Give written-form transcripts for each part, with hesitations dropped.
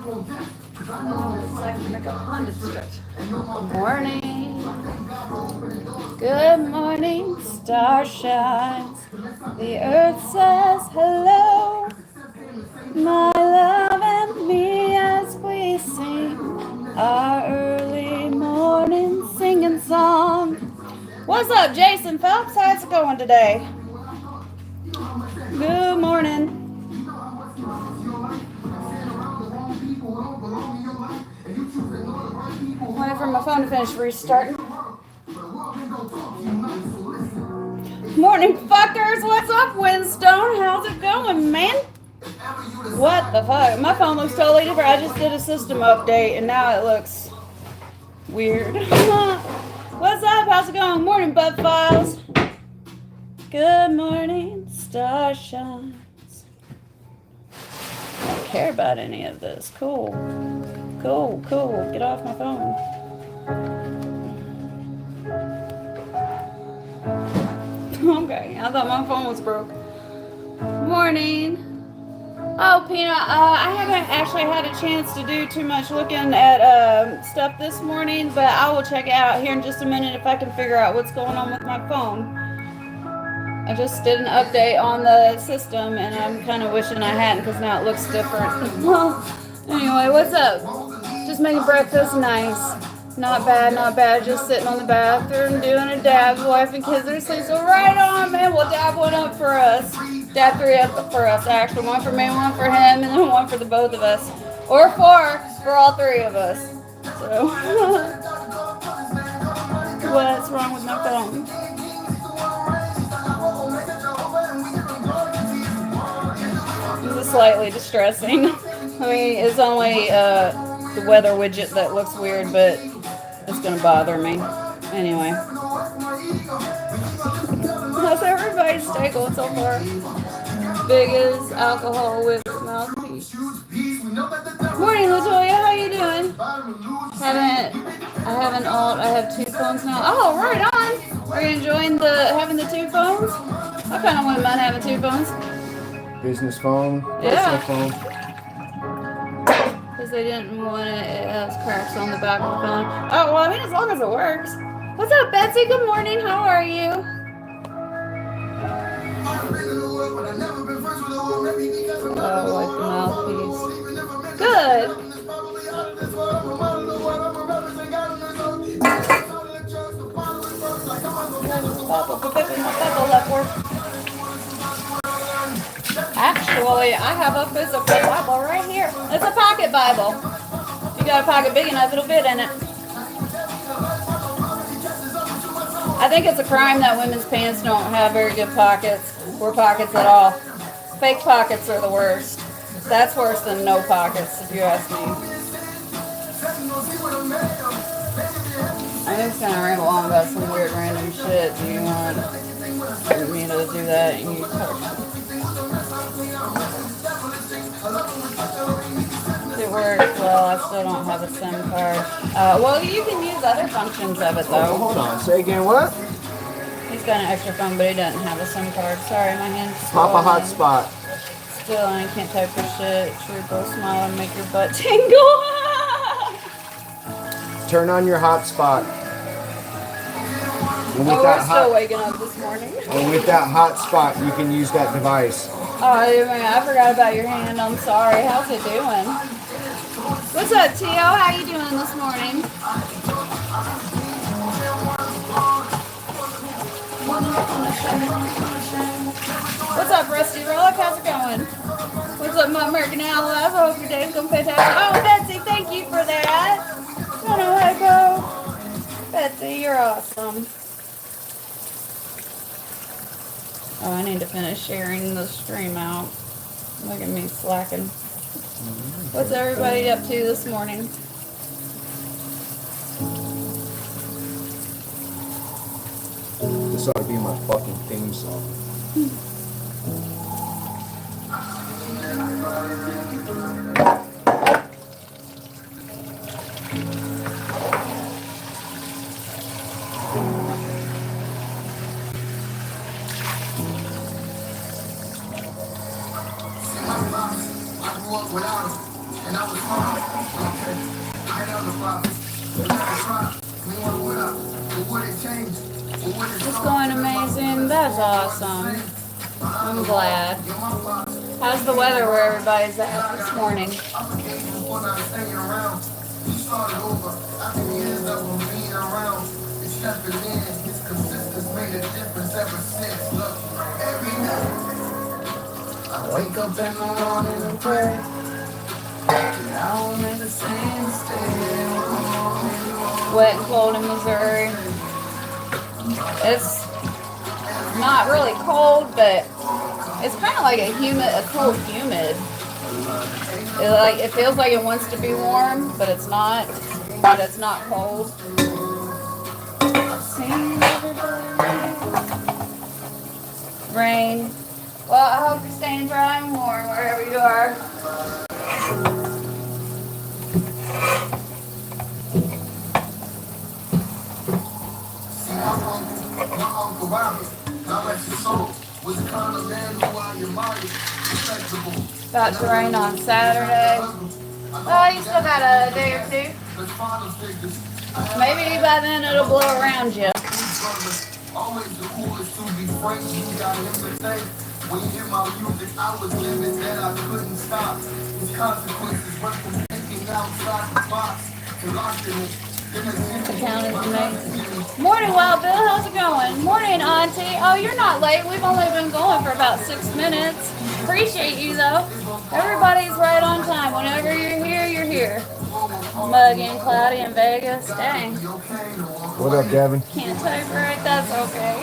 Good morning. Good morning, star shines. The earth says hello. My love and me as we sing our early morning singing song. What's up, Jason Phelps? How's it going today? Good morning. Waiting for my phone to finish restarting. Morning, fuckers. What's up, Windstone? How's it going, man? What the fuck? My phone looks totally different. I just did a system update, and now it looks weird. What's up? How's it going? Morning, Bud Files. Good morning, star shines. I don't care about any of this. Cool. Cool. Get off my phone. Okay, I thought my phone was broke. Morning. Oh, Peanut, I haven't actually had a chance to do too much looking at stuff this morning, but I will check it out here in just a minute if I can figure out what's going on with my phone. I just did an update on the system, and I'm kind of wishing I hadn't because now it looks different. Anyway, what's up? Just making breakfast nice. Not bad. Just sitting on the bathroom doing a dab. Wife and kids are asleep, so right on, man. We'll dab one up for us. Dab 3 up for us, actually. One for me, one for him, and then one for the both of us. Or 4 for all 3 of us. So, what's wrong with my phone? This is slightly distressing. I mean, it's only the weather widget that looks weird, but it's going to bother me. Anyway. How's everybody's day going so far? Biggest alcohol with mouthpiece. Morning, Latoya. How you doing? I have 2 phones now. Oh, right on. Are you enjoying having the 2 phones? I kind of wouldn't mind having 2 phones. Business phone, yeah. Personal phone. Because they didn't want it has cracks on the back of the phone. Oh, well, I mean, as long as it works. What's up, Betsy? Good morning. How are you? Oh, like the mouthpiece. Good. Actually, I have a physical Bible right here. It's a pocket Bible. If you got a pocket big enough, it'll fit in it. I think it's a crime that women's pants don't have very good pockets or pockets at all. Fake pockets are the worst. That's worse than no pockets, if you ask me. I'm just gonna ramble on about some weird random shit. Do you want me to do that and you talk? It works well. I still don't have a SIM card. Well, you can use other functions of it though. Oh, hold on. Say again. What? He's got an extra phone, but he doesn't have a SIM card. Sorry, my hand's Pop a hotspot. Still, I can't type for shit. True, go smile and make your butt tingle. Turn on your hotspot. We're still waking up this morning. And with that hotspot, you can use that device. Oh, I forgot about your hand. I'm sorry. How's it doing? What's up, Tio? How you doing this morning? What's up, Rusty Relic? How's it going? What's up, my American Allies? I hope your day's going fantastic. Oh, Betsy, thank you for that. I don't know how to go. Betsy, you're awesome. Oh, I need to finish sharing the stream out. Look at me slacking. What's everybody up to this morning? This ought to be my fucking theme song. Without him, and I was hard. It's going amazing. That's awesome. I'm glad. How's the weather where everybody's at this morning? Wake up in the morning and pray. Now I'm in the same state. Wet and cold in Missouri. It's not really cold, but it's kind of like a cold humid. It feels like it wants to be warm, but it's not. But it's not cold. Rain. Well, I hope you're staying dry and warm wherever you are. About to rain on Saturday. Oh, you still got a day or two. Maybe by then it'll blow around you. Always the coolest to be frank, you got him to take. When you hear my music, I was living that I couldn't stop. His consequences went from thinking outside the box to locking it. The count is amazing. Morning, Wild Bill. How's it going? Morning, Auntie. Oh, you're not late. We've only been going for about 6 minutes. Appreciate you, though. Everybody's right on time. Whenever you're here, you're here. Muggy and cloudy in Vegas. Dang. What up, Gavin? Can't type right. That's okay.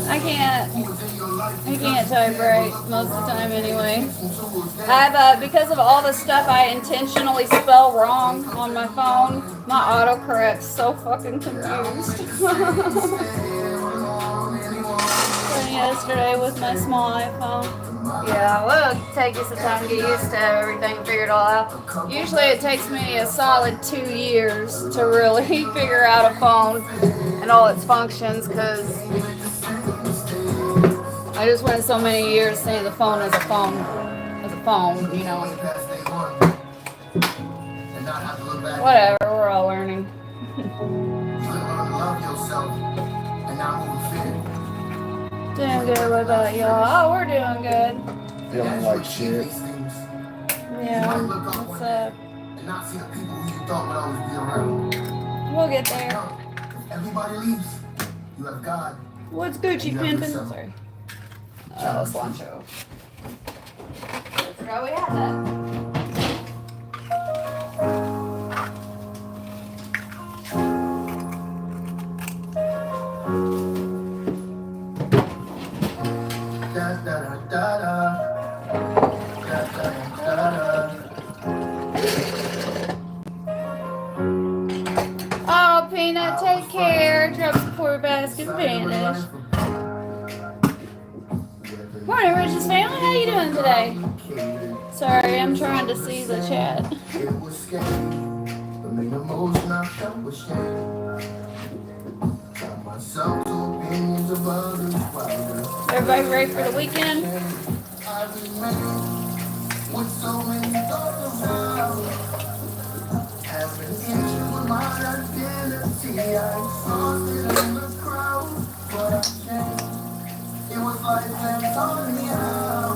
I can't type right most of the time anyway. I've because of all the stuff I intentionally spell wrong on my phone, my autocorrect's so fucking confused. Yesterday with my small iPhone. Yeah, well, it'll take you some time to get used to everything, figure it all out. Usually it takes me a solid 2 years to really figure out a phone and all its functions, because I just went so many years saying the phone as a phone, you know. Whatever, we're all learning. Doing good. What about y'all? Oh, we're doing good. Feeling like shit. Yeah. What's up? We'll get there. Everybody leaves. You have God. What's Gucci pimpin'? Sorry. Cilantro. I forgot we had that. Oh, Peanut, take care. Drop the poor basket vanish. Morning, Rich's family. How you doing today? Sorry, I'm trying to see the chat. Everybody ready for the weekend? It was like them telling me how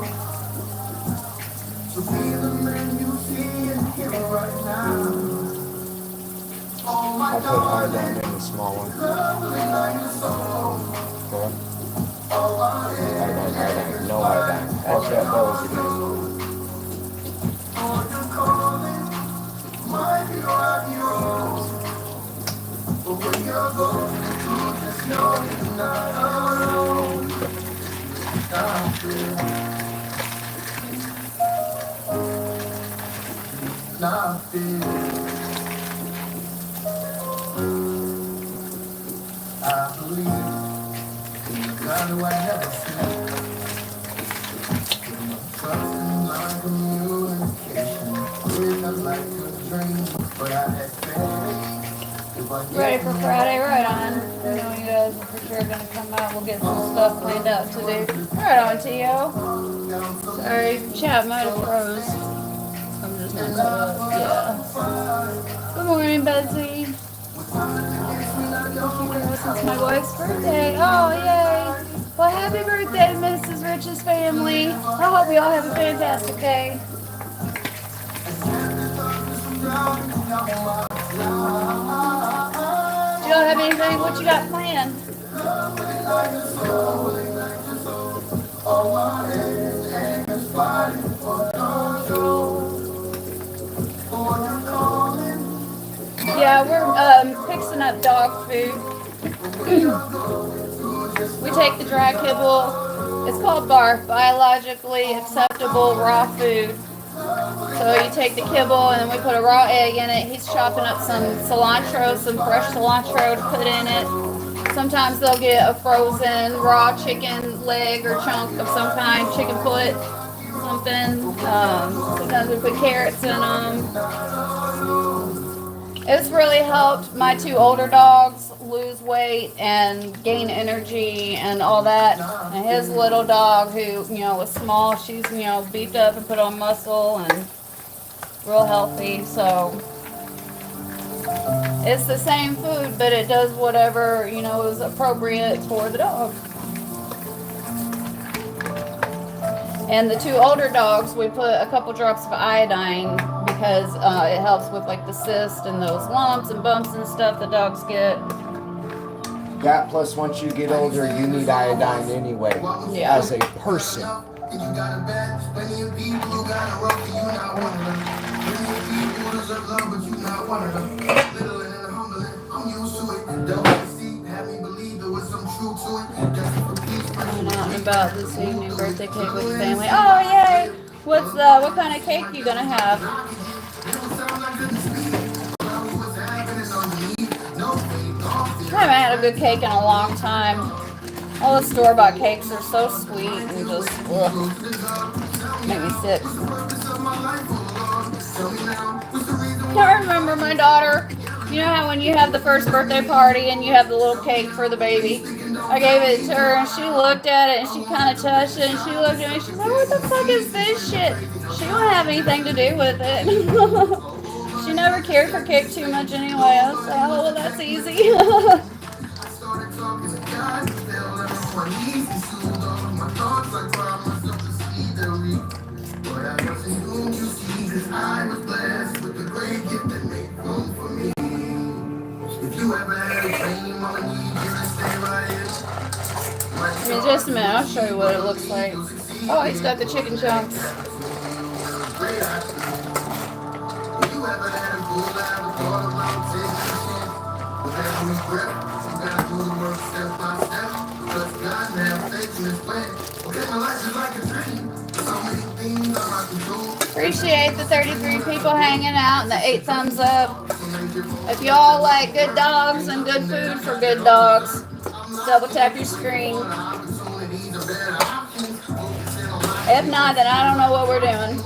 to be the man you see and hear right now. Oh my I'll put eye down in the small one. lovely like the soul. What? Oh, Eye down. No eye down. That's that balls again. what you call it might be right, you're wrong. But when you're going through, just know you're not alone. Not fear. I believe in the God who I never seen. Trust in my communication. It's not like a dream, but I had faith. Ready for Friday? Right on. I know you guys are for sure gonna come out. We'll get some stuff cleaned up today. Right on, T.O. Sorry, chat might have froze. Yeah. Good morning, Betsy. It's my wife's birthday. Oh, yay. Well, happy birthday, Mrs. Rich's family. I hope we all have a fantastic day. Do y'all have anything? What you got planned? Yeah, we're fixing up dog food. We take the dry kibble. It's called BARF, biologically acceptable raw food. So you take the kibble and then we put a raw egg in it. He's chopping up some cilantro, some fresh cilantro to put in it. Sometimes they'll get a frozen raw chicken leg or chunk of some kind, chicken foot, something. Sometimes we put carrots in them. It's really helped my two older dogs lose weight and gain energy and all that. And his little dog, who, was small, she's, beefed up and put on muscle and real healthy. So it's the same food, but it does whatever, is appropriate for the dog. And the two older dogs, we put a couple drops of iodine because it helps with like the cyst and those lumps and bumps and stuff the dogs get. That plus once you get older, you need iodine anyway. Yeah. As a person. Out about this evening, birthday cake with the family. Oh yay! What kind of cake you gonna have? I haven't had a good cake in a long time. All the store-bought cakes are so sweet and just make me sick. I remember my daughter. You know how when you have the first birthday party and you have the little cake for the baby? I gave it to her and she looked at it and she kind of touched it and she looked at me and she's like, what the fuck is this shit? She don't have anything to do with it. She never cared for cake too much anyway. I was like, oh, well, that's easy. In just a minute, I'll show you what it looks like. Oh, he's got the chicken chunks. Appreciate the 33 people hanging out and the 8 thumbs up. If y'all like good dogs and good food for good dogs, double tap your screen. If not, then I don't know what we're doing.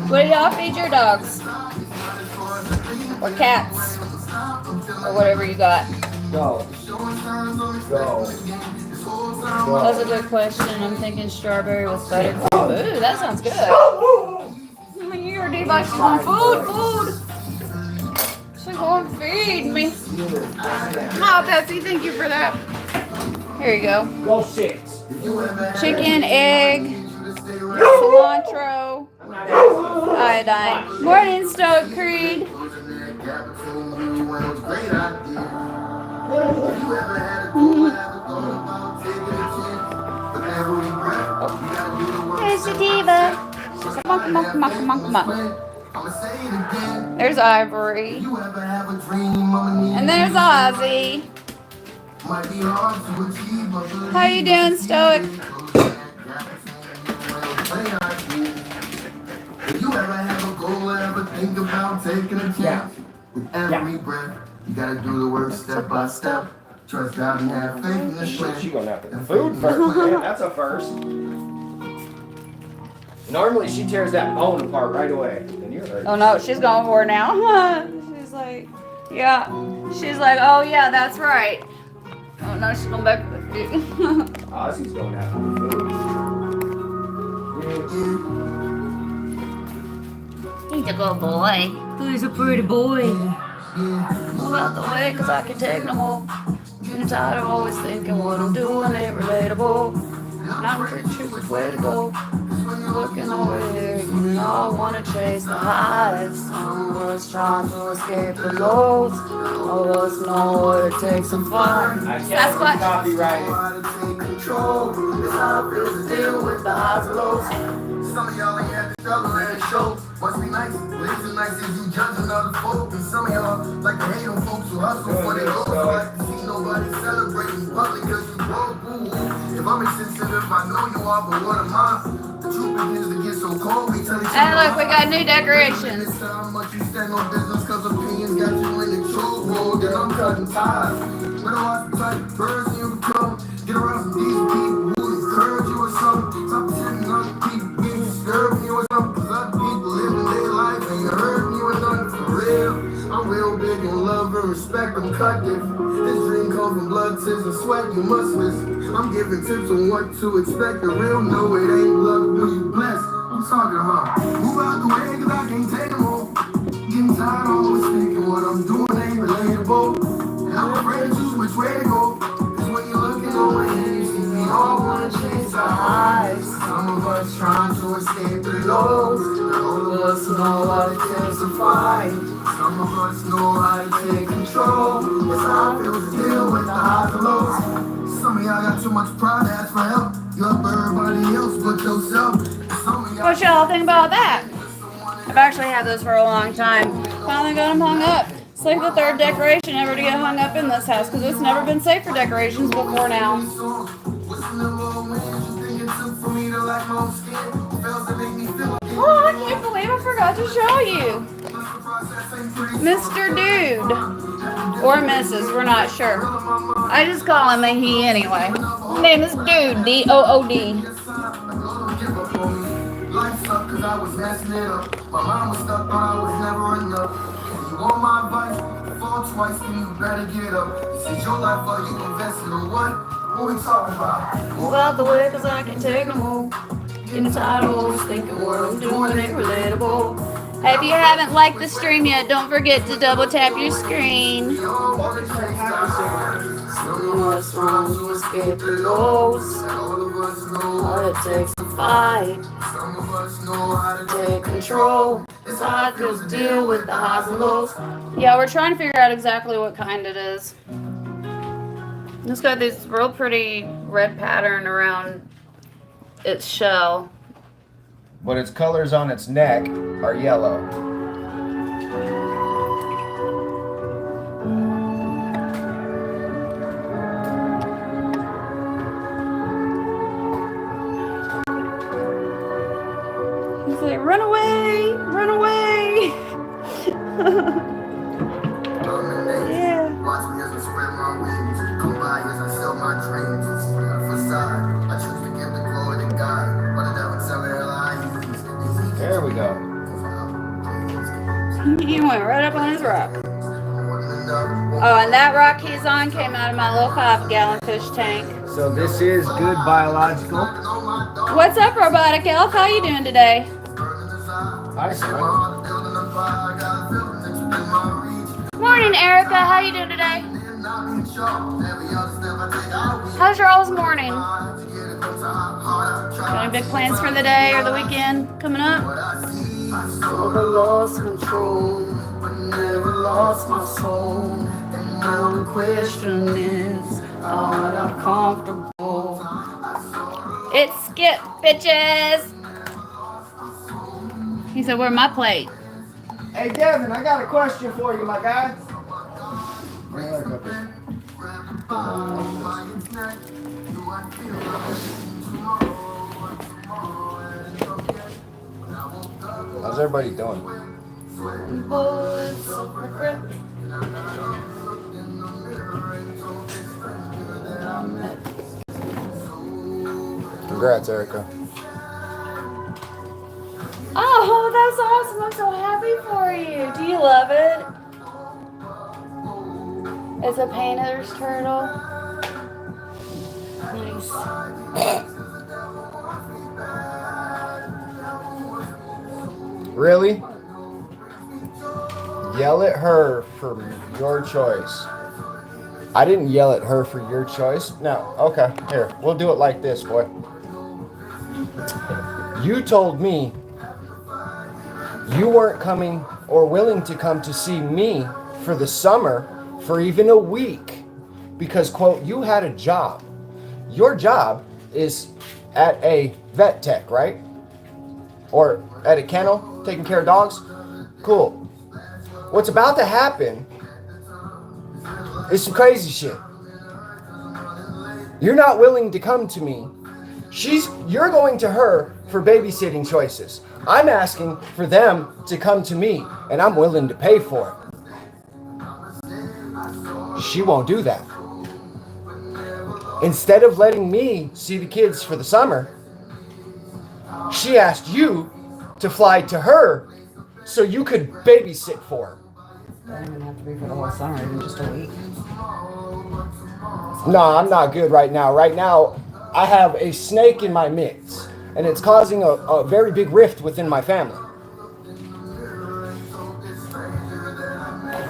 What do y'all feed your dogs? Or cats? Or whatever you got? Go. That's a good question. I'm thinking strawberry with butter. Ooh, that sounds good. You're She's going, food. She's going to feed me. Oh, Betsy, thank you for that. Here you go. Go 6. Chicken, egg, cilantro, iodine. Morning, Stoic Creed. There's the diva. She's a monk. There's Ivory. And there's Ozzy. How you doing, Stoic? If you ever have a goal, ever think about taking a chance with every breath, you gotta do the work step by step. Trust God and have faith in the plan. She gonna have to food first. Man, that's a first. Normally she tears that bone apart right away. And you're hurt. Oh no, she's going for it now. She's like, yeah. She's like, oh yeah, that's right. Oh no, she's going back to the food. Ozzy's going after the food. He's a good boy. He's a pretty boy. Move out the way, cause I can take no more. I'm tired of always thinking what I'm doing ain't relatable. And I'm pretty sure which way to go. Looking over here, you all wanna chase the highs. Some of us trying to escape the lows. All of us know what it takes to find. That's what. Copyrighted. Control. It's how it feels to deal with the highs and lows. Some of y'all ain't had the struggle and it shows. Must be nice, but it's as nice as you judging other folk. And some of y'all like to hate on folks who hustle for their goals. So I can see nobody celebrating public cause you broke. If I'm insensitive, I know you are, but what am I? The truth begins to get so cold. And look, we got new decorations. How much you stand on business cause opinions got you in the truth road. Then I'm cutting ties. But I watch the type of person you become. Get around some decent people who encourage you or something. Stop pretending other people being disturbing you or something. Cause other people living their life ain't hurting you or nothing for real. I'm real big in love and respect. I'm cut different. This dream comes from blood, tears, and sweat. You must listen. I'm giving tips on what to expect. The real know it ain't love when you blessed. I'm talking about move out the way cause I can't take them all. Getting tired of always thinking what I'm doing ain't relatable. And I'm afraid to choose which way to go. Cause when you're looking over here, you see we all wanna chase our highs. Some of us trying to escape the lows. All of us know what it takes to fight. Some of us know how to take control. It's how it feels to deal with the highs and lows. Some of y'all got too much pride to ask for help. You up everybody else but yourself. What y'all think about that? I've actually had those for a long time. Finally got them hung up. It's like the third decoration ever to get hung up in this house because it's never been safe for decorations before now. Oh, I can't believe I forgot to show you. Mr. Dude. Or Mrs. We're not sure. I just call him a he anyway. His name is Dude. D-O-O-D. Life sucked cause I was messing it up. My mom was stuck, but I was never enough. If you want my advice, fall twice, then you better get up. This is your life, or you invested in what? What we talking about? Move out the way cause I can take no more. Getting tired of always thinking what I'm doing ain't relatable. Hey, if you haven't liked the stream yet, don't forget to double tap your screen. Some of us trying to escape the lows. All of us know All it takes to fight. some of us know how to Take control. It's how it feels to deal with the highs and lows. Yeah, we're trying to figure out exactly what kind it is. It's got this real pretty red pattern around its shell. But its colors on its neck are yellow. He's like, run away, run away. Yeah. Watch me as I spread my wings. Come by as I sell my dreams. Facade. I choose to give the glory to God. But I never tell her lies. There we go. He went right up on his rock. Oh, and that rock he's on came out of my little 5-gallon fish tank. So this is good biological. What's up, Robotic Elf? How you doing today? Hi, son. Morning, Erica. How you doing today? How's your all's morning? Got any big plans for the day or the weekend coming up? Never lost control, but never lost my soul. And my only question is, are I'm comfortable? It's Skip, bitches. He said, where's my plate? Hey, Devin, I got a question for you, my guy. Bring her up here. How's everybody doing? Bullets of regret. Congrats, Erica. Oh, that's awesome. I'm so happy for you. Do you love it? It's a painter's turtle. Nice. Really? Yell at her for your choice. I didn't yell at her for your choice. No, okay, here. We'll do it like this, boy. You told me you weren't coming or willing to come to see me for the summer for even a week because, quote, you had a job. Your job is at a vet tech, right? Or at a kennel, taking care of dogs? Cool. What's about to happen is some crazy shit. You're not willing to come to me. You're going to her for babysitting choices. I'm asking for them to come to me, and I'm willing to pay for it. She won't do that. Instead of letting me see the kids for the summer, she asked you to fly to her so you could babysit for her. Doesn't even have to be for the whole summer, even just a week. No, I'm not good right now. Right now, I have a snake in my midst, and it's causing a very big rift within my family.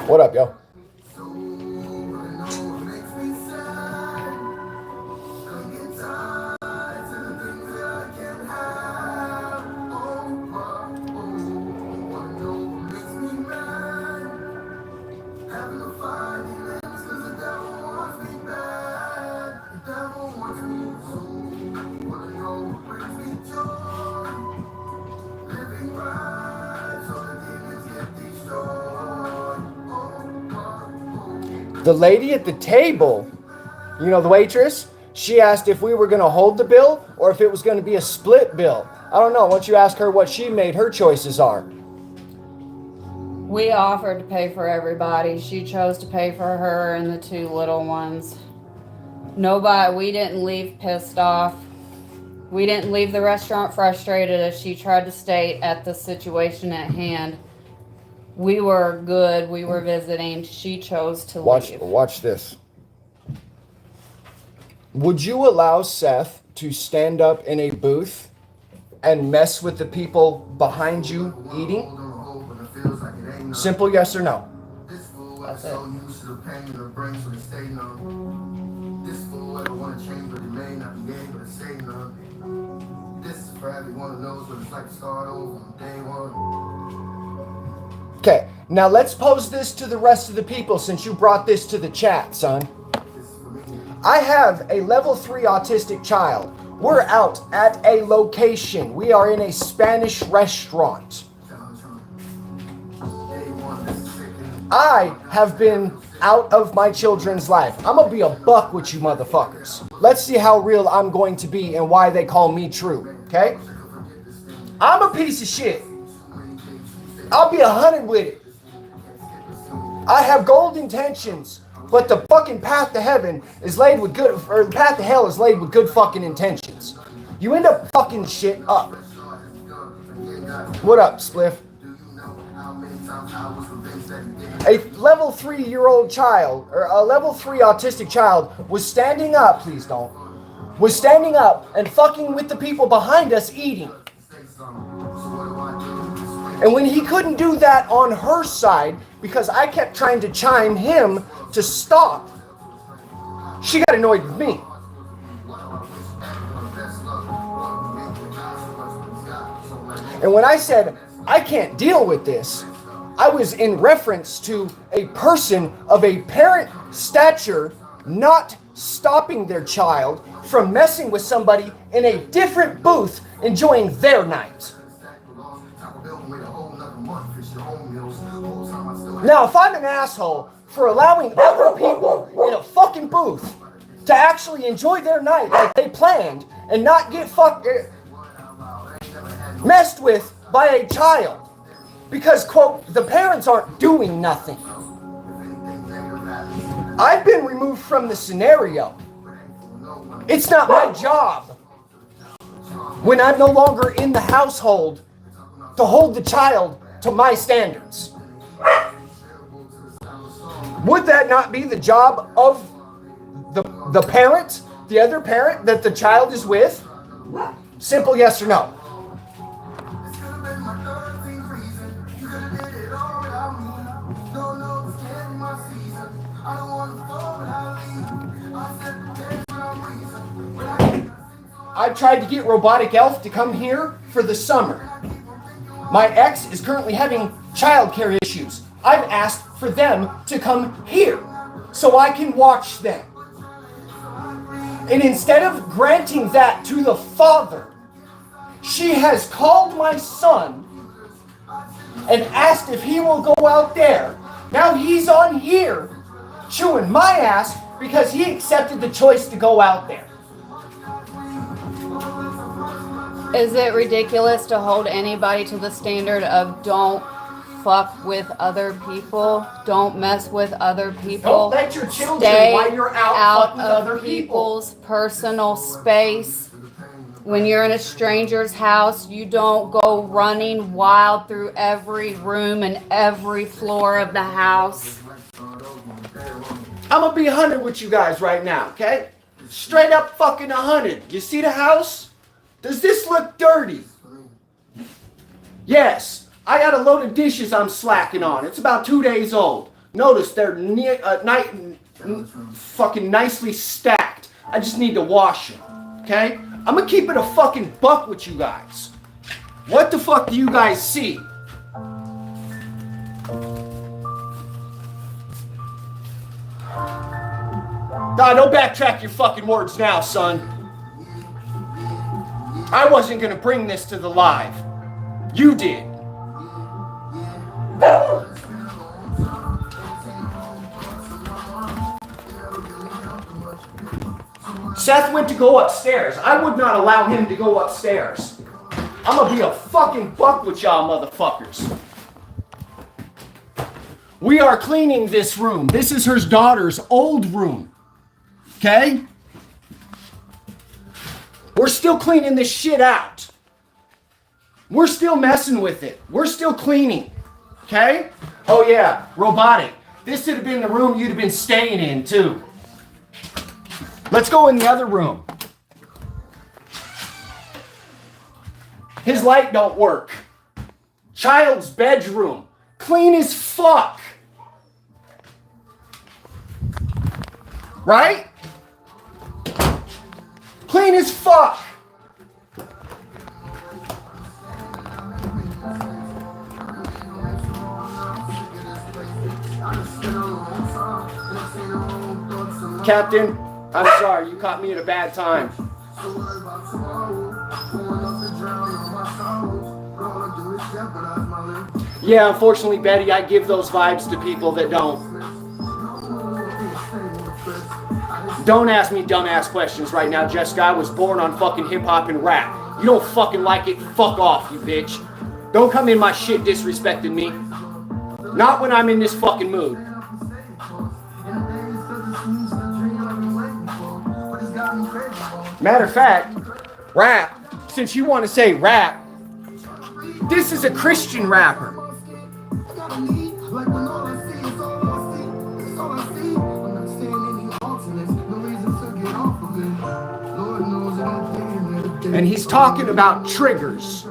What up, yo? The lady at the table, you know, the waitress, she asked if we were going to hold the bill or if it was going to be a split bill. I don't know. Why don't you ask her what she made her choices are? We offered to pay for everybody. She chose to pay for her and the two little ones. We didn't leave pissed off. We didn't leave the restaurant frustrated as she tried to state at the situation at hand. We were good. We were visiting. She chose to leave. Watch this. Would you allow Seth to stand up in a booth and mess with the people behind you eating? Simple yes or no? That's it. Okay, now let's pose this to the rest of the people since you brought this to the chat, son. I have a level 3 autistic child. We're out at a location. We are in a Spanish restaurant. I have been out of my children's life. I'm gonna be a buck with you motherfuckers. Let's see how real I'm going to be and why they call me true, okay? I'm a piece of shit. I'll be 100 with it. I have gold intentions, but the fucking path to heaven is laid with good, or the path to hell is laid with good fucking intentions. You end up fucking shit up. What up, Spliff? A level 3-year-old child, or a level 3 autistic child was standing up, please don't, was standing up and fucking with the people behind us eating. And when he couldn't do that on her side, because I kept trying to chime him to stop, she got annoyed with me. And when I said, I can't deal with this, I was in reference to a person of a parent stature not stopping their child from messing with somebody in a different booth enjoying their night. Now, if I'm an asshole for allowing other people in a fucking booth to actually enjoy their night like they planned and not get messed with by a child because, quote, the parents aren't doing nothing. I've been removed from the scenario. It's not my job when I'm no longer in the household to hold the child to my standards. Would that not be the job of the parent, the other parent that the child is with? Simple yes or no. I've tried to get Robotic Elf to come here for the summer. My ex is currently having childcare issues. I've asked for them to come here so I can watch them. And instead of granting that to the father, she has called my son and asked if he will go out there. Now he's on here chewing my ass because he accepted the choice to go out there. Is it ridiculous to hold anybody to the standard of don't fuck with other people, don't mess with other people, Don't let your children, stay while you're out fucking of other people. people's personal space? When you're in a stranger's house, you don't go running wild through every room and every floor of the house. I'm gonna be 100 with you guys right now, okay? Straight up fucking 100. You see the house? Does this look dirty? Yes. I got a load of dishes I'm slacking on. It's about 2 days old. Notice they're fucking nicely stacked. I just need to wash them, okay? I'm gonna keep it a fucking buck with you guys. What the fuck do you guys see? Nah, don't backtrack your fucking words now, son. I wasn't gonna bring this to the live. You did. Seth went to go upstairs. I would not allow him to go upstairs. I'm gonna be a fucking buck with y'all motherfuckers. We are cleaning this room. This is her daughter's old room. Okay? We're still cleaning this shit out. We're still messing with it. We're still cleaning. Okay? Oh yeah, Robotic. This would have been the room you'd have been staying in too. Let's go in the other room. His light don't work. Child's bedroom. Clean as fuck. Right? Clean as fuck. Captain, I'm sorry, you caught me at a bad time. Yeah, unfortunately, Betty, I give those vibes to people that don't. Don't ask me dumbass questions right now, Jessica. I was born on fucking hip-hop and rap. You don't fucking like it, fuck off, you bitch. Don't come in my shit disrespecting me. Not when I'm in this fucking mood. Matter of fact, rap, since you want to say rap, this is a Christian rapper. And he's talking about triggers.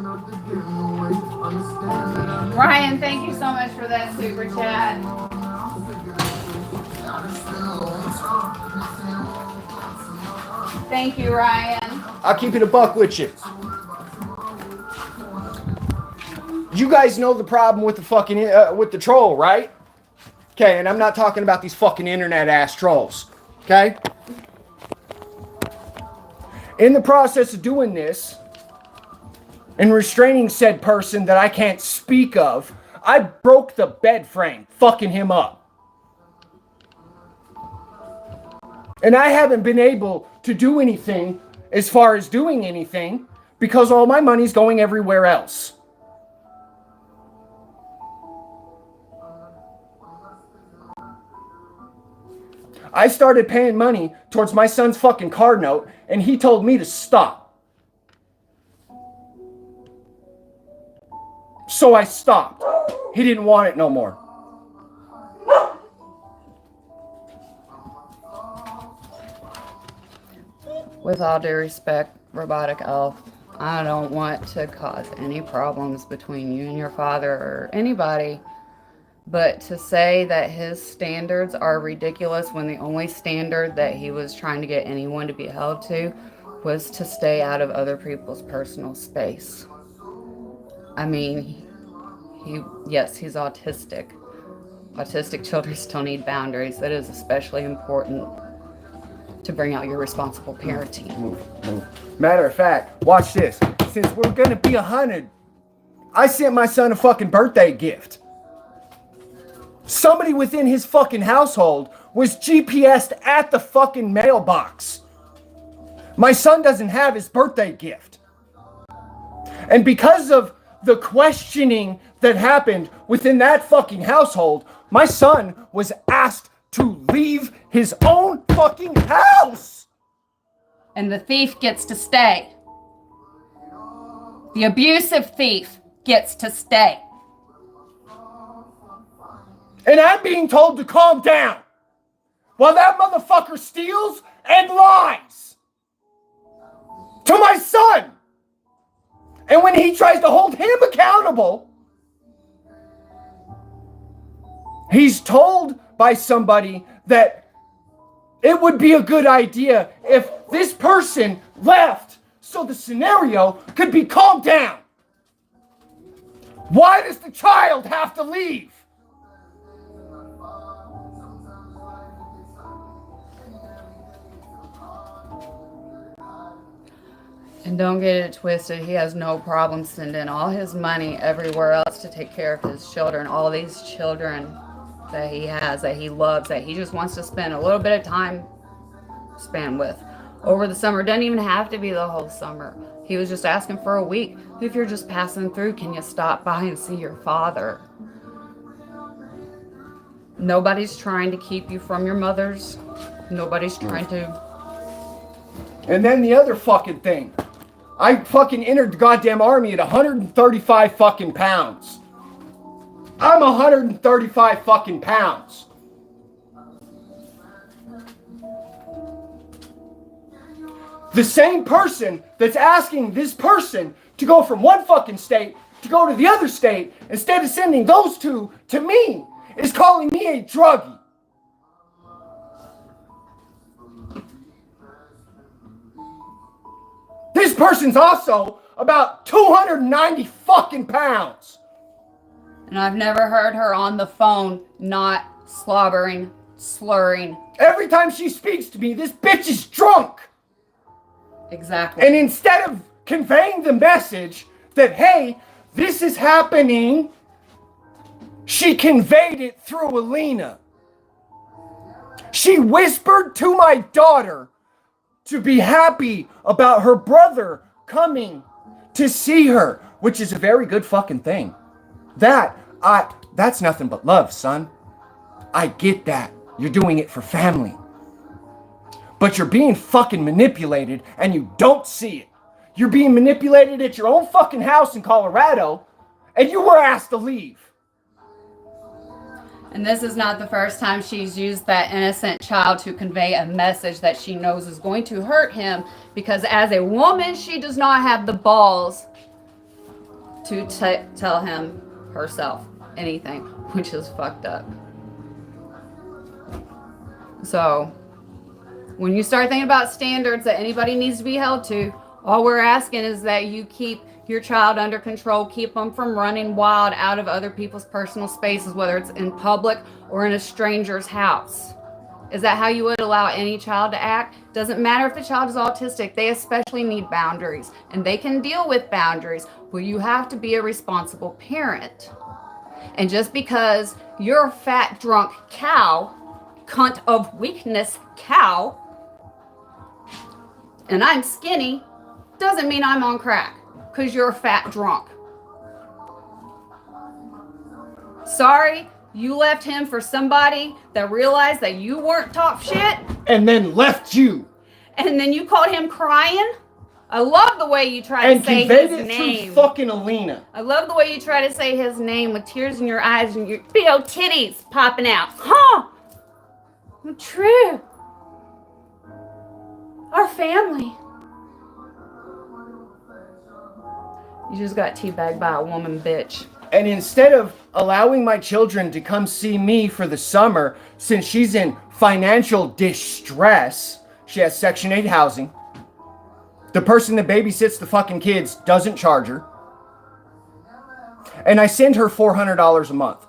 Ryan, thank you so much for that super chat. Thank you, Ryan. I'll keep it a buck with you. You guys know the problem with the fucking with the troll, right? Okay, and I'm not talking about these fucking internet ass trolls. Okay? In the process of doing this and restraining said person that I can't speak of, I broke the bed frame, fucking him up. And I haven't been able to do anything as far as doing anything because all my money's going everywhere else. I started paying money towards my son's fucking car note, and he told me to stop. So I stopped. He didn't want it no more. With all due respect, Robotic Elf, I don't want to cause any problems between you and your father or anybody. But to say that his standards are ridiculous when the only standard that he was trying to get anyone to be held to was to stay out of other people's personal space. I mean, yes, he's autistic. Autistic children still need boundaries. That is especially important to bring out your responsible parenting. Matter of fact, watch this. Since we're gonna be 100, I sent my son a fucking birthday gift. Somebody within his fucking household was GPS'd at the fucking mailbox. My son doesn't have his birthday gift. And because of the questioning that happened within that fucking household, my son was asked to leave his own fucking house. And the thief gets to stay. The abusive thief gets to stay. And I'm being told to calm down while that motherfucker steals and lies to my son. And when he tries to hold him accountable, he's told by somebody that it would be a good idea if this person left so the scenario could be calmed down. Why does the child have to leave? And don't get it twisted, he has no problem sending all his money everywhere else to take care of his children. All these children that he has, that he loves, that he just wants to spend a little bit of time span with. Over the summer, doesn't even have to be the whole summer. He was just asking for a week. If you're just passing through, can you stop by and see your father? Nobody's trying to keep you from your mothers. Nobody's trying to. And then the other fucking thing. I fucking entered the goddamn army at 135 fucking pounds. I'm 135 fucking pounds. The same person that's asking this person to go from one fucking state to go to the other state, instead of sending those two to me, is calling me a druggie. This person's also about 290 fucking pounds. And I've never heard her on the phone not slobbering, slurring. Every time she speaks to me, this bitch is drunk. Exactly. And instead of conveying the message that, hey, this is happening, she conveyed it through Alina. She whispered to my daughter to be happy about her brother coming to see her, which is a very good fucking thing. That's nothing but love, son. I get that. You're doing it for family. But you're being fucking manipulated and you don't see it. You're being manipulated at your own fucking house in Colorado and you were asked to leave. And this is not the first time she's used that innocent child to convey a message that she knows is going to hurt him, because as a woman, she does not have the balls to tell him herself anything, which is fucked up. So when you start thinking about standards that anybody needs to be held to, all we're asking is that you keep your child under control, keep them from running wild out of other people's personal spaces, whether it's in public or in a stranger's house. Is that how you would allow any child to act? Doesn't matter if the child is autistic, they especially need boundaries, and they can deal with boundaries, but you have to be a responsible parent. And just because you're a fat, drunk cow, cunt of weakness cow, and I'm skinny, doesn't mean I'm on crack. Because you're a fat drunk. Sorry, you left him for somebody that realized that you weren't top shit. And then left you. And then you called him crying. I love the way you try to say his name. And conveyed it through fucking Alina. I love the way you try to say his name with tears in your eyes and your big old titties popping out. Huh? True. Our family. You just got teabagged by a woman, bitch. And instead of allowing my children to come see me for the summer, since she's in financial distress, she has Section 8 housing. The person that babysits the fucking kids doesn't charge her. And I send her $400 a month.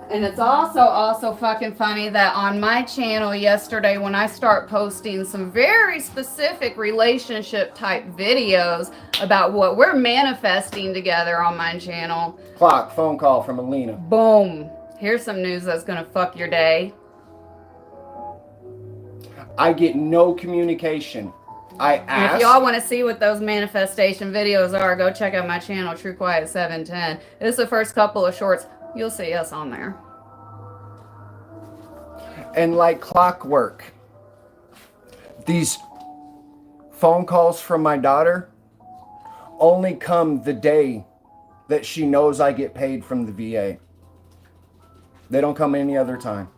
And it's also fucking funny that on my channel yesterday, when I start posting some very specific relationship type videos about what we're manifesting together on my channel. Clock, phone call from Alina. Boom. Here's some news that's gonna fuck your day. I get no communication. I And ask. if y'all want to see what those manifestation videos are, go check out my channel, True Quiet 710. It's the first couple of shorts. You'll see us on there. And like clockwork, these phone calls from my daughter only come the day that she knows I get paid from the VA. They don't come any other time.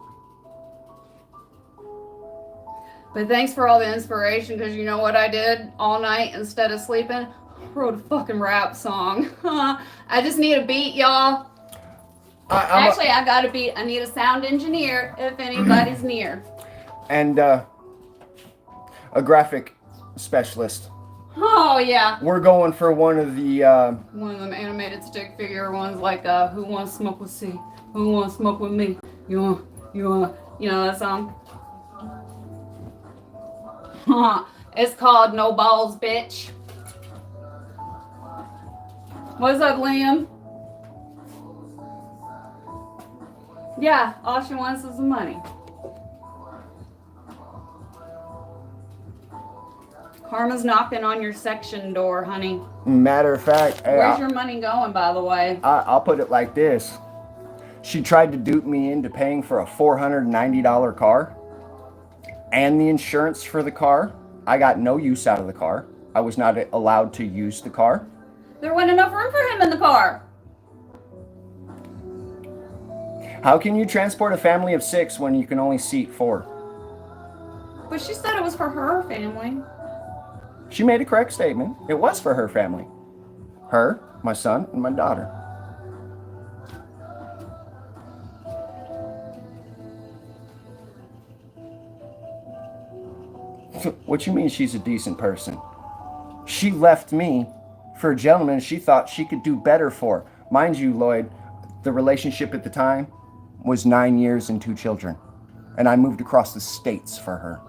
But thanks for all the inspiration, because you know what I did all night instead of sleeping? I wrote a fucking rap song. I just need a beat, y'all. Actually, I got a beat. I need a sound engineer if anybody's near. And a graphic specialist. Oh, yeah. We're going for one of the... One of them animated stick figure ones like, Who Wants to Smoke with C? Who Wants to Smoke with Me? You know that song? It's called No Balls, Bitch. What's up, Liam? Yeah, all she wants is the money. Karma's knocking on your section door, honey. Matter of fact... Where's your money going, by the way? I'll put it like this. She tried to dupe me into paying for a $490 car and the insurance for the car. I got no use out of the car. I was not allowed to use the car. There wasn't enough room for him in the car. How can you transport a family of 6 when you can only seat 4? But she said it was for her family. She made a correct statement. It was for her family. Her, my son, and my daughter. What you mean she's a decent person? She left me for a gentleman she thought she could do better for. Mind you, Lloyd, the relationship at the time was 9 years and 2 children. And I moved across the states for her.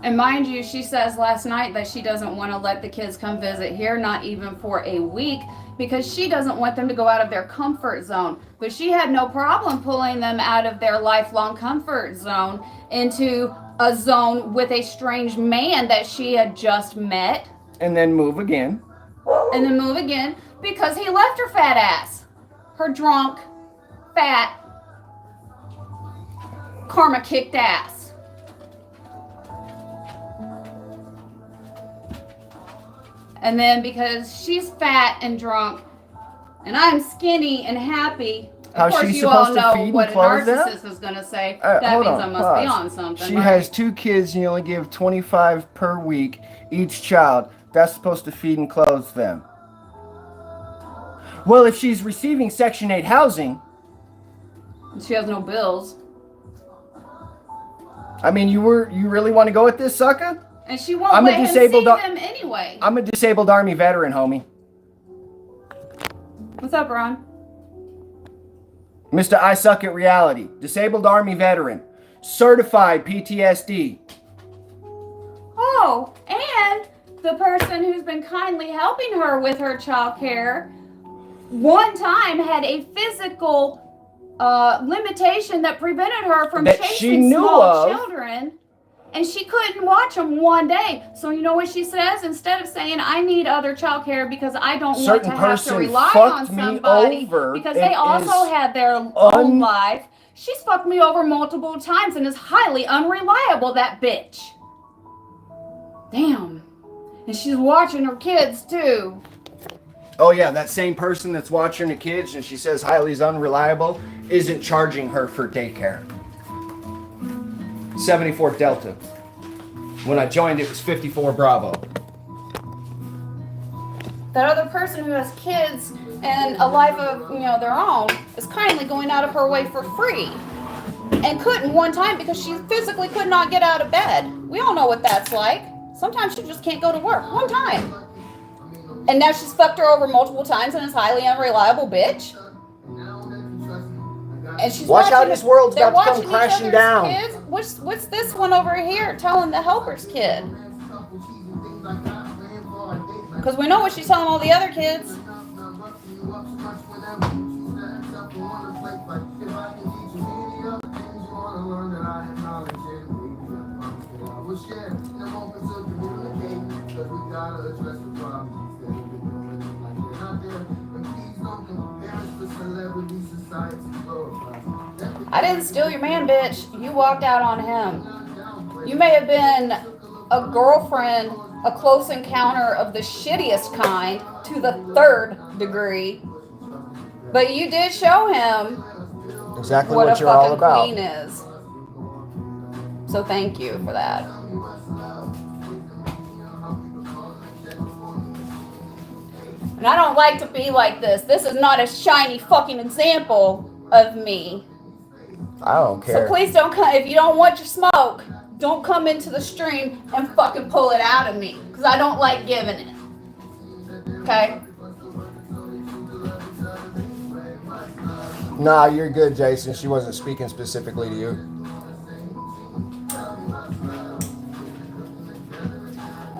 And mind you, she says last night that she doesn't want to let the kids come visit here, not even for a week, because she doesn't want them to go out of their comfort zone. But she had no problem pulling them out of their lifelong comfort zone into a zone with a strange man that she had just met. And then move again. And then move again because he left her fat ass. Her drunk, fat, karma kicked ass. And then because she's fat and drunk and I'm skinny and happy, of course you all know what a narcissist is going to say. That means I must be on something. She has 2 kids and you only give $25 per week each child. That's supposed to feed and clothe them. Well, if she's receiving Section 8 housing... She has no bills. I mean, you really want to go with this, sucker? And she won't let him see them anyway. I'm a disabled Army veteran, homie. What's up, Ron? Mr. I Suck at Reality. Disabled Army veteran. Certified PTSD. Oh, and the person who's been kindly helping her with her child care one time had a physical limitation that prevented her from chasing small children. And she couldn't watch them one day. So you know what she says? Instead of saying, I need other child care because I don't want to have to rely on somebody because they also had their own life. She's fucked me over multiple times and is highly unreliable, that bitch. Damn. And she's watching her kids too. Oh yeah, that same person that's watching the kids and she says highly unreliable isn't charging her for daycare. 74 Delta. When I joined, it was 54 Bravo. That other person who has kids and a life of, their own, is kindly going out of her way for free. And couldn't one time because she physically could not get out of bed. We all know what that's like. Sometimes she just can't go to work. One time. And now she's fucked her over multiple times and is highly unreliable bitch. And she's watch how this world's about to come crashing down. Kids. What's this one over here telling the helper's kid? Because we know what she's telling all the other kids. I didn't steal your man, bitch. You walked out on him. You may have been a girlfriend, a close encounter of the shittiest kind to the 3rd degree, but you did show him exactly what what a you're all fucking about. queen is. So thank you for that. And I don't like to be like this. This is not a shiny fucking example of me. I don't care. So please don't come. If you don't want your smoke, don't come into the stream and fucking pull it out of me. Because I don't like giving it. Okay? Nah, you're good, Jason. She wasn't speaking specifically to you.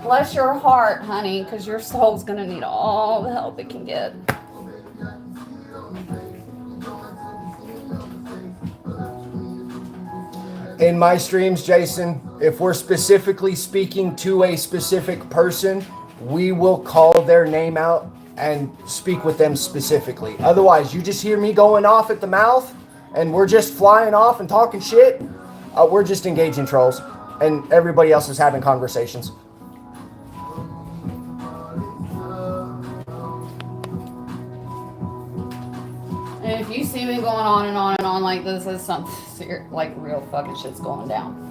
Bless your heart, honey, because your soul's going to need all the help it can get. In my streams, Jason, if we're specifically speaking to a specific person, we will call their name out and speak with them specifically. Otherwise, you just hear me going off at the mouth and we're just flying off and talking shit. We're just engaging trolls and everybody else is having conversations. And if you see me going on and on and on like this, it's something like real fucking shit's going down.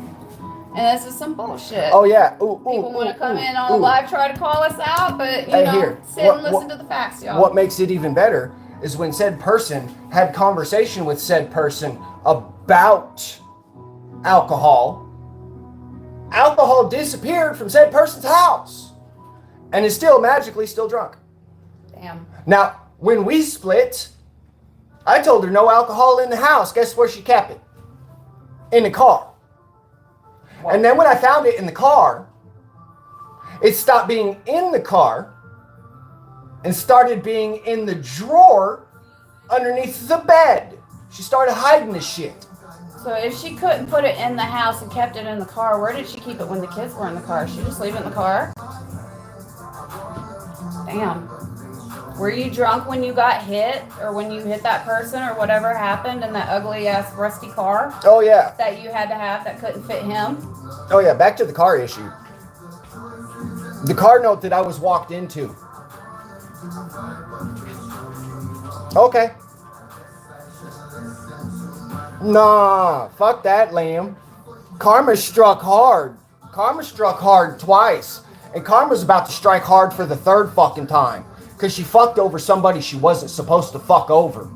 And this is some bullshit. Oh yeah. People want to come in on live, try to call us out, but sit and listen to the facts, y'all. What makes it even better is when said person had conversation with said person about alcohol. Alcohol disappeared from said person's house and is still magically still drunk. Damn. Now, when we split, I told her no alcohol in the house. Guess where she kept it? In the car. What? And then when I found it in the car, it stopped being in the car and started being in the drawer underneath the bed. She started hiding the shit. So if she couldn't put it in the house and kept it in the car, where did she keep it when the kids were in the car? She just leave it in the car? Damn. Were you drunk when you got hit or when you hit that person or whatever happened in that ugly ass rusty car? Oh yeah. That you had to have that couldn't fit him? Oh yeah, back to the car issue. The car note that I was walked into. Okay. Nah, fuck that, Liam. Karma struck hard. Karma struck hard twice. And Karma's about to strike hard for the 3rd fucking time. Because she fucked over somebody she wasn't supposed to fuck over.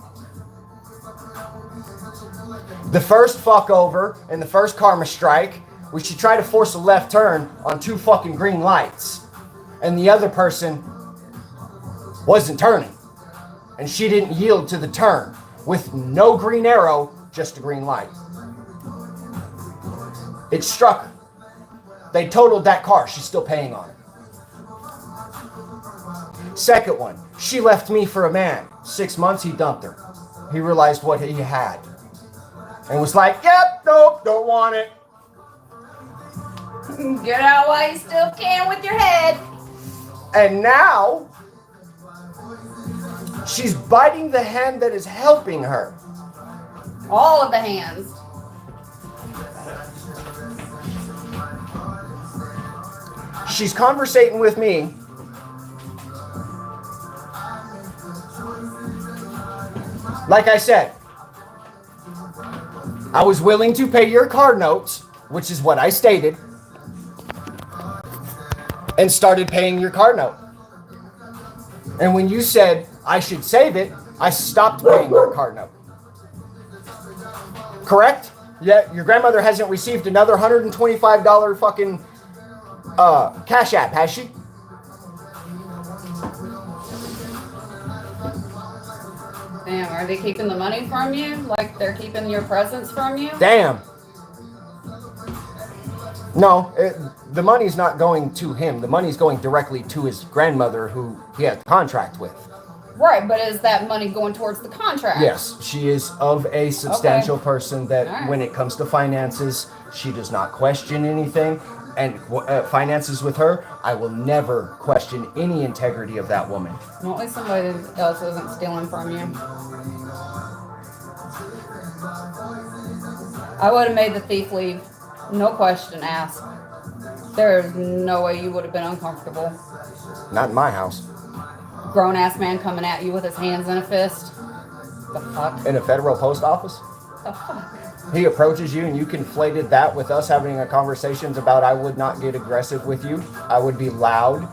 The first fuck over and the first karma strike was she tried to force a left turn on 2 fucking green lights. And the other person wasn't turning. And she didn't yield to the turn. With no green arrow, just a green light. It struck her. They totaled that car. She's still paying on it. Second one, she left me for a man. 6 months, he dumped her. He realized what he had. And was like, yep, nope, don't want it. Get out while you still can with your head. And now, she's biting the hand that is helping her. All of the hands. She's conversating with me. Like I said, I was willing to pay your car notes, which is what I stated, and started paying your car note. And when you said, I should save it. I stopped paying our car note. Correct? Yeah, your grandmother hasn't received another $125 fucking Cash App, has she? Damn, are they keeping the money from you? Like they're keeping your presents from you? Damn. No, the money's not going to him. The money's going directly to his grandmother who he has a contract with. Right, but is that money going towards the contract? Yes, she is of a substantial Okay. person that All right. when it comes to finances, she does not question anything. And finances with her, I will never question any integrity of that woman. Well, at least somebody else isn't stealing from you. I would have made the thief leave. No question asked. There's no way you would have been uncomfortable. Not in my house. Grown-ass man coming at you with his hands in a fist. The fuck? In a federal post office? The fuck? He approaches you and you conflated that with us having a conversations about I would not get aggressive with you. I would be loud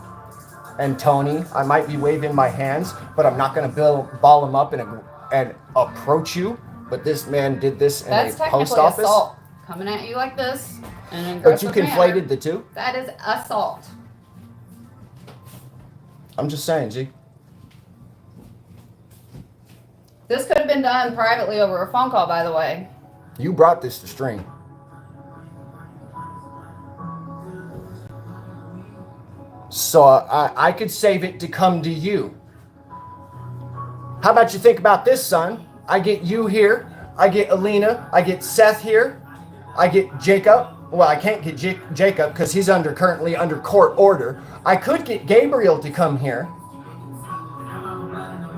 and Tony. I might be waving my hands, but I'm not going to ball him up and approach you. But this man did this in That's a technically post office. assault. Coming at you like this in an But you aggressive conflated manner. the two? That is assault. I'm just saying, G. This could have been done privately over a phone call, by the way. You brought this to stream. So I could save it to come to you. How about you think about this, son? I get you here. I get Alina. I get Seth here. I get Jacob. Well, I can't get Jacob because he's currently under court order. I could get Gabriel to come here.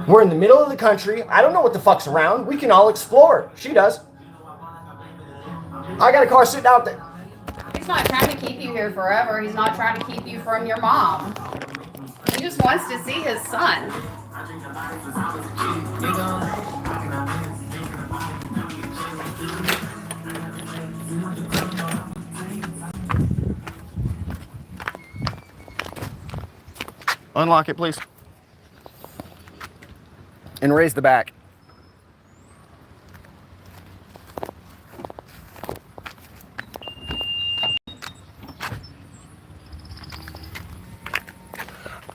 We're in the middle of the country. I don't know what the fuck's around. We can all explore. She does. I got a car sitting out there. He's not trying to keep you here forever. He's not trying to keep you from your mom. He just wants to see his son. Unlock it, please. And raise the back.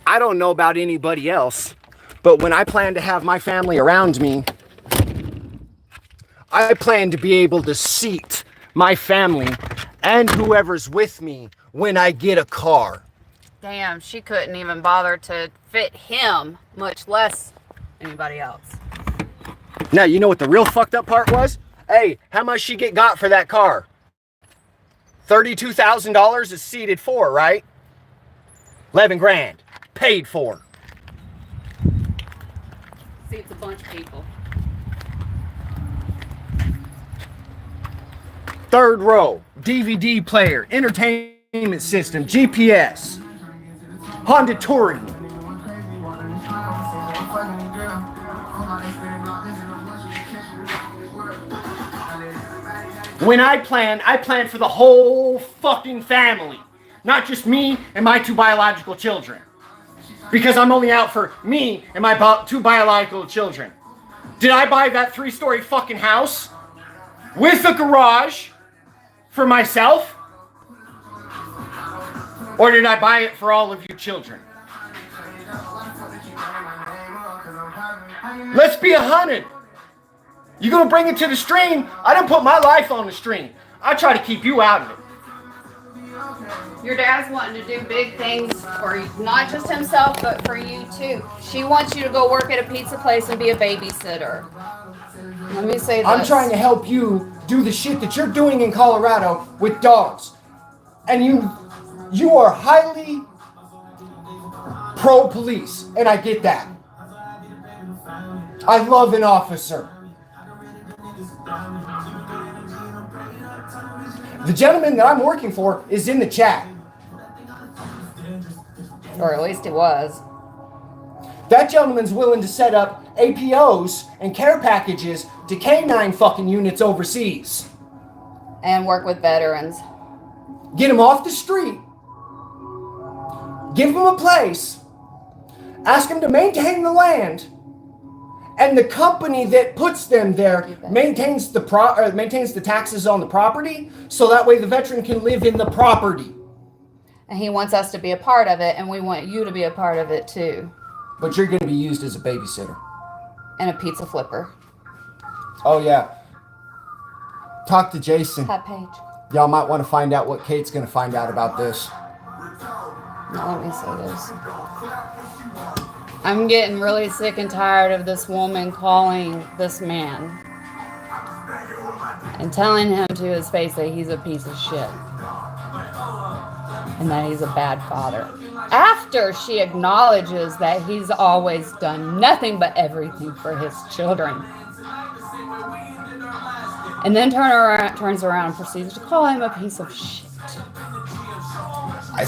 I don't know about anybody else, but when I plan to have my family around me, I plan to be able to seat my family and whoever's with me when I get a car. Damn, she couldn't even bother to fit him, much less anybody else. Now, you know what the real fucked up part was? Hey, how much she got for that car? $32,000 is seated for, right? 11 grand. Paid for. See, it's a bunch of people. Third row. DVD player. Entertainment system. GPS. Honda Touring. When I plan for the whole fucking family. Not just me and my 2 biological children. Because I'm only out for me and my 2 biological children. Did I buy that 3-story fucking house with a garage for myself? Or did I buy it for all of you children? Let's be 100. You gonna bring it to the stream? I didn't put my life on the stream. I try to keep you out of it. Your dad's wanting to do big things for you, not just himself, but for you too. She wants you to go work at a pizza place and be a babysitter. Let me say this. I'm trying to help you do the shit that you're doing in Colorado with dogs. And you are highly pro-police, and I get that. I love an officer. The gentleman that I'm working for is in the chat. Or at least it was. That gentleman's willing to set up APOs and care packages to K9 fucking units overseas. And work with veterans. Get them off the street. Give them a place. Ask them to maintain the land. And the company that puts them there maintains the taxes on the property, so that way the veteran can live in the property. And he wants us to be a part of it, and we want you to be a part of it too. But you're going to be used as a babysitter. And a pizza flipper. Oh, yeah. Talk to Jason. That page. Y'all might want to find out what Kate's going to find out about this. Now, let me say this. I'm getting really sick and tired of this woman calling this man and telling him to his face that he's a piece of shit and that he's a bad father. After she acknowledges that he's always done nothing but everything for his children. And then turns around and proceeds to call him a piece of shit. I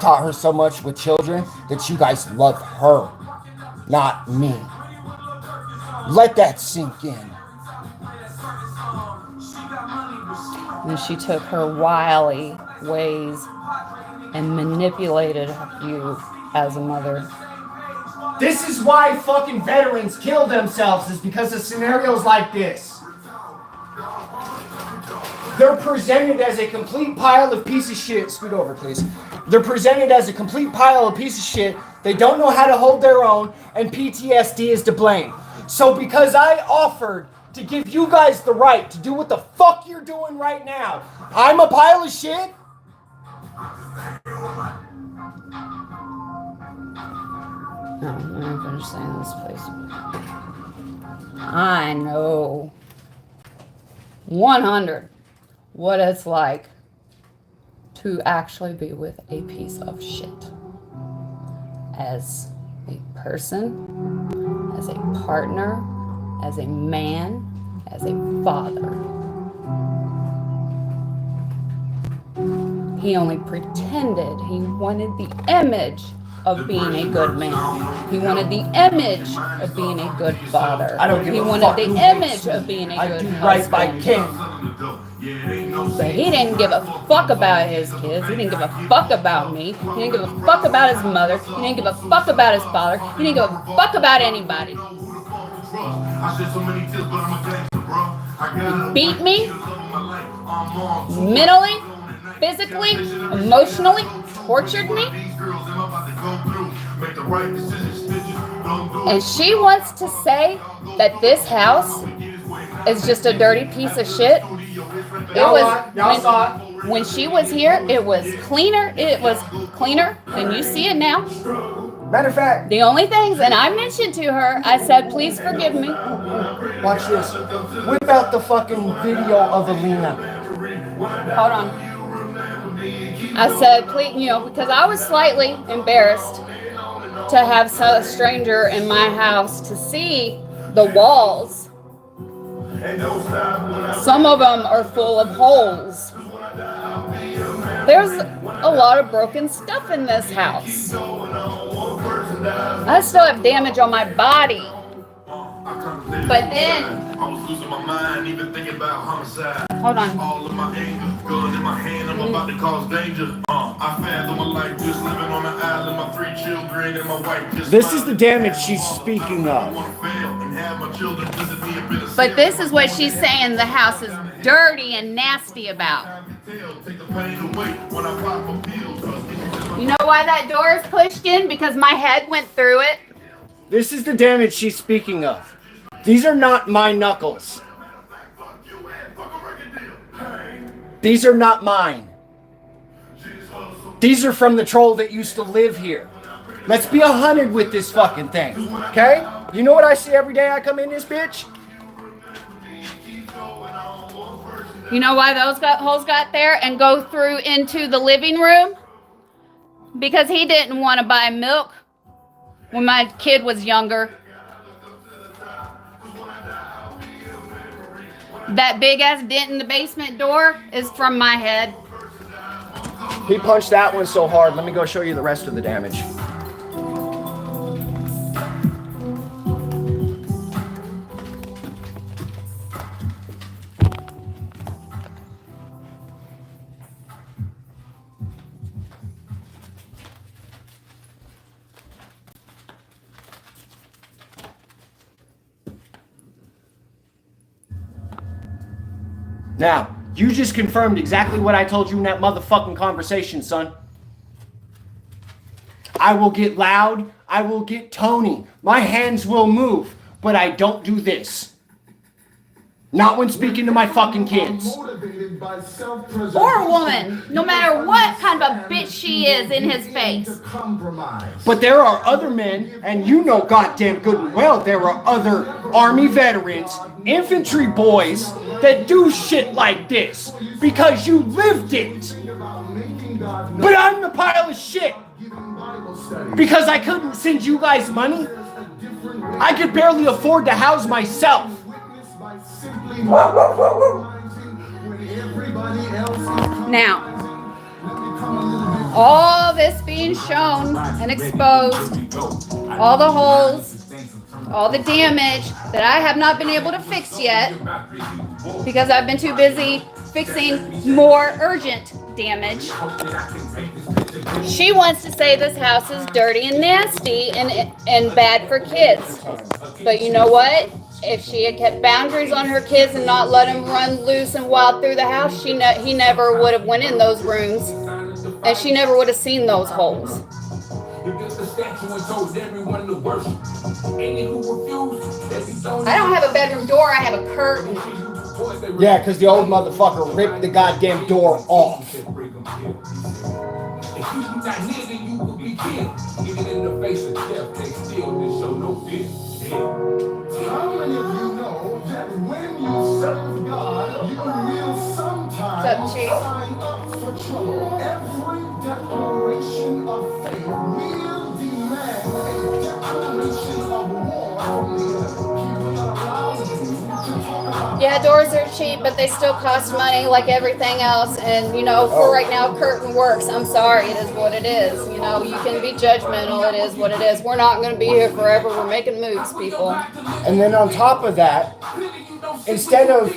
taught her so much with children that you guys love her, not me. Let that sink in. And she took her wily ways and manipulated you as a mother. This is why fucking veterans kill themselves, is because of scenarios like this. They're presented as a complete pile of piece of shit. Scoot over, please. They're presented as a complete pile of piece of shit. They don't know how to hold their own, and PTSD is to blame. So because I offered to give you guys the right to do what the fuck you're doing right now, I'm a pile of shit? No, I'm not going to saying this, please. I know 100 what it's like to actually be with a piece of shit. As a person, as a partner, as a man, as a father. He only pretended he wanted the image of being a good man. He wanted the image of being a good father. I don't give he a wanted fuck the who image hates of being a I good do husband. right by King. But he didn't give a fuck about his kids. He didn't give a fuck about me. He didn't give a fuck about his mother. He didn't give a fuck about his father. He didn't give a fuck about anybody. He beat me mentally, physically, emotionally, tortured me. And she wants to say that this house is just a dirty piece of shit. When she was here, it was cleaner. It was cleaner than you see it now. Matter of fact, The only things, and I mentioned to her, I said, please forgive me. watch this. Whip out the fucking video of Alina. Hold on. I said, please, because I was slightly embarrassed to have a stranger in my house to see the walls. Some of them are full of holes. There's a lot of broken stuff in this house. I still have damage on my body. But then, I was losing my mind, even thinking about homicide. hold on. All of my anger, gun in my hand, I'm about to cause danger. I fathom my life just living on an island, my 3 children and my wife just. This is the damage she's speaking of. But this is what she's saying the house is dirty and nasty about. You know why that door is pushed in? Because my head went through it. This is the damage she's speaking of. These are not my knuckles. These are not mine. These are from the troll that used to live here. Let's be 100 with this fucking thing, okay? You know what I see every day I come in this bitch? You know why those holes got there and go through into the living room? Because he didn't want to buy milk when my kid was younger. That big ass dent in the basement door is from my head. He punched that one so hard. Let me go show you the rest of the damage. Now, you just confirmed exactly what I told you in that motherfucking conversation, son. I will get loud. I will get Tony. My hands will move, but I don't do this. Not when speaking to my fucking kids. Or a woman, no matter what kind of a bitch she is in his face. But there are other men, and you know goddamn good and well there are other Army veterans, infantry boys that do shit like this because you lived it. But I'm the pile of shit because I couldn't send you guys money. I could barely afford to house myself. Now, all this being shown and exposed, all the holes, all the damage that I have not been able to fix yet because I've been too busy fixing more urgent damage. She wants to say this house is dirty and nasty and bad for kids. But you know what? If she had kept boundaries on her kids and not let them run loose and wild through the house, he never would have went in those rooms, and she never would have seen those holes. I don't have a bedroom door, I have a curtain. Yeah, because the old motherfucker ripped the goddamn door off. If you not near, then you will be killed. Even in the face of death, they still didn't show no fear. How many of you know that when you serve God, you will sometimes sign up for trouble? Every declaration of faith will demand a declaration of war from the enemy. Yeah, doors are cheap, but they still cost money like everything else. And, you know, for right now, curtain works. I'm sorry, it is what it is. You know, you can be judgmental. It is what it is. We're not going to be here forever. We're making moves, people. And then on top of that, instead of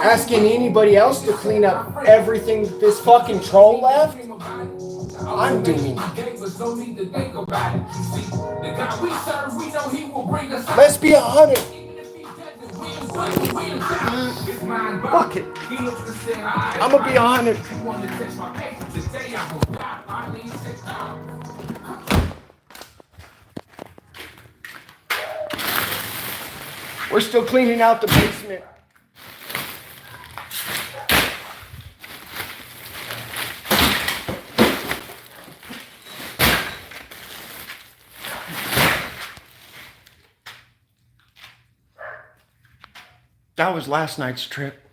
asking anybody else to clean up everything this fucking troll left, I'm doing it. Let's be 100. Fuck it. I'm gonna be 100. We're still cleaning out the basement. That was last night's trip.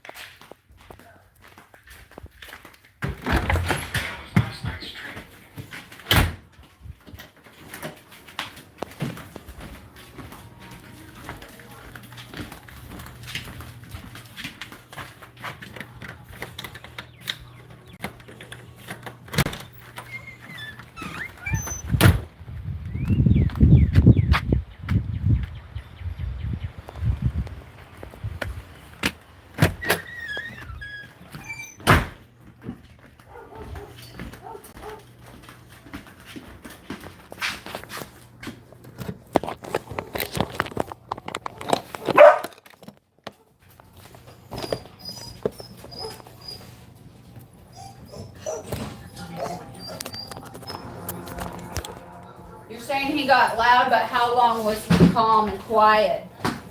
Saying he got loud, but how long was he calm and quiet?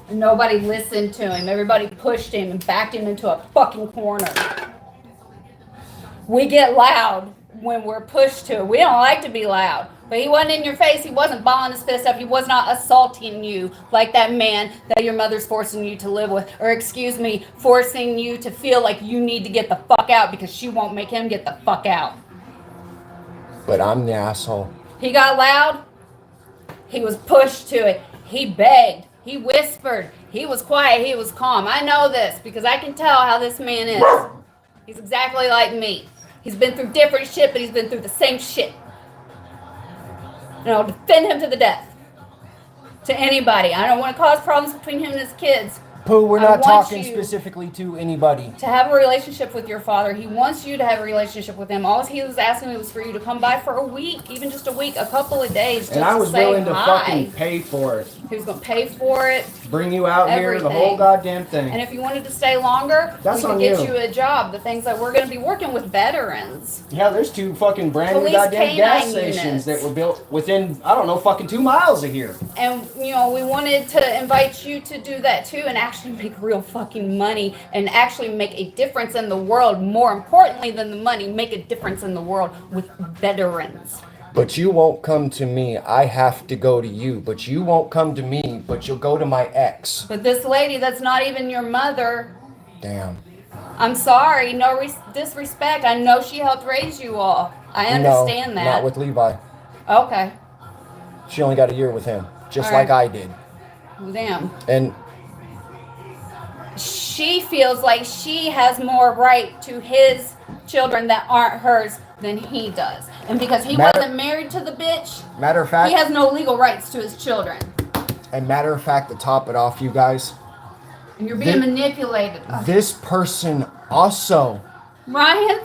And nobody listened to him. Everybody pushed him and backed him into a fucking corner. We get loud when we're pushed to. We don't like to be loud. But he wasn't in your face. He wasn't balling his fist up. He was not assaulting you like that man that your mother's forcing you to live with. Or, excuse me, forcing you to feel like you need to get the fuck out because she won't make him get the fuck out. But I'm the asshole. He got loud. He was pushed to it. He begged. He whispered. He was quiet. He was calm. I know this because I can tell how this man is. He's exactly like me. He's been through different shit, but he's been through the same shit. And I'll defend him to the death. To anybody. I don't want to cause problems between him and his kids. Pooh, we're I not want talking you specifically to anybody. to have a relationship with your father. He wants you to have a relationship with him. All he was asking me was for you to come by for a week, even just a week, a couple of days, just And I was to say willing to hi. fucking pay for it. He was going to pay for it. Bring you out here, the whole Everything. goddamn thing. And if you wanted to stay longer, That's we could on get you. you a job. The things that we're going to be working with veterans. Yeah, there's 2 fucking brand new Police goddamn gas K9 stations units. that were built within, I don't know, fucking 2 miles of here. And, you know, we wanted to invite you to do that too and actually make real fucking money and actually make a difference in the world. More importantly than the money, make a difference in the world with veterans. But you won't come to me. I have to go to you. But you won't come to me, but you'll go to my ex. But this lady that's not even your mother, Damn. I'm sorry, no disrespect. I know she helped raise you all. I understand No, that. not with Levi. Okay. She only got a year with him, just All right. like I did. Well, damn. And She feels like she has more right to his children that aren't hers than he does. And because he wasn't married to the bitch, matter of fact, he has no legal rights to his children. and matter of fact, to top it off, you guys, And you're being manipulated. Ugh. this person also Ryan,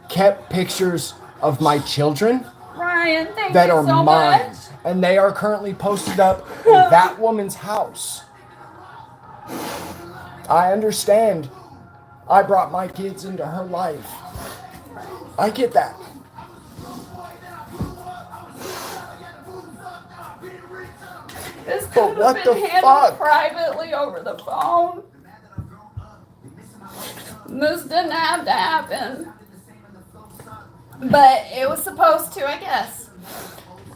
kept pictures of my children Ryan, thank that you are so mine. much. And they are currently posted up in that woman's house. I understand. I brought my kids into her life. I get that. This But could what have been the handled fuck? privately over the phone. This didn't have to happen. But it was supposed to, I guess.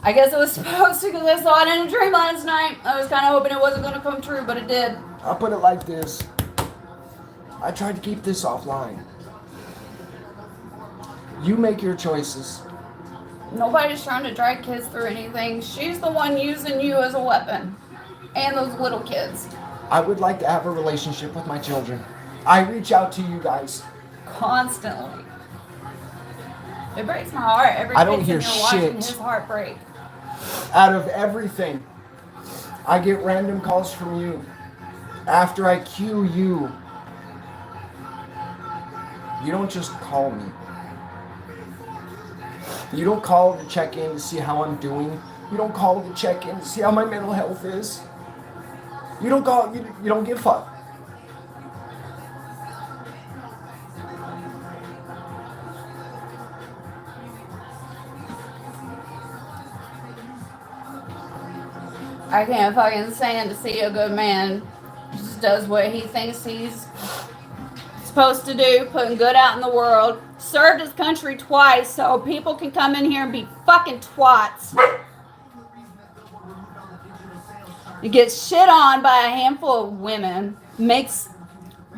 I guess it was supposed to because I saw it in a dream last night. I was kind of hoping it wasn't going to come true, but it did. I'll put it like this. I tried to keep this offline. You make your choices. Nobody's trying to drag kids through anything. She's the one using you as a weapon. And those little kids. I would like to have a relationship with my children. I reach out to you guys. Constantly. It breaks my heart. Every I don't kid hear sitting here watching shit. his heart break. Out of everything, I get random calls from you. After I cue you, you don't just call me. You don't call to check in to see how I'm doing. You don't call to check in to see how my mental health is. You don't call, you don't give a fuck. I can't fucking stand to see a good man just does what he thinks he's supposed to do, putting good out in the world. Served his country twice so people can come in here and be fucking twats. He gets shit on by a handful of women,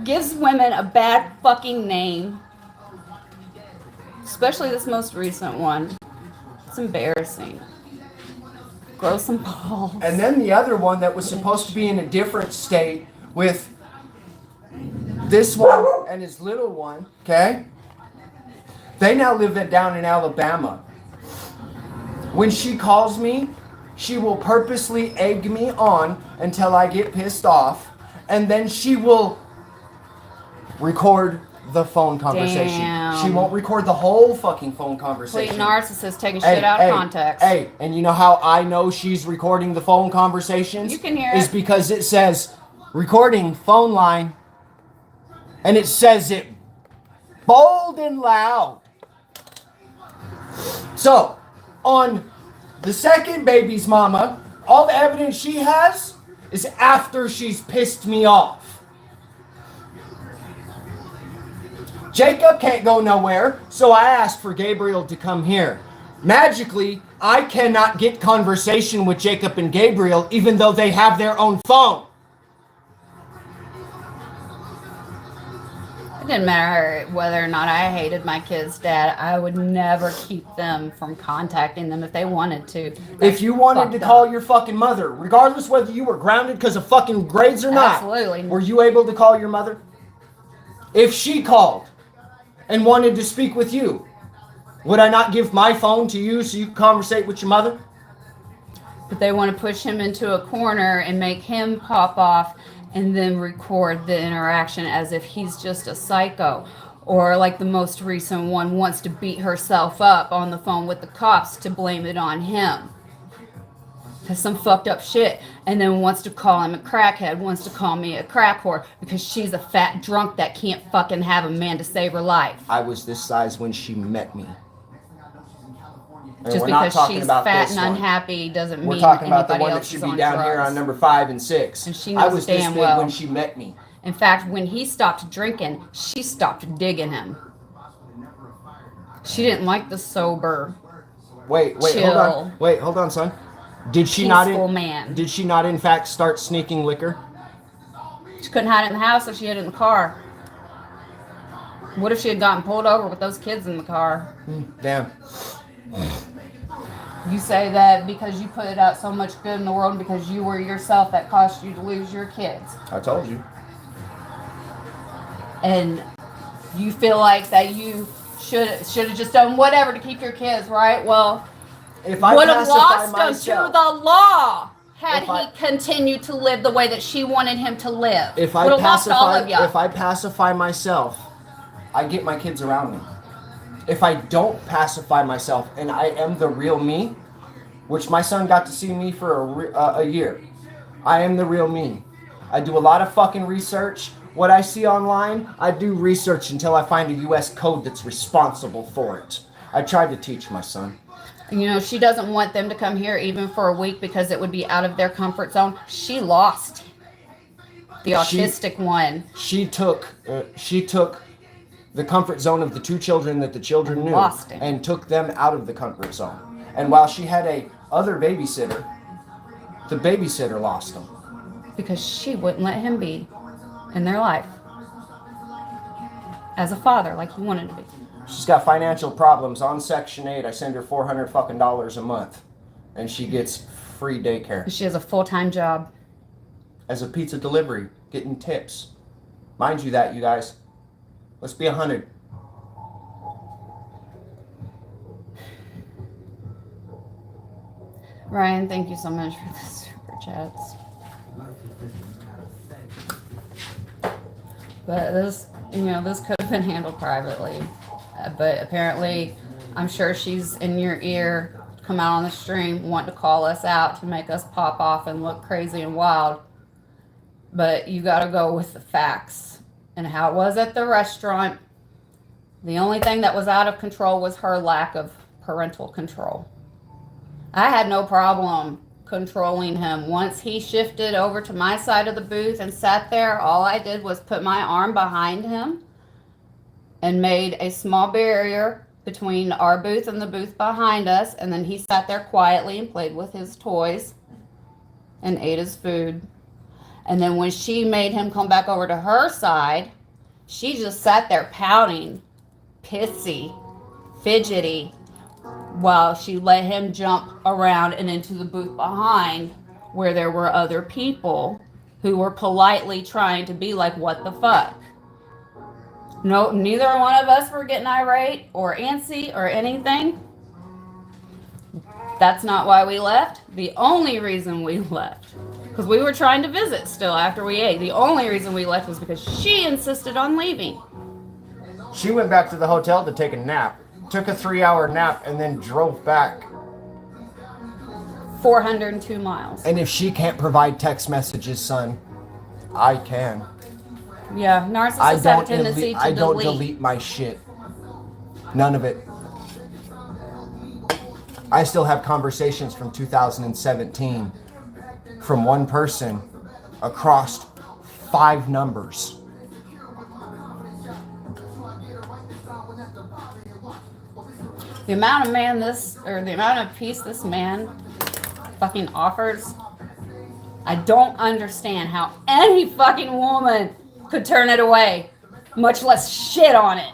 gives women a bad fucking name. Especially this most recent one. It's embarrassing. Grow some balls. And then the other one that was supposed to be in a different state with this one and his little one, okay? They now live down in Alabama. When she calls me, she will purposely egg me on until I get pissed off, and then she will record the phone conversation. Damn. She won't record the whole fucking phone conversation. Complete narcissist taking shit out of context. Hey, and you know how I know she's recording the phone conversations? You can hear Is it. because it says recording phone line, and it says it bold and loud. So, on the second baby's mama, all the evidence she has is after she's pissed me off. Jacob can't go nowhere, so I asked for Gabriel to come here. Magically, I cannot get conversation with Jacob and Gabriel even though they have their own phone. It didn't matter whether or not I hated my kid's dad. I would never keep them from contacting them if they wanted to. If you wanted to fucked call up. your fucking mother, regardless whether you were grounded because of fucking grades or not, Absolutely. were you able to call your mother? If she called and wanted to speak with you, would I not give my phone to you so you could conversate with your mother? But they want to push him into a corner and make him pop off and then record the interaction as if he's just a psycho. Or like the most recent one wants to beat herself up on the phone with the cops to blame it on him. Because some fucked up shit. And then wants to call him a crackhead, wants to call me a crack whore because she's a fat drunk that can't fucking have a man to save her life. I was this size when she met me. And Just because she's fat and unhappy doesn't mean we're talking about the anybody one that else should is be on down drugs. here on number 5 and 6. And she I knows was this damn big well. when she met me. In fact, when he stopped drinking, she stopped digging him. She didn't like the sober, Wait, chill, hold on. Wait, hold on, son. Did she man. Did she not in fact start sneaking liquor? She couldn't hide it in the house, so she hid it in the car. What if she had gotten pulled over with those kids in the car? Damn. You say that because you put it out so much good in the world because you were yourself that caused you to lose your kids. I told you. And you feel like that you should have just done whatever to keep your kids, right? Well, If I would have pacify lost him myself, to the law had If I- he continued to live the way that she wanted him to live. if would I have lost all pacify, of y'all. if I pacify myself, I get my kids around me. If I don't pacify myself and I am the real me, which my son got to see me for a year, I am the real me. I do a lot of fucking research. What I see online, I do research until I find a U.S. code that's responsible for it. I tried to teach my son. You know, she doesn't want them to come here even for a week because it would be out of their comfort zone. She lost the autistic one. She took the comfort zone of the 2 children that the children knew Lost him. and took them out of the comfort zone. And while she had a other babysitter, the babysitter lost them. Because she wouldn't let him be in their life as a father like he wanted to be. She's got financial problems on Section 8. I send her $400 fucking a month, and she gets free daycare She has a full-time job. as a pizza delivery, getting tips. Mind you that, you guys. Let's be 100. Ryan, thank you so much for the super chats. But this, this could have been handled privately. But apparently, I'm sure she's in your ear, come out on the stream, want to call us out to make us pop off and look crazy and wild. But you got to go with the facts and how it was at the restaurant. The only thing that was out of control was her lack of parental control. I had no problem controlling him. Once he shifted over to my side of the booth and sat there, all I did was put my arm behind him and made a small barrier between our booth and the booth behind us. And then he sat there quietly and played with his toys and ate his food. And then when she made him come back over to her side, she just sat there pouting, pissy, fidgety, while she let him jump around and into the booth behind where there were other people who were politely trying to be like, what the fuck? No, neither one of us were getting irate or antsy or anything. That's not why we left. The only reason we left, because we were trying to visit still after we ate. The only reason we left was because she insisted on leaving. She went back to the hotel to take a nap, took a 3-hour nap, and then drove back. 402 miles. And if she can't provide text messages, son, I can. Yeah, narcissists have a tendency to I don't delete. delete my shit. None of it. I still have conversations from 2017 from one person across 5 numbers. The amount of peace this man fucking offers, I don't understand how any fucking woman could turn it away, much less shit on it.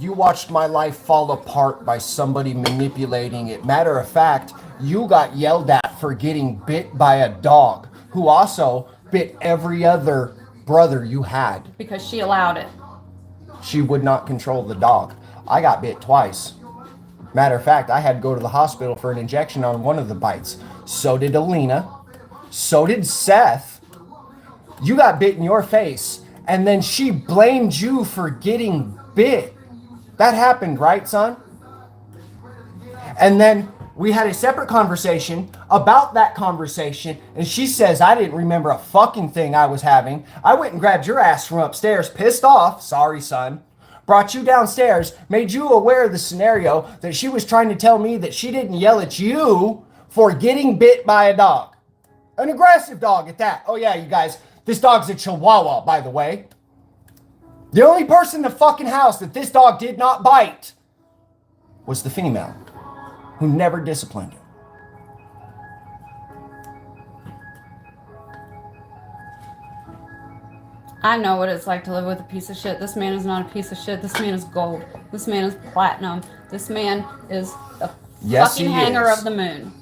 You watched my life fall apart by somebody manipulating it. Matter of fact, you got yelled at for getting bit by a dog who also bit every other brother you had. Because she allowed it. She would not control the dog. I got bit twice. Matter of fact, I had to go to the hospital for an injection on one of the bites. So did Alina. So did Seth. You got bit in your face, and then she blamed you for getting bit. That happened, right, son? And then we had a separate conversation about that conversation, and she says, I didn't remember a fucking thing I was having. I went and grabbed your ass from upstairs, pissed off, sorry, son, brought you downstairs, made you aware of the scenario that she was trying to tell me that she didn't yell at you for getting bit by a dog. An aggressive dog at that. Oh yeah, you guys, this dog's a Chihuahua, by the way. The only person in the fucking house that this dog did not bite was the female, who never disciplined him. I know what it's like to live with a piece of shit. This man is not a piece of shit. This man is gold. This man is platinum. This man is a fucking hanger of the moon.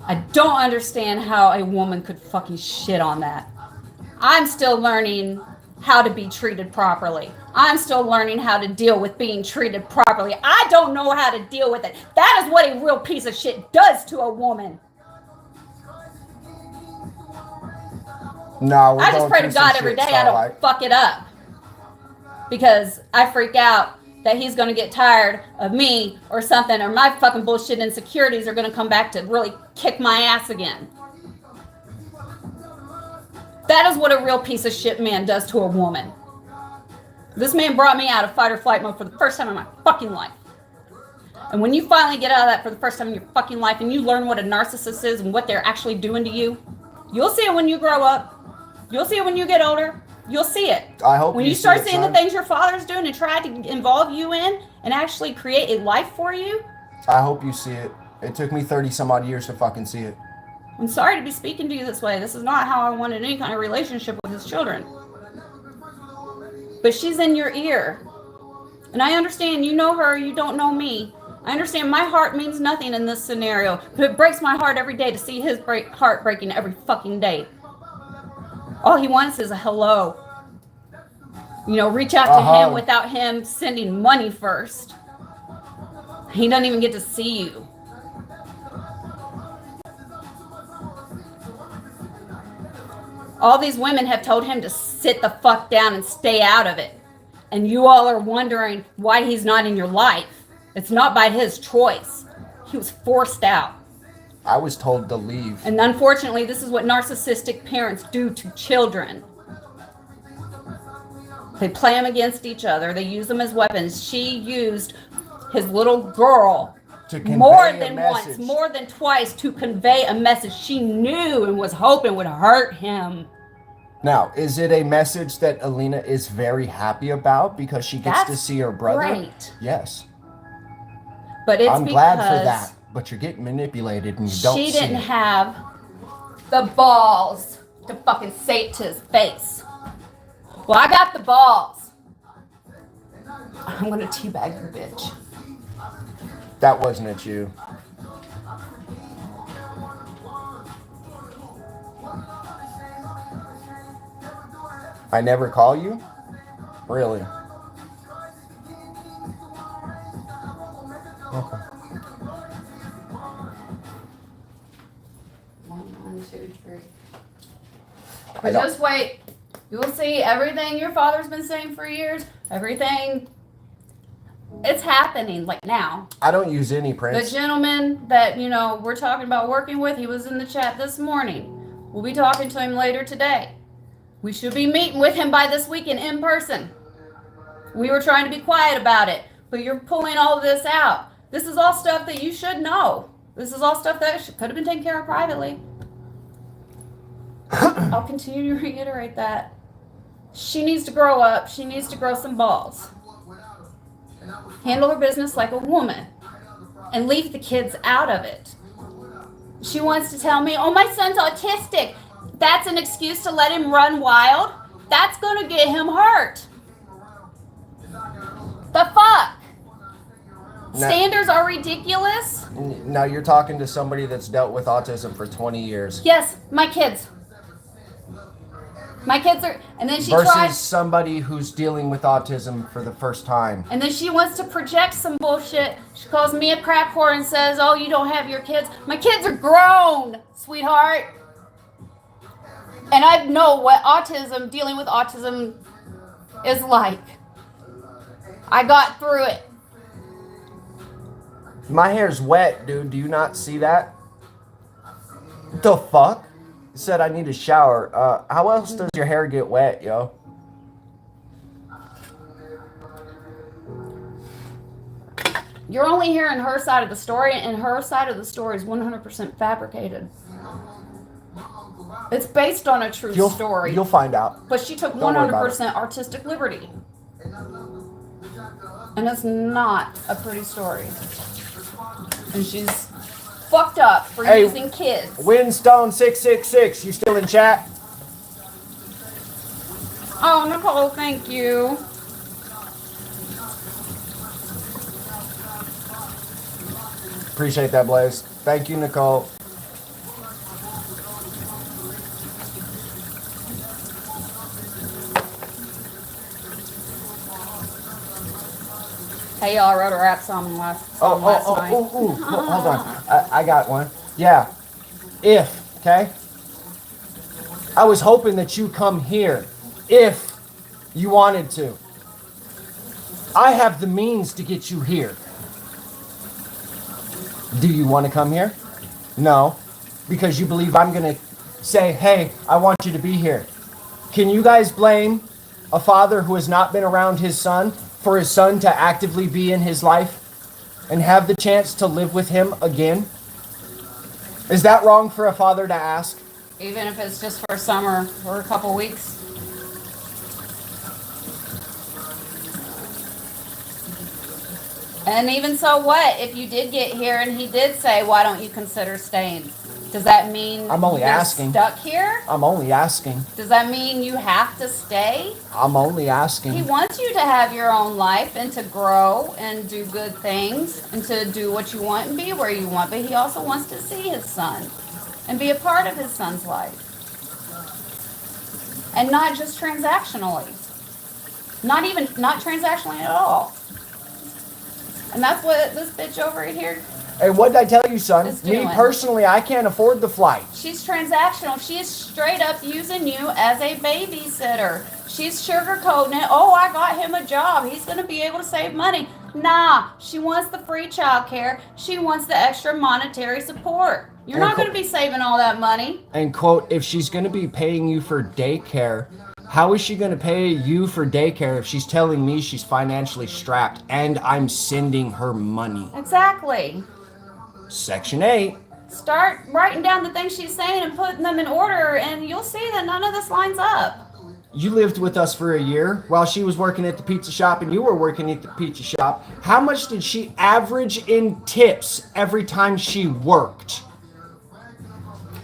I don't understand how a woman could fucking shit on that. I'm still learning how to be treated properly. I'm still learning how to deal with being treated properly. I don't know how to deal with it. That is what a real piece of shit does to a woman. No, I just pray to God every day I don't fuck it up. Because I freak out that he's going to get tired of me or something, or my fucking bullshit insecurities are going to come back to really kick my ass again. That is what a real piece of shit man does to a woman. This man brought me out of fight or flight mode for the first time in my fucking life. And when you finally get out of that for the first time in your fucking life and you learn what a narcissist is and what they're actually doing to you, you'll see it when you grow up. You'll see it when you get older. You'll see it. I hope when you start seeing the things your father's doing and try to involve you in and actually create a life for you. I hope you see it. It took me 30 some odd years to fucking see it. I'm sorry to be speaking to you this way. This is not how I wanted any kind of relationship with his children. But she's in your ear. And I understand you know her, you don't know me. I understand my heart means nothing in this scenario. But it breaks my heart every day to see his heart breaking every fucking day. All he wants is a hello. You know, reach out to him without him sending money first. He doesn't even get to see you. All these women have told him to sit the fuck down and stay out of it. And you all are wondering why he's not in your life. It's not by his choice. He was forced out. I was told to leave. And unfortunately, this is what narcissistic parents do to children. They play them against each other. They use them as weapons. She used his little girl more than once, more than twice to convey a message she knew and was hoping would hurt him. Now, is it a message that Alina is very happy about because she gets to see her brother? Great. Yes. But I'm glad for that. But you're getting manipulated and you don't see it. She didn't have the balls to fucking say it to his face. Well, I got the balls. I'm gonna teabag your bitch. That wasn't it, you. I never call you? Really? Okay. 1, 2, 3. But just wait. You'll see everything your father's been saying for years. Everything. It's happening like now. I don't use any prints. The gentleman that, you know, we're talking about working with, he was in the chat this morning. We'll be talking to him later today. We should be meeting with him by this weekend in person. We were trying to be quiet about it, but you're pulling all of this out. This is all stuff that you should know. This is all stuff that could have been taken care of privately. I'll continue to reiterate that. She needs to grow up. She needs to grow some balls. Handle her business like a woman and leave the kids out of it. She wants to tell me, oh, my son's autistic. That's an excuse to let him run wild? That's going to get him hurt. The fuck? Standards are ridiculous? Now you're talking to somebody that's dealt with autism for 20 years. Yes, my kids. My kids are, and then she versus tries, somebody who's dealing with autism for the first time. and then she wants to project some bullshit. She calls me a crap whore and says, oh, you don't have your kids. My kids are grown, sweetheart. And I know what dealing with autism is like. I got through it. My hair's wet, dude. Do you not see that? The fuck? You said I need a shower. How else does your hair get wet, yo? You're only hearing her side of the story, and her side of the story is 100% fabricated. It's based on a true story. You'll find out. But she took Don't worry about 100% artistic liberty. And it's not a pretty story. And she's fucked up for using kids. Winstone666, you still in chat? Oh, Nicole, thank you. Appreciate that, Blaze. Thank you, Nicole. Hey, y'all, I wrote a rap song last night. Hold on. I got one. Yeah. Okay? I was hoping that you come here if you wanted to. I have the means to get you here. Do you want to come here? No. Because you believe I'm going to say, hey, I want you to be here. Can you guys blame a father who has not been around his son for his son to actively be in his life and have the chance to live with him again? Is that wrong for a father to ask? Even if it's just for summer or a couple weeks. And even so, what if you did get here and he did say, why don't you consider staying? Does that mean I'm only asking. Stuck here? I'm only asking. Does that mean you have to stay? I'm only asking. He wants you to have your own life and to grow and do good things and to do what you want and be where you want. But he also wants to see his son and be a part of his son's life. And not just transactionally. Not transactionally at all. And that's what this bitch over here. Hey, what did I tell you, son? Is Me doing. personally, I can't afford the flight. She's transactional. She is straight up using you as a babysitter. She's sugarcoating it. Oh, I got him a job. He's going to be able to save money. Nah, she wants the free child care. She wants the extra monetary support. You're not going to be saving all that money. And quote, if she's going to be paying you for daycare, how is she going to pay you for daycare if she's telling me she's financially strapped and I'm sending her money? Exactly. Section 8. Start writing down the things she's saying and putting them in order, and you'll see that none of this lines up. You lived with us for a year while she was working at the pizza shop and you were working at the pizza shop. How much did she average in tips every time she worked?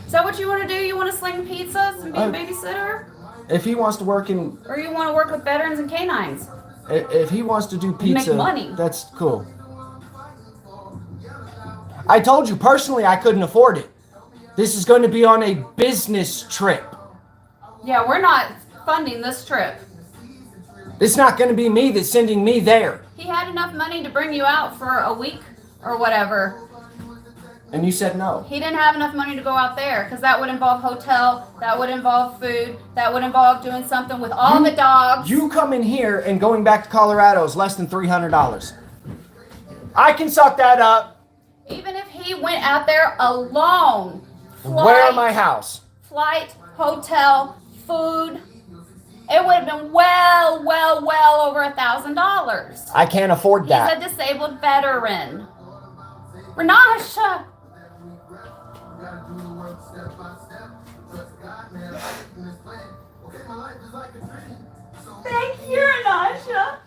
Is that what you want to do? You want to sling pizzas and be a babysitter? If he wants to work in... Or you want to work with veterans and canines? If he wants to do pizza, make money. That's cool. I told you, personally, I couldn't afford it. This is going to be on a business trip. Yeah, we're not funding this trip. It's not going to be me that's sending me there. He had enough money to bring you out for a week or whatever. And you said no. He didn't have enough money to go out there because that would involve hotel, that would involve food, that would involve doing something with all the dogs. You coming here and going back to Colorado is less than $300. I can suck that up. Even if he went out there alone. Where my house? Flight, hotel, food. It would have been well over $1,000. I can't afford that. He's a disabled veteran. Renasha. Thank you, Renasha.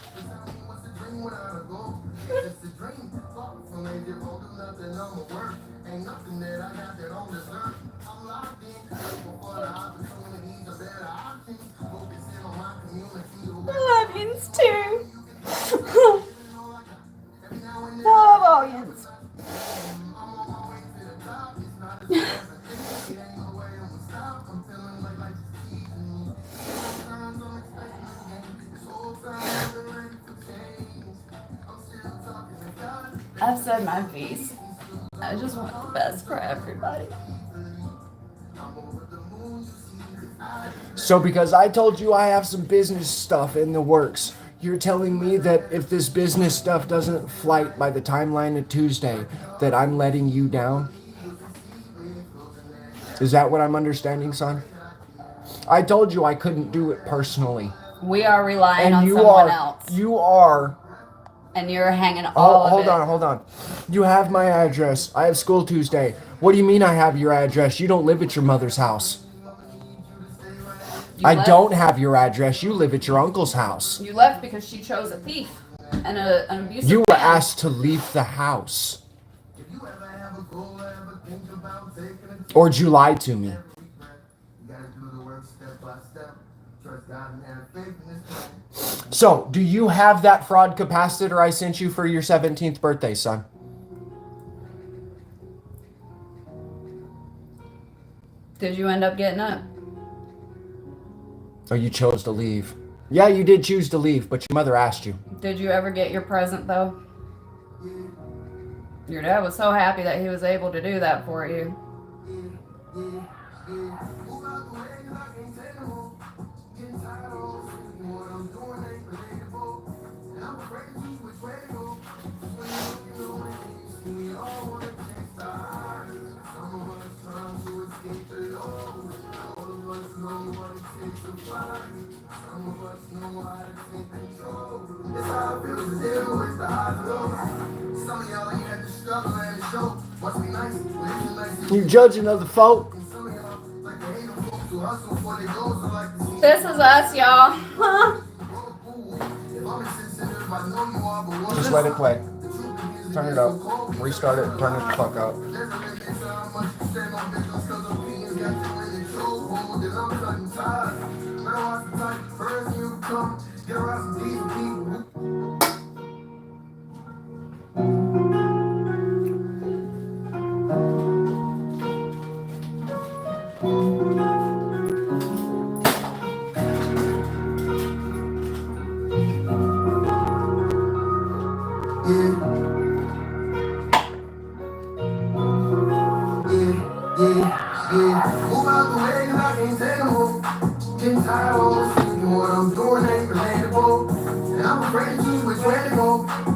I love yins too. Love all yins. I've said my piece. I just want the best for everybody. So because I told you I have some business stuff in the works, you're telling me that if this business stuff doesn't flight by the timeline of Tuesday, that I'm letting you down? Is that what I'm understanding, son? I told you I couldn't do it personally. We are relying on you someone are, else. You are. And you're hanging all of it. Hold on. You have my address. I have school Tuesday. What do you mean I have your address? You don't live at your mother's house. I don't have your address. You live at your uncle's house. You left because she chose a thief and an abusive You were man. asked to leave the house. Or did you lie to me? So, do you have that fraud capacitor I sent you for your 17th birthday, son? Did you end up getting up? Oh, you chose to leave. Yeah, you did choose to leave, but your mother asked you. Did you ever get your present, though? Your dad was so happy that he was able to do that for you. You judging other folk? This is us, y'all. Just let it play. Turn it up. Restart it. Turn it the fuck up. Move out the way, 'cause I can't take no more. Getting tired of overthinking what I'm doing ain't relatable. And I'm afraid to choose which way to go.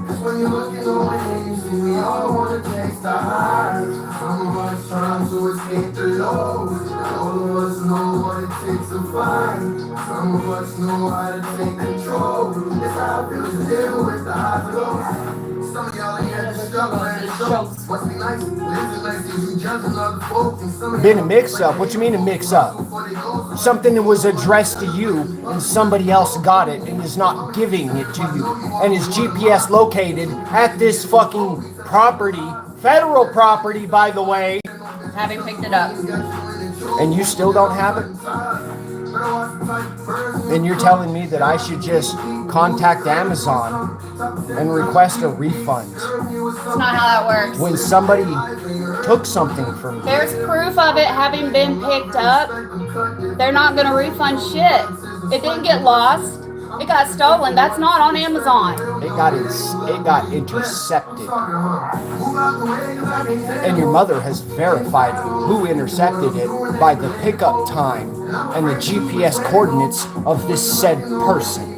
'Cause when you're looking away, you see we all wanna take the highs. Some of us trying to escape the lows. All of us know what it takes to fight. Some of us know how to take control. It's how it feels to deal with the highs and lows. Some of y'all ain't had to struggle and it shows. Must be nice, living like you judging other folks. And some of Been a mix-up. What you mean a mix-up? Something that was addressed to you and somebody else got it and is not giving it to you. And is GPS located at this fucking property, federal property, by the way. Having picked it up. And you still don't have it? And you're telling me that I should just contact Amazon and request a refund. That's not how that works. When somebody took something from me. There's proof of it having been picked up. They're not going to refund shit. It didn't get lost. It got stolen. That's not on Amazon. It got intercepted. And your mother has verified who intercepted it by the pickup time and the GPS coordinates of this said person.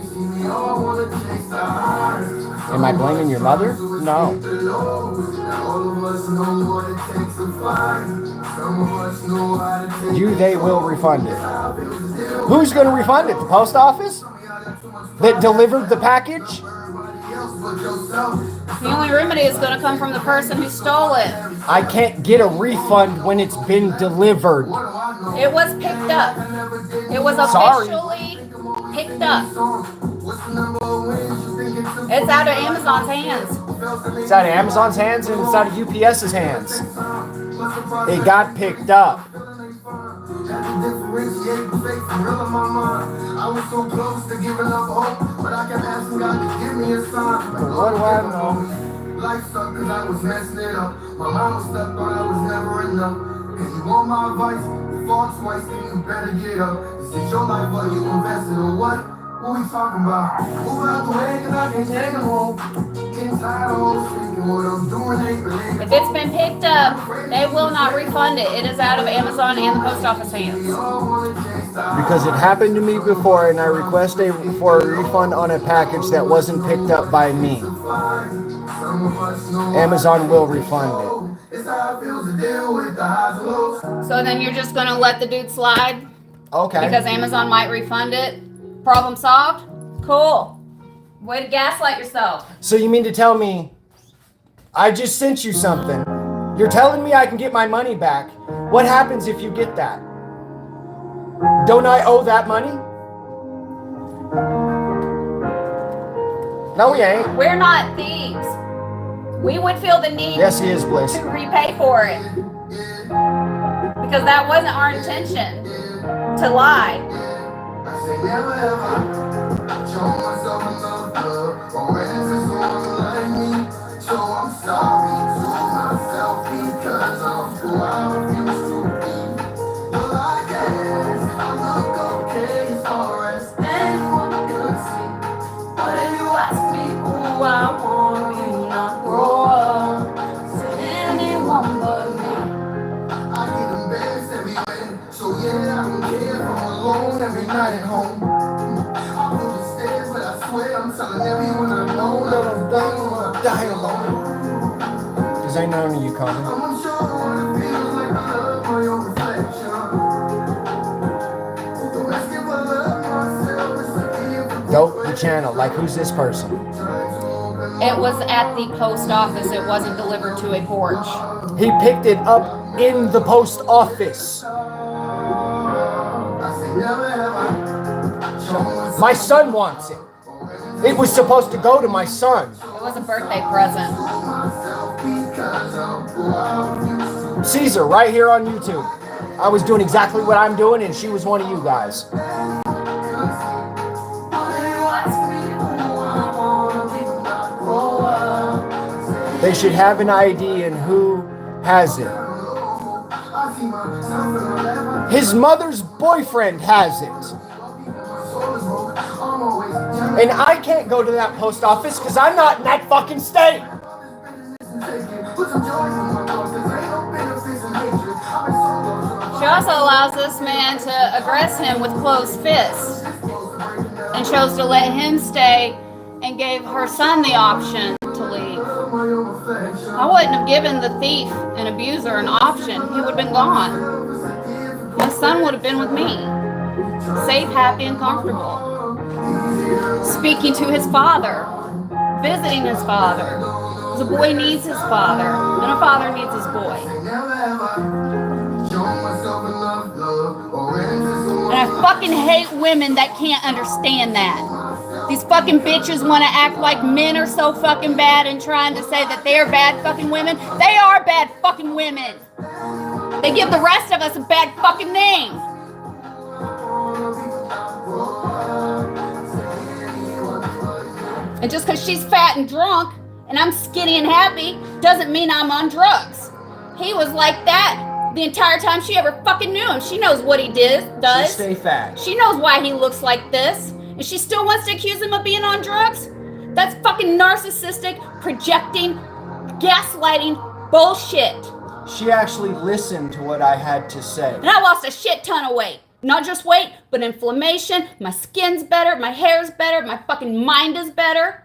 Am I blaming your mother? No. They will refund it. Who's going to refund it? The post office? That delivered the package? The only remedy is going to come from the person who stole it. I can't get a refund when it's been delivered. It was picked up. It was officially picked up. It's out of Amazon's hands. It's out of Amazon's hands and it's out of UPS's hands. It got picked up. I was so close to giving up hope, but I kept asking God to give me a sign. But what do I know? Life sucked cause I was messing it up. My mom was stuck, thought I was never enough. If you want my advice, fall twice, then you better get up. This is your life, but you invested or what? What we talking about? Move out the way, cause I can't take it home. Getting tired of all thinking what I'm doing ain't related. If it's been picked up, they will not refund it. It is out of Amazon and the post office hands. Because it happened to me before, and I requested for a refund on a package that wasn't picked up by me. Amazon will refund it. So then you're just gonna let the dude slide? Okay. Because Amazon might refund it? Problem solved? Cool. Way to gaslight yourself. So you mean to tell me, I just sent you something. You're telling me I can get my money back. What happens if you get that? Don't I owe that money? No, we ain't. We're not thieves. We would feel the need Yes, he is, Bliss. to repay for it. Because that wasn't our intention, to lie. So I'm sorry to myself because I'm who I refuse to be. Well, I guess I look okay as far as anyone could see. But if you ask me who I want, you not grow up to anyone but me. I get embarrassed everywhere, so yeah, I don't care if I'm alone every night at home. I feel the stairs, but I swear I'm telling everyone I know that I'm done when I die alone. Cause I know you, Colin. I'm unsure what it feels like to love my own reflection. Don't ask if I love myself, it's a gift. Dope the channel. Like, who's this person? It was at the post office. It wasn't delivered to a porch. He picked it up in the post office. My son wants it. It was supposed to go to my son. It was a birthday present. Caesar, right here on YouTube. I was doing exactly what I'm doing, and she was one of you guys. They should have an ID and who has it. His mother's boyfriend has it. And I can't go to that post office because I'm not in that fucking state. She also allows this man to aggress him with closed fists and chose to let him stay and gave her son the option to leave. I wouldn't have given the thief and abuser an option. He would have been gone. My son would have been with me, safe, happy, and comfortable. Speaking to his father, visiting his father. The boy needs his father, and a father needs his boy. And I fucking hate women that can't understand that. These fucking bitches want to act like men are so fucking bad and trying to say that they are bad fucking women. They are bad fucking women. They give the rest of us a bad fucking name. And just because she's fat and drunk and I'm skinny and happy doesn't mean I'm on drugs. He was like that the entire time she ever fucking knew him. She knows what he does. She stay fat. She knows why he looks like this. And she still wants to accuse him of being on drugs? That's fucking narcissistic, projecting, gaslighting bullshit. She actually listened to what I had to say. And I lost a shit ton of weight. Not just weight, but inflammation. My skin's better. My hair's better. My fucking mind is better.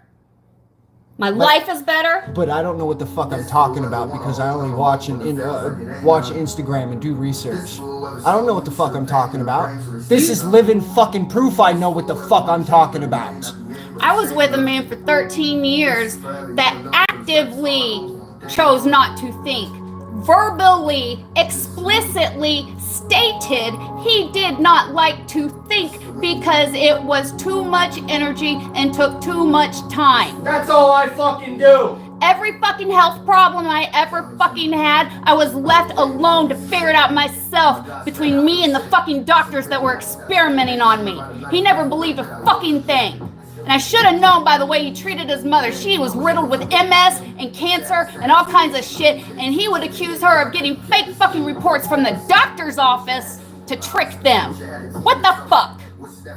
My life is better. But I don't know what the fuck I'm talking about because I only watch Instagram and do research. I don't know what the fuck I'm talking about. This is living fucking proof I know what the fuck I'm talking about. I was with a man for 13 years that actively chose not to think. Verbally, explicitly stated he did not like to think because it was too much energy and took too much time. That's all I fucking do. Every fucking health problem I ever fucking had, I was left alone to figure it out myself between me and the fucking doctors that were experimenting on me. He never believed a fucking thing. And I should have known by the way he treated his mother. She was riddled with MS and cancer and all kinds of shit. And he would accuse her of getting fake fucking reports from the doctor's office to trick them. What the fuck?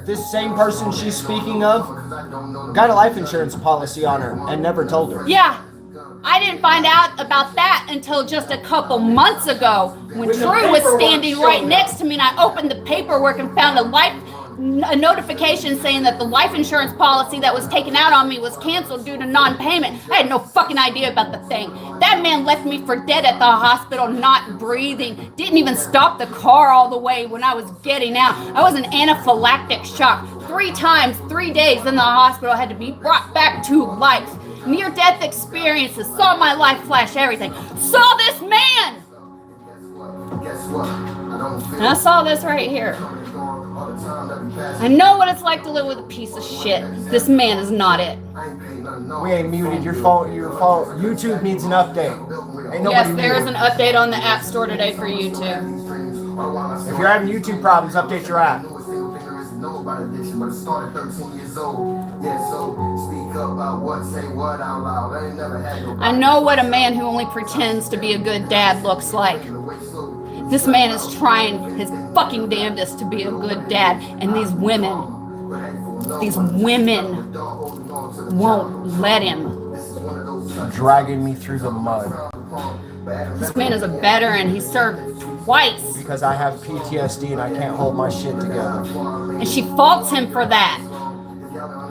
this same person she's speaking of got a life insurance policy on her and never told her. Yeah. I didn't find out about that until just a couple months ago when Drew was standing right next to me and I opened the paperwork and found a notification saying that the life insurance policy that was taken out on me was canceled due to non-payment. I had no fucking idea about the thing. That man left me for dead at the hospital, not breathing. Didn't even stop the car all the way when I was getting out. I was in anaphylactic shock 3 times, 3 days in the hospital. I had to be brought back to life. Near-death experiences, saw my life flash, everything. Saw this man! And I saw this right here. I know what it's like to live with a piece of shit. This man is not it. We ain't muted your phone. YouTube needs an update. Ain't nobody Yes, there is an update on the App Store today for YouTube. If you're having YouTube problems, update your app. I know what a man who only pretends to be a good dad looks like. This man is trying his fucking damnedest to be a good dad, and these women won't let him. Dragging me through the mud. This man is a veteran. He served twice. Because I have PTSD and I can't hold my shit together. And she faults him for that.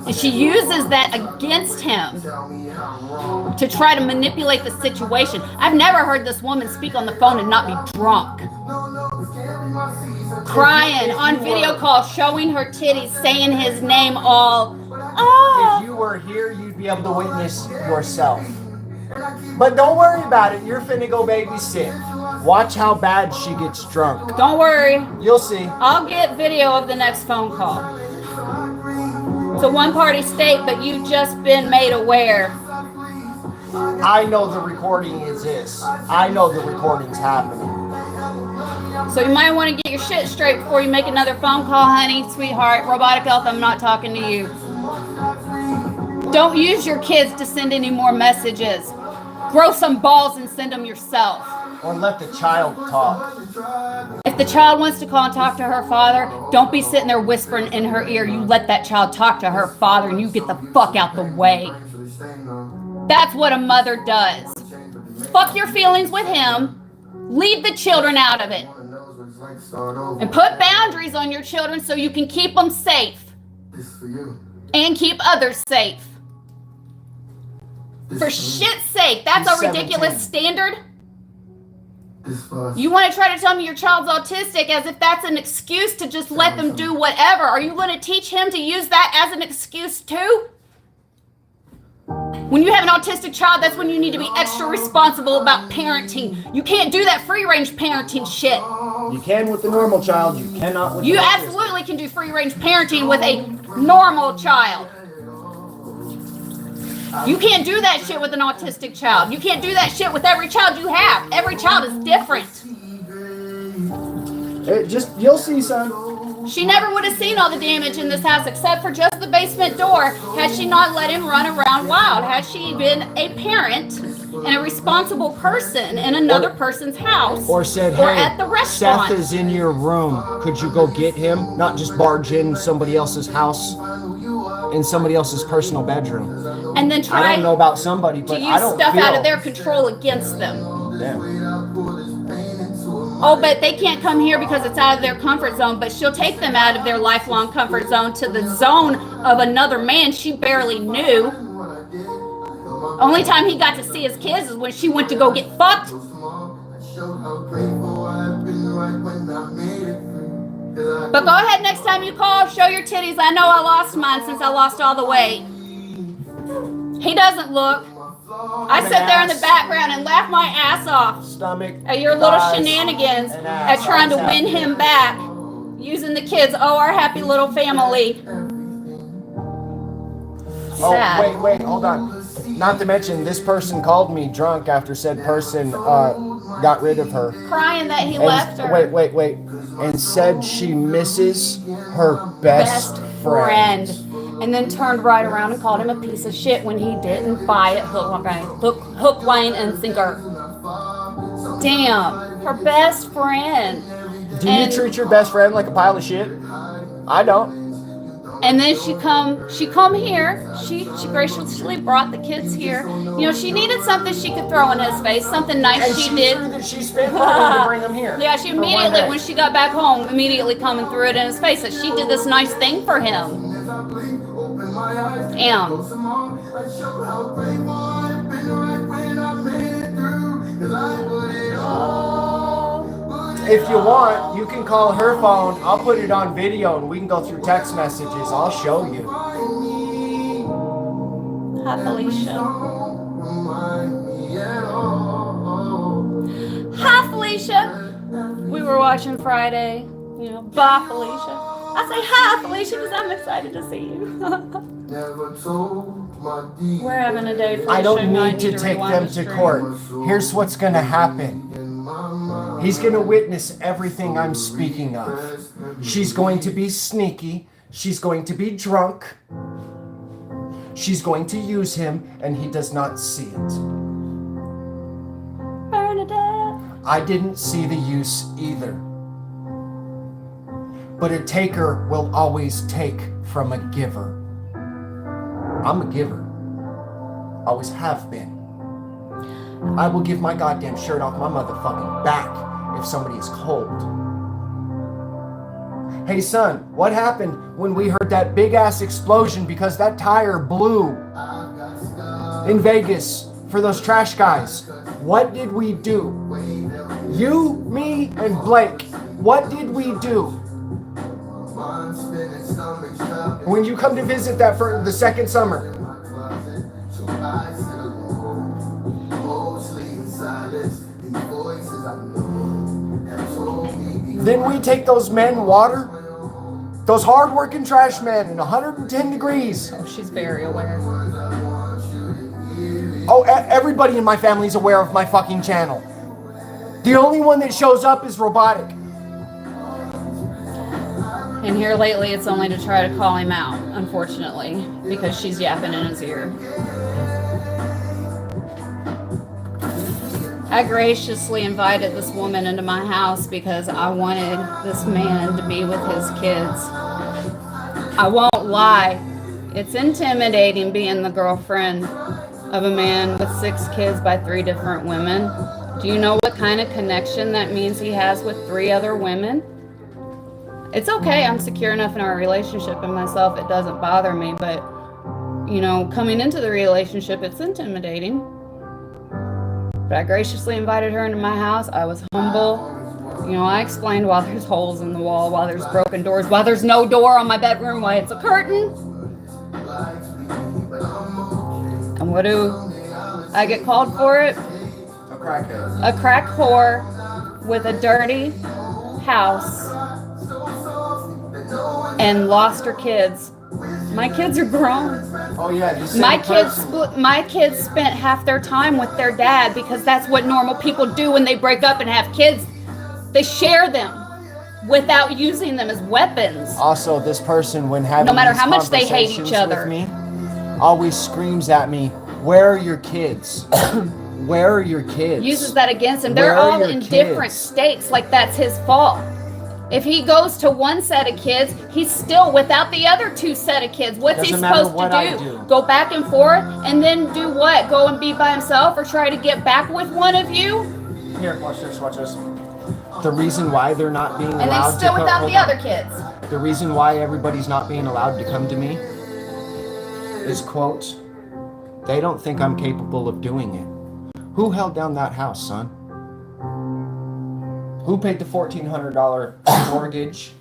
And she uses that against him to try to manipulate the situation. I've never heard this woman speak on the phone and not be drunk. Crying on video call, showing her titties, saying his name all. Oh. If you were here, you'd be able to witness yourself. But don't worry about it. You're finna go babysit. Watch how bad she gets drunk. Don't worry. You'll see. I'll get video of the next phone call. It's a one-party state, but you've just been made aware. I know the recording exists. I know the recording's happening. So you might want to get your shit straight before you make another phone call, honey, sweetheart. Robotic Health, I'm not talking to you. Don't use your kids to send any more messages. Grow some balls and send them yourself. Or let the child talk. If the child wants to call and talk to her father, don't be sitting there whispering in her ear. You let that child talk to her father and you get the fuck out the way. That's what a mother does. Fuck your feelings with him. Leave the children out of it. And put boundaries on your children so you can keep them safe. And keep others safe. For shit's sake, that's a ridiculous standard. You want to try to tell me your child's autistic as if that's an excuse to just let them do whatever. Are you going to teach him to use that as an excuse too? When you have an autistic child, that's when you need to be extra responsible about parenting. You can't do that free-range parenting shit. You can with the normal child, you cannot with the You autistic. absolutely can do free-range parenting with a normal child. You can't do that shit with an autistic child. You can't do that shit with every child you have. Every child is different. You'll see, son. She never would have seen all the damage in this house except for just the basement door had she not let him run around wild. Had she been a parent and a responsible person in another person's house. Or said, or hey, at the restaurant. Seth is in your room. Could you go get him? Not just barge in somebody else's house, in somebody else's personal bedroom. And then try I don't know about somebody, but to I use don't stuff feel... out of their control against them. Damn. Oh, but they can't come here because it's out of their comfort zone, but she'll take them out of their lifelong comfort zone to the zone of another man she barely knew. Only time he got to see his kids is when she went to go get fucked. But go ahead next time you call, show your titties. I know I lost mine since I lost all the weight. He doesn't look. I sit there in the background and laugh my ass off Stomach, at your little thighs, shenanigans and at ass. trying to win him back using the kids. Oh, our happy little family. Sad. Oh, wait, hold on. Not to mention, this person called me drunk after said person got rid of her. Crying that he And, left her. Wait. And said she misses her best friend. And then turned right around and called him a piece of shit when he didn't buy it hook, line, and sinker. Damn, her best friend. Do you treat your best friend like a pile of shit? I don't. And then she come here. She graciously brought the kids here. You know, she needed something she could throw in his face, something nice And she did. She spent money to bring him here. Yeah, she immediately, when she got back home, immediately come and threw it in his face that she did this nice thing for him. Damn. If you want, you can call her phone. I'll put it on video and we can go through text messages. I'll show you. Hi, Felicia. Hi, Felicia. We were watching Friday. You know, bye, Felicia. I say hi, Felicia, because I'm excited to see you. We're having a day, Felicia. I don't need to take them to court. Here's what's going to happen. He's going to witness everything I'm speaking of. She's going to be sneaky. She's going to be drunk. She's going to use him, and he does not see it. Bernadette. I didn't see the use either. But a taker will always take from a giver. I'm a giver. Always have been. I will give my goddamn shirt off my motherfucking back if somebody is cold. Hey son, what happened when we heard that big ass explosion because that tire blew in Vegas for those trash guys? What did we do? You, me, and Blake, what did we do? When you come to visit that for the second summer. Then we take those men water, those hard-working trash men in 110 degrees. Oh, she's very aware. Oh, everybody in my family is aware of my fucking channel. The only one that shows up is robotic. And here lately, it's only to try to call him out, unfortunately, because she's yapping in his ear. I graciously invited this woman into my house because I wanted this man to be with his kids. I won't lie. It's intimidating being the girlfriend of a man with 6 kids by 3 different women. Do you know what kind of connection that means he has with 3 other women? It's okay. I'm secure enough in our relationship and myself. It doesn't bother me. But, you know, coming into the relationship, it's intimidating. But I graciously invited her into my house. I was humble. You know, I explained why there's holes in the wall, why there's broken doors, why there's no door on my bedroom, why it's a curtain. And what do I get called for it? A crackhead. A crack whore with a dirty house and lost her kids. My kids are grown. Oh yeah, My kids spent half their time with their dad because that's what normal people do when they break up and have kids. They share them without using them as weapons. Also, this person, when having No matter these how much they hate each conversations other. with me, always screams at me, "Where are your kids? Where are your kids?" Uses that against him. They're Where are all your in kids? different states, like that's his fault. If he goes to one set of kids, he's still without the other 2 set of kids. What's he Doesn't matter supposed what to I do? do. Go back and forth and then do what? Go and be by himself or try to get back with one of you? Here, watch this, watch this. The reason why they're not being And allowed then still to come, without the other kids. the reason why everybody's not being allowed to come to me is, quote, they don't think I'm capable of doing it. Who held down that house, son? Who paid the $1,400 mortgage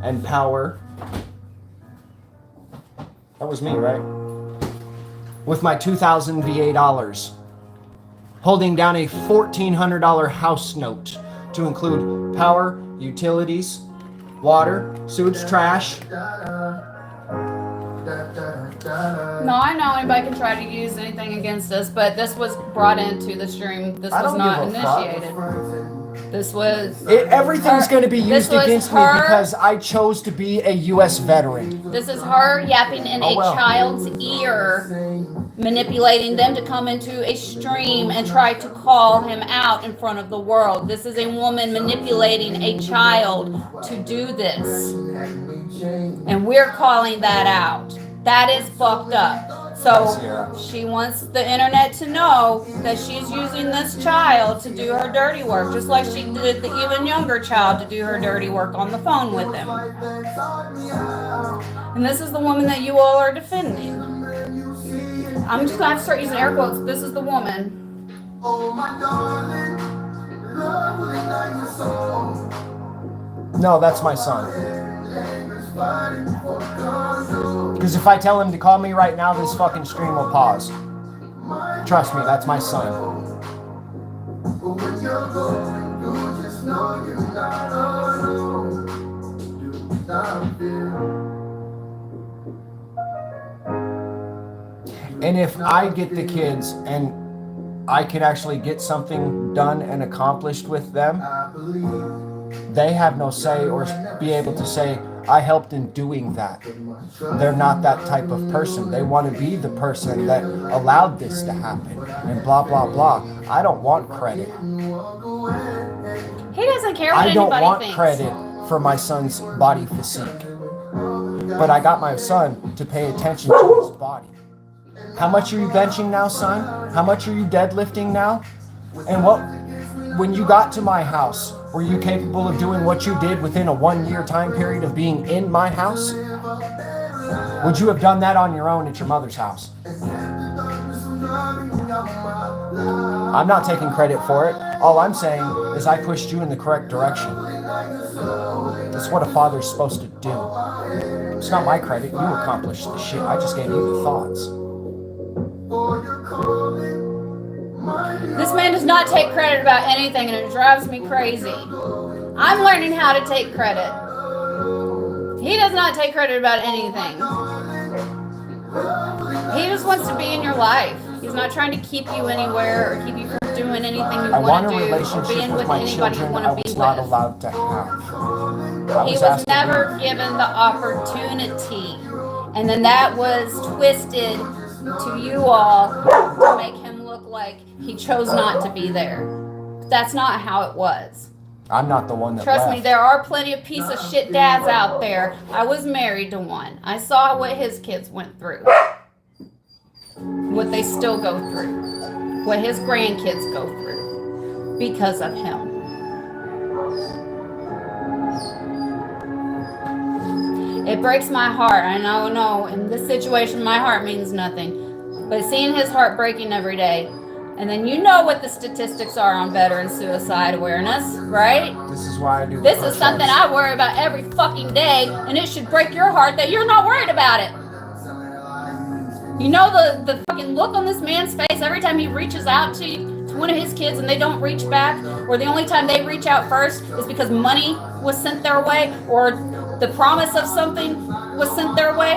and power? That was me, right? With my 2,000 VA dollars. Holding down a $1,400 house note to include power, utilities, water, sewage, trash. No, I know anybody can try to use anything against us, but this was brought into the stream. This I was don't not give a fuck. initiated. This was... Everything's going to be This used was against me her- because I chose to be a U.S. veteran. This is her yapping in Oh, well. a child's ear, manipulating them to come into a stream and try to call him out in front of the world. This is a woman manipulating a child to do this. And we're calling that out. That is fucked up. So she wants the internet to know that she's using this child to do her dirty work, just like she did the even younger child to do her dirty work on the phone with him. And this is the woman that you all are defending. I'm just going to start using air quotes. This is the woman. No, that's my son. Because if I tell him to call me right now, this fucking stream will pause. Trust me, that's my son. And if I get the kids and I can actually get something done and accomplished with them, they have no say or be able to say, I helped in doing that. They're not that type of person. They want to be the person that allowed this to happen and blah, blah, blah. I don't want credit. He doesn't care what I don't anybody want thinks. credit for my son's body physique. But I got my son to pay attention to his body. How much are you benching now, son? How much are you deadlifting now? And when you got to my house, were you capable of doing what you did within a 1-year time period of being in my house? Would you have done that on your own at your mother's house? I'm not taking credit for it. All I'm saying is I pushed you in the correct direction. That's what a father's supposed to do. It's not my credit. You accomplished the shit. I just gave you the thoughts. This man does not take credit about anything, and it drives me crazy. I'm learning how to take credit. He does not take credit about anything. He just wants to be in your life. He's not trying to keep you anywhere or keep you from doing anything you want to do or being with anybody you want to be with. Not allowed to have. He was never given the opportunity, and then that was twisted to you all to make him look like he chose not to be there. That's not how it was. I'm not the one that Trust left. me, there are plenty of piece of shit dads out there. I was married to one. I saw what his kids went through. What they still go through. What his grandkids go through. Because of him. It breaks my heart. I know in this situation my heart means nothing. But seeing his heart breaking every day, and then you know what the statistics are on veteran suicide awareness, right? This is why I do. This is something I worry about every fucking day, and it should break your heart that you're not worried about it. You know the fucking look on this man's face every time he reaches out to one of his kids and they don't reach back, or the only time they reach out first is because money was sent their way, or the promise of something was sent their way.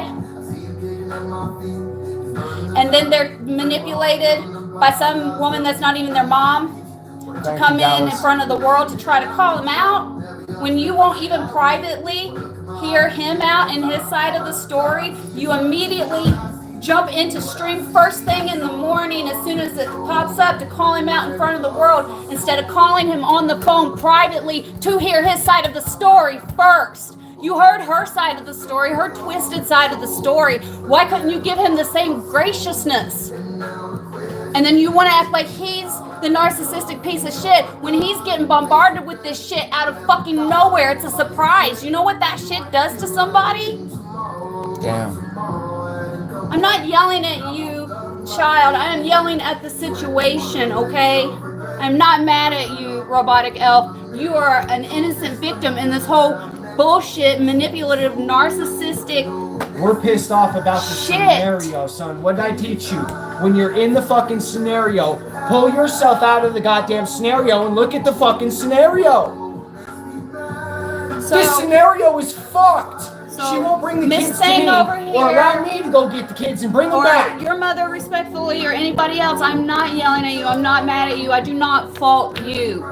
And then they're manipulated by some woman that's not even their mom to come in front of the world to try to call him out when you won't even privately hear him out in his side of the story. You immediately jump into stream first thing in the morning as soon as it pops up to call him out in front of the world instead of calling him on the phone privately to hear his side of the story first. You heard her side of the story, her twisted side of the story. Why couldn't you give him the same graciousness? And then you want to act like he's the narcissistic piece of shit when he's getting bombarded with this shit out of fucking nowhere. It's a surprise. You know what that shit does to somebody? Damn. I'm not yelling at you, child. I am yelling at the situation, okay? I'm not mad at you, robotic elf. You are an innocent victim in this whole bullshit, manipulative, narcissistic We're pissed off about the shit. scenario, son. What did I teach you? When you're in the fucking scenario, pull yourself out of the goddamn scenario and look at the fucking scenario. So, This scenario is fucked. So, She won't bring the Miss kids to Thing me over or here- allow me to go get the kids and bring them or back. your mother respectfully or anybody else, I'm not yelling at you. I'm not mad at you. I do not fault you.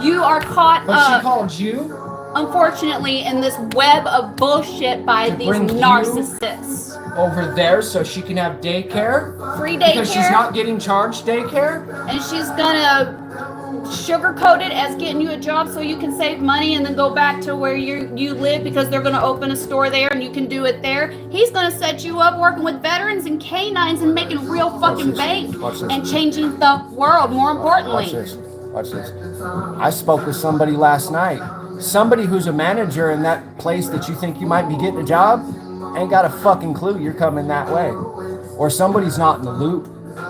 You are caught But she up, called you? unfortunately, in this web of bullshit by To these bring you narcissists. Over there so she can have daycare? Free daycare. Because she's not getting charged daycare? And she's gonna sugarcoat it as getting you a job so you can save money and then go back to where you live because they're going to open a store there and you can do it there. He's going to set you up working with veterans and canines and making real fucking bank and changing the world, more importantly. Watch this. I spoke with somebody last night. Somebody who's a manager in that place that you think you might be getting a job ain't got a fucking clue you're coming that way. Or somebody's not in the loop.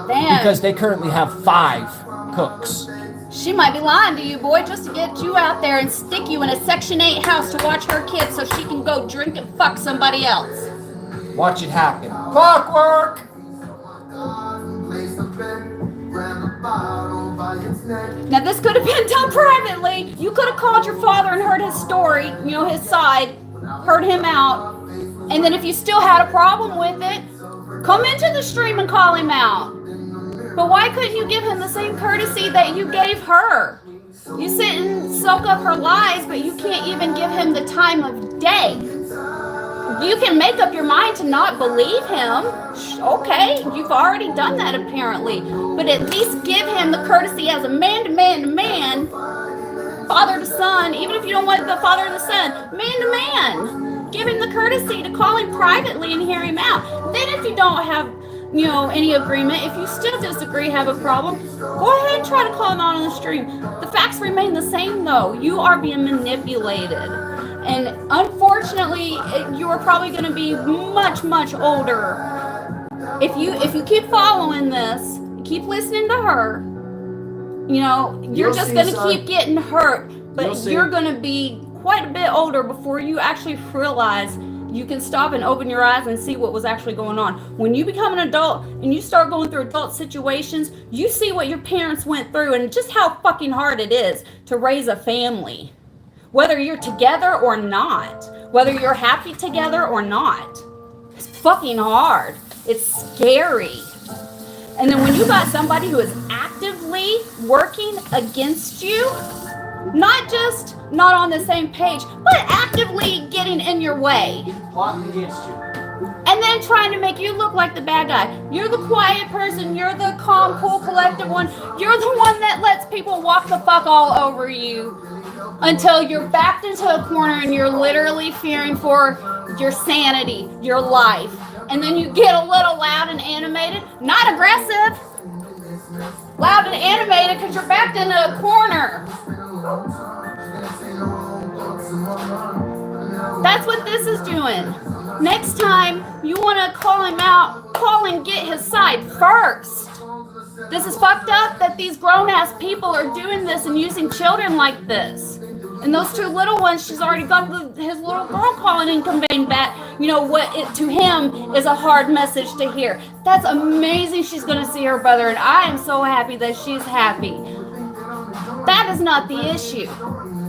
Damn. Because they currently have 5 cooks. She might be lying to you, boy, just to get you out there and stick you in a Section 8 house to watch her kids so she can go drink and fuck somebody else. Watch it happen. Clockwork! Now, this could have been done privately. You could have called your father and heard his story, his side, heard him out. And then if you still had a problem with it, come into the stream and call him out. But why couldn't you give him the same courtesy that you gave her? You sit and soak up her lies, but you can't even give him the time of day. You can make up your mind to not believe him. Okay, you've already done that apparently. But at least give him the courtesy as a man to man to man, father to son, even if you don't want the father to the son, man to man. Give him the courtesy to call him privately and hear him out. Then if you don't have any agreement, if you still disagree, have a problem, go ahead and try to call him out on the stream. The facts remain the same though. You are being manipulated. And unfortunately, you are probably going to be much, much older. If you keep following this, keep listening to her, you're just going to keep getting hurt. But you're going to be quite a bit older before you actually realize you can stop and open your eyes and see what was actually going on. When you become an adult and you start going through adult situations, you see what your parents went through and just how fucking hard it is to raise a family. Whether you're together or not, whether you're happy together or not. It's fucking hard. It's scary. And then when you got somebody who is actively working against you, not just not on the same page, but actively getting in your way. Plotting against you. And then trying to make you look like the bad guy. You're the quiet person. You're the calm, cool, collected one. You're the one that lets people walk the fuck all over you until you're backed into a corner and you're literally fearing for your sanity, your life. And then you get a little loud and animated. Not aggressive. Loud and animated because you're backed into a corner. That's what this is doing. Next time you want to call him out, call and get his side first. This is fucked up that these grown-ass people are doing this and using children like this. And those 2 little ones, she's already got his little girl calling and conveying back, what it to him is a hard message to hear. That's amazing she's going to see her brother, and I am so happy that she's happy. That is not the issue.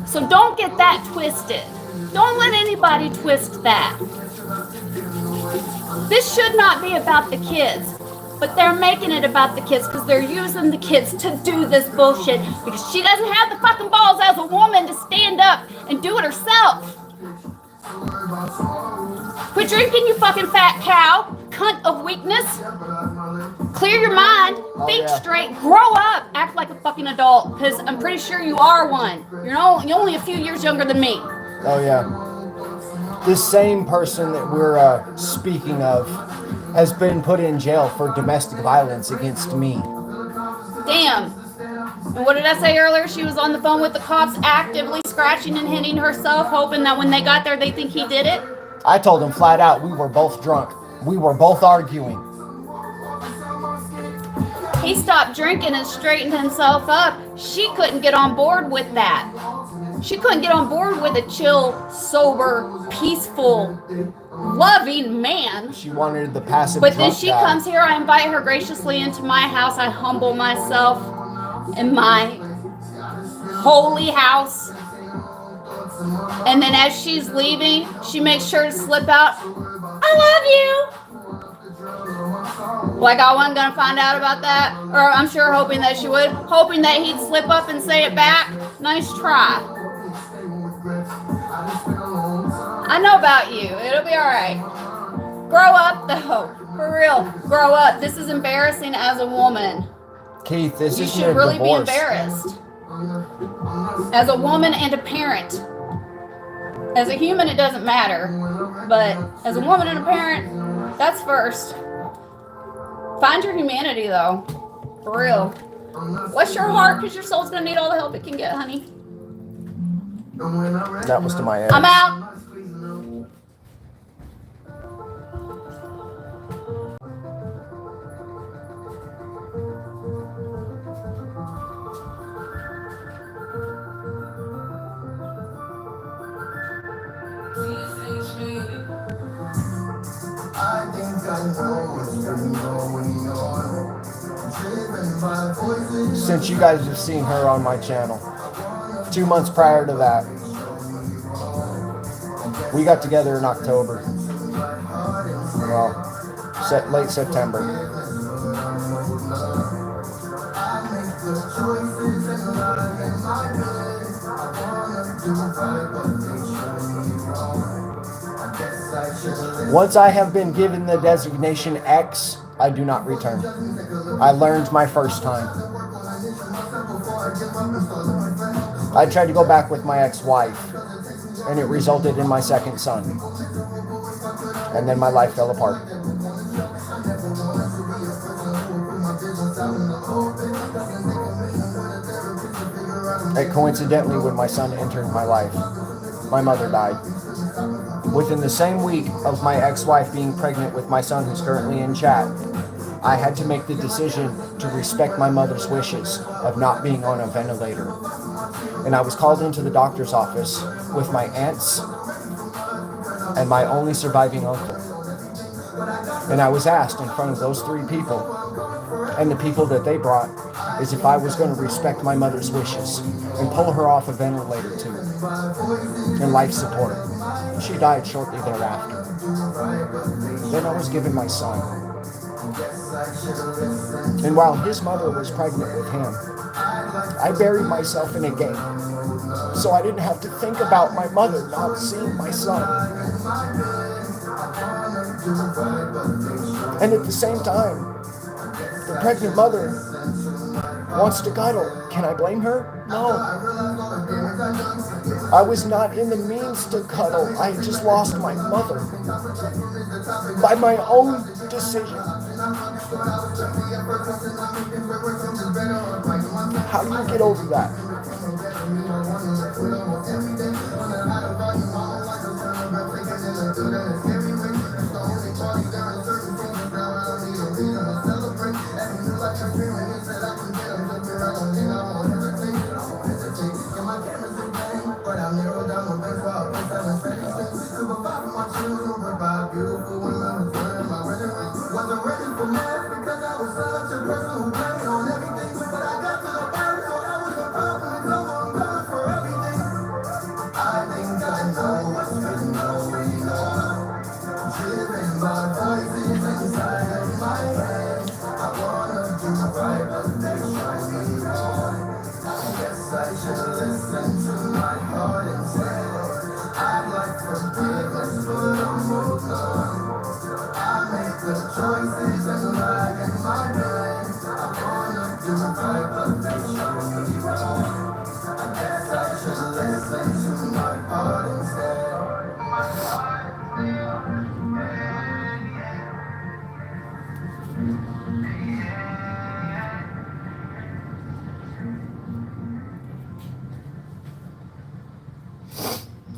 So don't get that twisted. Don't let anybody twist that. This should not be about the kids, but they're making it about the kids because they're using the kids to do this bullshit because she doesn't have the fucking balls as a woman to stand up and do it herself. Quit drinking, you fucking fat cow, cunt of weakness. Clear your mind, think straight, grow up, act like a fucking adult, because I'm pretty sure you are one. You're only a few years younger than me. Oh yeah. This same person that we're speaking of has been put in jail for domestic violence against me. Damn. And what did I say earlier? She was on the phone with the cops actively scratching and hitting herself, hoping that when they got there, they think he did it? I told him flat out we were both drunk. We were both arguing. He stopped drinking and straightened himself up. She couldn't get on board with that. She couldn't get on board with a chill, sober, peaceful, loving man. She wanted the passive But then drunk she guy. Comes here, I invite her graciously into my house. I humble myself in my holy house. And then as she's leaving, she makes sure to slip out, I love you. Like I wasn't going to find out about that. Or I'm sure hoping that she would. Hoping that he'd slip up and say it back. Nice try. I know about you. It'll be all right. Grow up, though. For real. Grow up. This is embarrassing as a woman. Keith, this You isn't should a really divorce. be embarrassed. As a woman and a parent. As a human, it doesn't matter. But as a woman and a parent, that's first. Find your humanity, though. For real. What's your heart? Because your soul's going to need all the help it can get, honey. That was to my ex. I'm out. Since you guys have seen her on my channel, 2 months prior to that, we got together in October. Well, late September. Once I have been given the designation X, I do not return. I learned my first time. I tried to go back with my ex-wife, and it resulted in my second son. And then my life fell apart. And coincidentally, when my son entered my life, my mother died. Within the same week of my ex-wife being pregnant with my son, who's currently in chat, I had to make the decision to respect my mother's wishes of not being on a ventilator. And I was called into the doctor's office with my aunts and my only surviving uncle. And I was asked in front of those three people and the people that they brought is if I was going to respect my mother's wishes and pull her off a ventilator tube and life support. She died shortly thereafter. Then I was given my son. And while his mother was pregnant with him, I buried myself in a game. So I didn't have to think about my mother not seeing my son. And at the same time, the pregnant mother wants to cuddle. Can I blame her? No. I was not in the means to cuddle. I just lost my mother by my own decision. How do you get over that?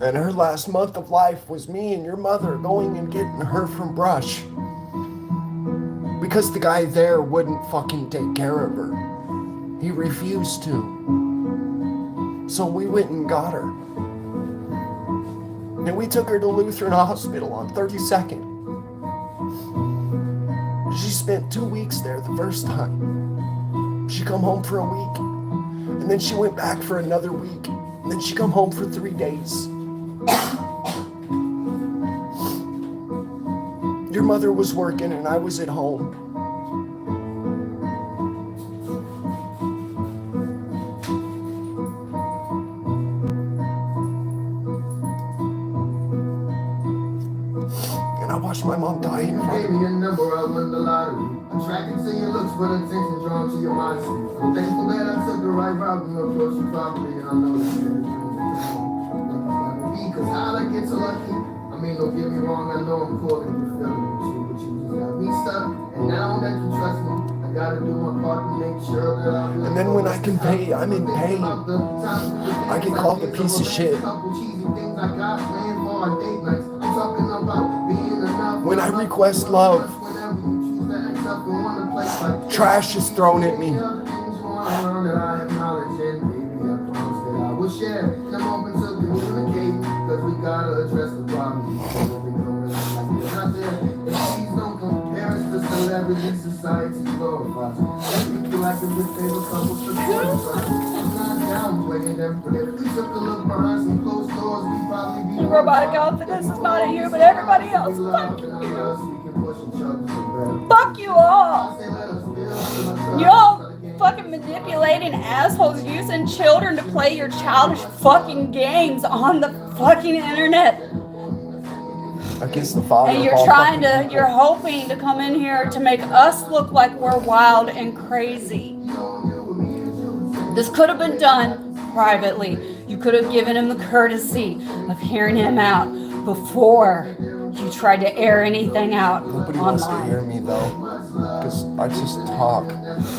And her last month of life was me and your mother going and getting her from Brush. Because the guy there wouldn't fucking take care of her. He refused to. So we went and got her. And we took her to Lutheran Hospital on 32nd. She spent 2 weeks there the first time. She come home for a week. And then she went back for another week. And then she come home for 3 days. Your mother was working and I was at home. And I watched my mom die in front of me. Attracted to your looks, but attention drawn to your mindset. I'm thankful that I took the right route and approached you properly, and I know that you're because how'd I get so lucky? I mean, don't get me wrong, I know I'm calling you feeling you, but you got me stuck, and now that you trust me, I gotta do my part to make sure that I feel. And then when I can pay, I'm in pain. I get called a piece of shit. When I request love, trash is thrown at me. Robotic confidence is not at you, but everybody else. Fuck you. Fuck you all. Y'all fucking manipulating assholes using children to play your childish fucking games on the fucking internet. Against the father. And you're hoping to come in here to make us look like we're wild and crazy. This could have been done privately. You could have given him the courtesy of hearing him out before you tried to air anything out. Nobody wants to hear me though, because I just talk.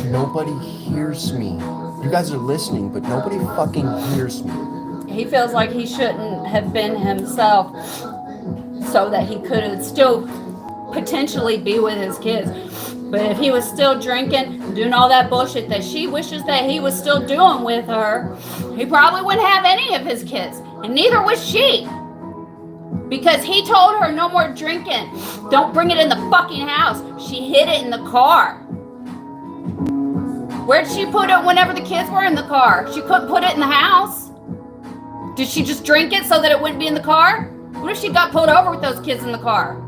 Nobody hears me. You guys are listening, but nobody fucking hears me. He feels like he shouldn't have been himself so that he could still potentially be with his kids. But if he was still drinking, doing all that bullshit that she wishes that he was still doing with her, he probably wouldn't have any of his kids. And neither was she. Because he told her no more drinking. Don't bring it in the fucking house. She hid it in the car. Where'd she put it whenever the kids were in the car? She couldn't put it in the house. Did she just drink it so that it wouldn't be in the car? What if she got pulled over with those kids in the car?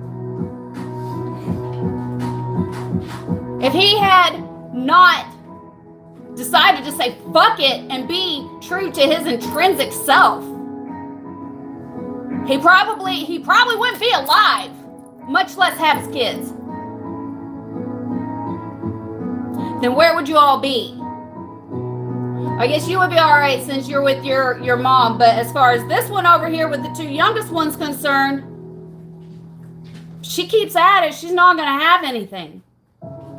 If he had not decided to say fuck it and be true to his intrinsic self, he probably wouldn't be alive, much less have his kids. Then where would you all be? I guess you would be all right since you're with your mom, but as far as this one over here with the two youngest ones concerned, she keeps at it, she's not going to have anything.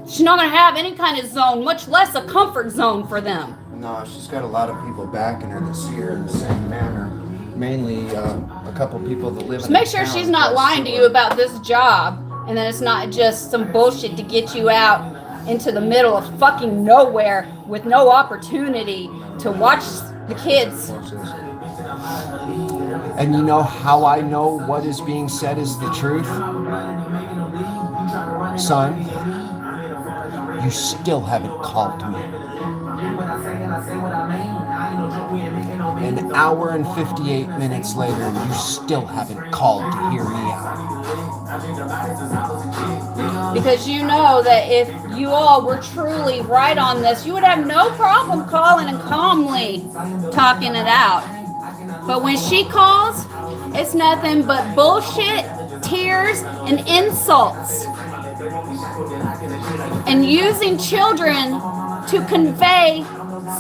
She's not going to have any kind of zone, much less a comfort zone for them. No, she's got a lot of people backing her to see her in the same manner. Mainly a couple people that live in make sure she's not lying to you about this job, and that it's not just some bullshit to get you out into the middle of fucking nowhere with no opportunity to watch the kids. And you know how I know what is being said is the truth? Son, you still haven't called me. An hour and 58 minutes later, you still haven't called to hear me out. Because you know that if you all were truly right on this, you would have no problem calling and calmly talking it out. But when she calls, it's nothing but bullshit, tears, and insults. And using children to convey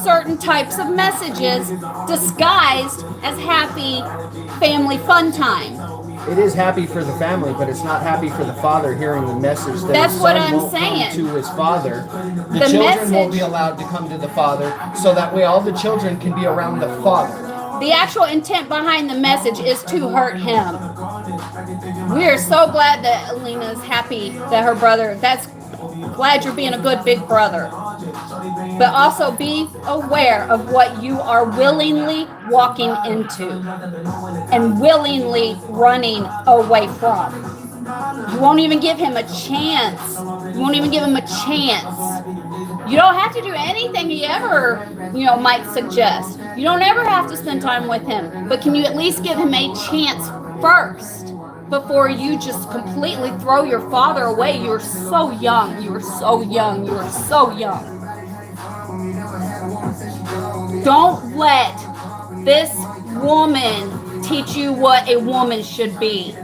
certain types of messages disguised as happy family fun time. It is happy for the family, but it's not happy for the father hearing the message that That's his what son I'm won't saying. come to his father. The children message, won't be allowed to come to the father, so that way all the children can be around the father. The actual intent behind the message is to hurt him. We are so glad that Alina's happy that her brother, glad you're being a good big brother. But also be aware of what you are willingly walking into and willingly running away from. You won't even give him a chance. You won't even give him a chance. You don't have to do anything he ever, might suggest. You don't ever have to spend time with him. But can you at least give him a chance first before you just completely throw your father away? You are so young. You are so young. You are so young. Don't let this woman teach you what a woman should be.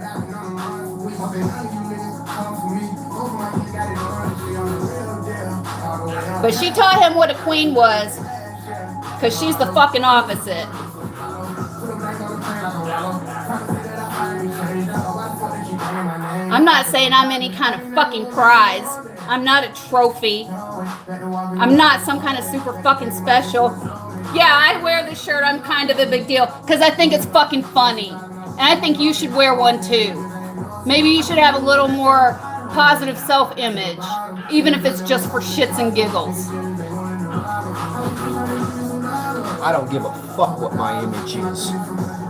But she taught him what a queen was, because she's the fucking opposite. I'm not saying I'm any kind of fucking prize. I'm not a trophy. I'm not some kind of super fucking special. Yeah, I wear this shirt. I'm kind of a big deal because I think it's fucking funny. And I think you should wear one too. Maybe you should have a little more positive self-image, even if it's just for shits and giggles. I don't give a fuck what my image is.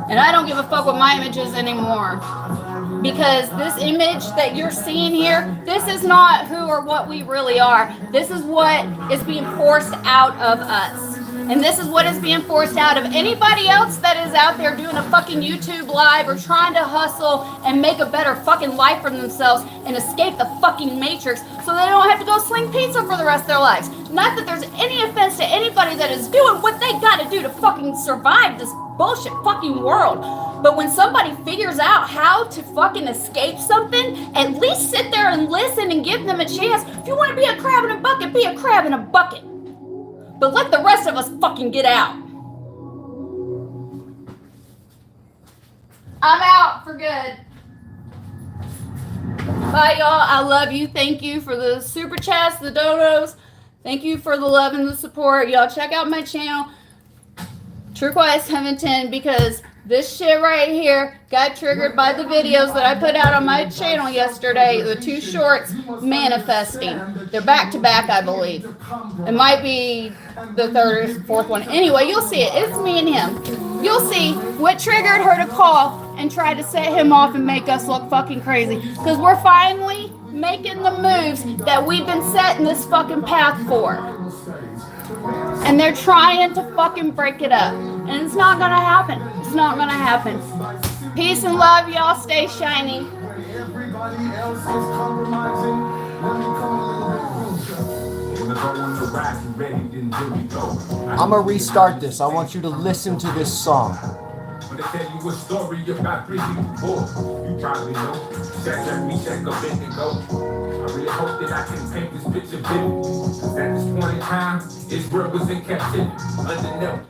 And I don't give a fuck what my image is anymore. Because this image that you're seeing here, this is not who or what we really are. This is what is being forced out of us. And this is what is being forced out of anybody else that is out there doing a fucking YouTube live or trying to hustle and make a better fucking life for themselves and escape the fucking matrix so they don't have to go sling pizza for the rest of their lives. Not that there's any offense to anybody that is doing what they gotta do to fucking survive this bullshit fucking world. But when somebody figures out how to fucking escape something, at least sit there and listen and give them a chance. If you want to be a crab in a bucket, be a crab in a bucket. But let the rest of us fucking get out. I'm out for good. Bye, y'all. I love you. Thank you for the super chats, the donos. Thank you for the love and the support. Y'all check out my channel, True Quest 710, because this shit right here got triggered by the videos that I put out on my channel yesterday. The 2 shorts manifesting. They're back to back, I believe. It might be the 3rd or 4th one. Anyway, you'll see it. It's me and him. You'll see what triggered her to call and try to set him off and make us look fucking crazy. Because we're finally making the moves that we've been setting this fucking path for. And they're trying to fucking break it up. And it's not gonna happen. It's not gonna happen. Peace and love, y'all. Stay shiny. I'm gonna restart this. I want you to listen to this song. When they tell you a story about 3 people before, you probably know. Check me, check up and go. I really hope that I can paint this picture vivid. Cause at this point in time, Israel was in captivity under Nelson.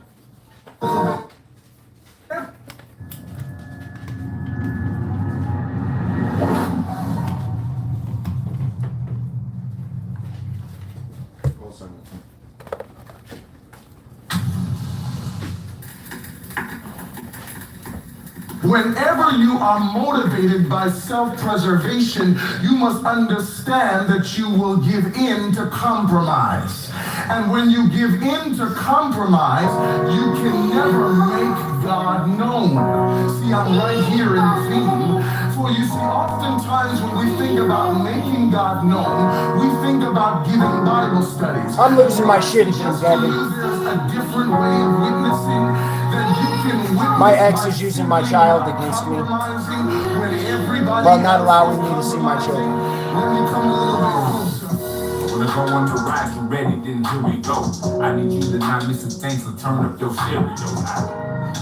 Whenever you are motivated by self-preservation, you must understand that you will give in to compromise. And when you give in to compromise, you can never make God known. See, I'm right here in the theme. For you see, oftentimes when we think about making God known, we think about giving Bible studies. I'm losing my shit again, Gavin. There's a different way of witnessing that you can witness. My ex is using my child against me while not allowing me to see my children. When I go on the ride, you ready, then here we go. I need you to not miss a thing, so turn up your stereo.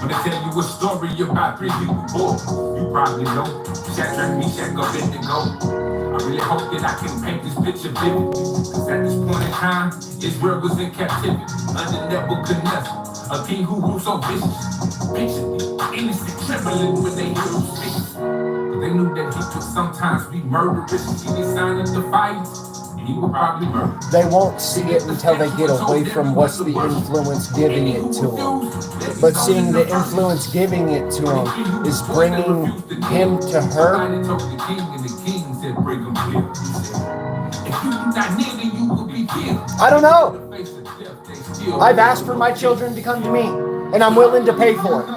When they tell you a story about 3 people before, you probably know. Check me, check up and go. I really hope that I can paint this picture vivid. Cause at this point in time, Israel was in captivity under Nebuchadnezzar, a king who ruled so vicious. Patiently, innocent, trembling when they hear him speak. But they knew that he could sometimes be murderous. See, they signed up defiance. He will probably murder. They won't see it until they get away from what's the influence giving it to them. But seeing the influence giving it to him is bringing him to her. I don't know. I've asked for my children to come to me, and I'm willing to pay for it.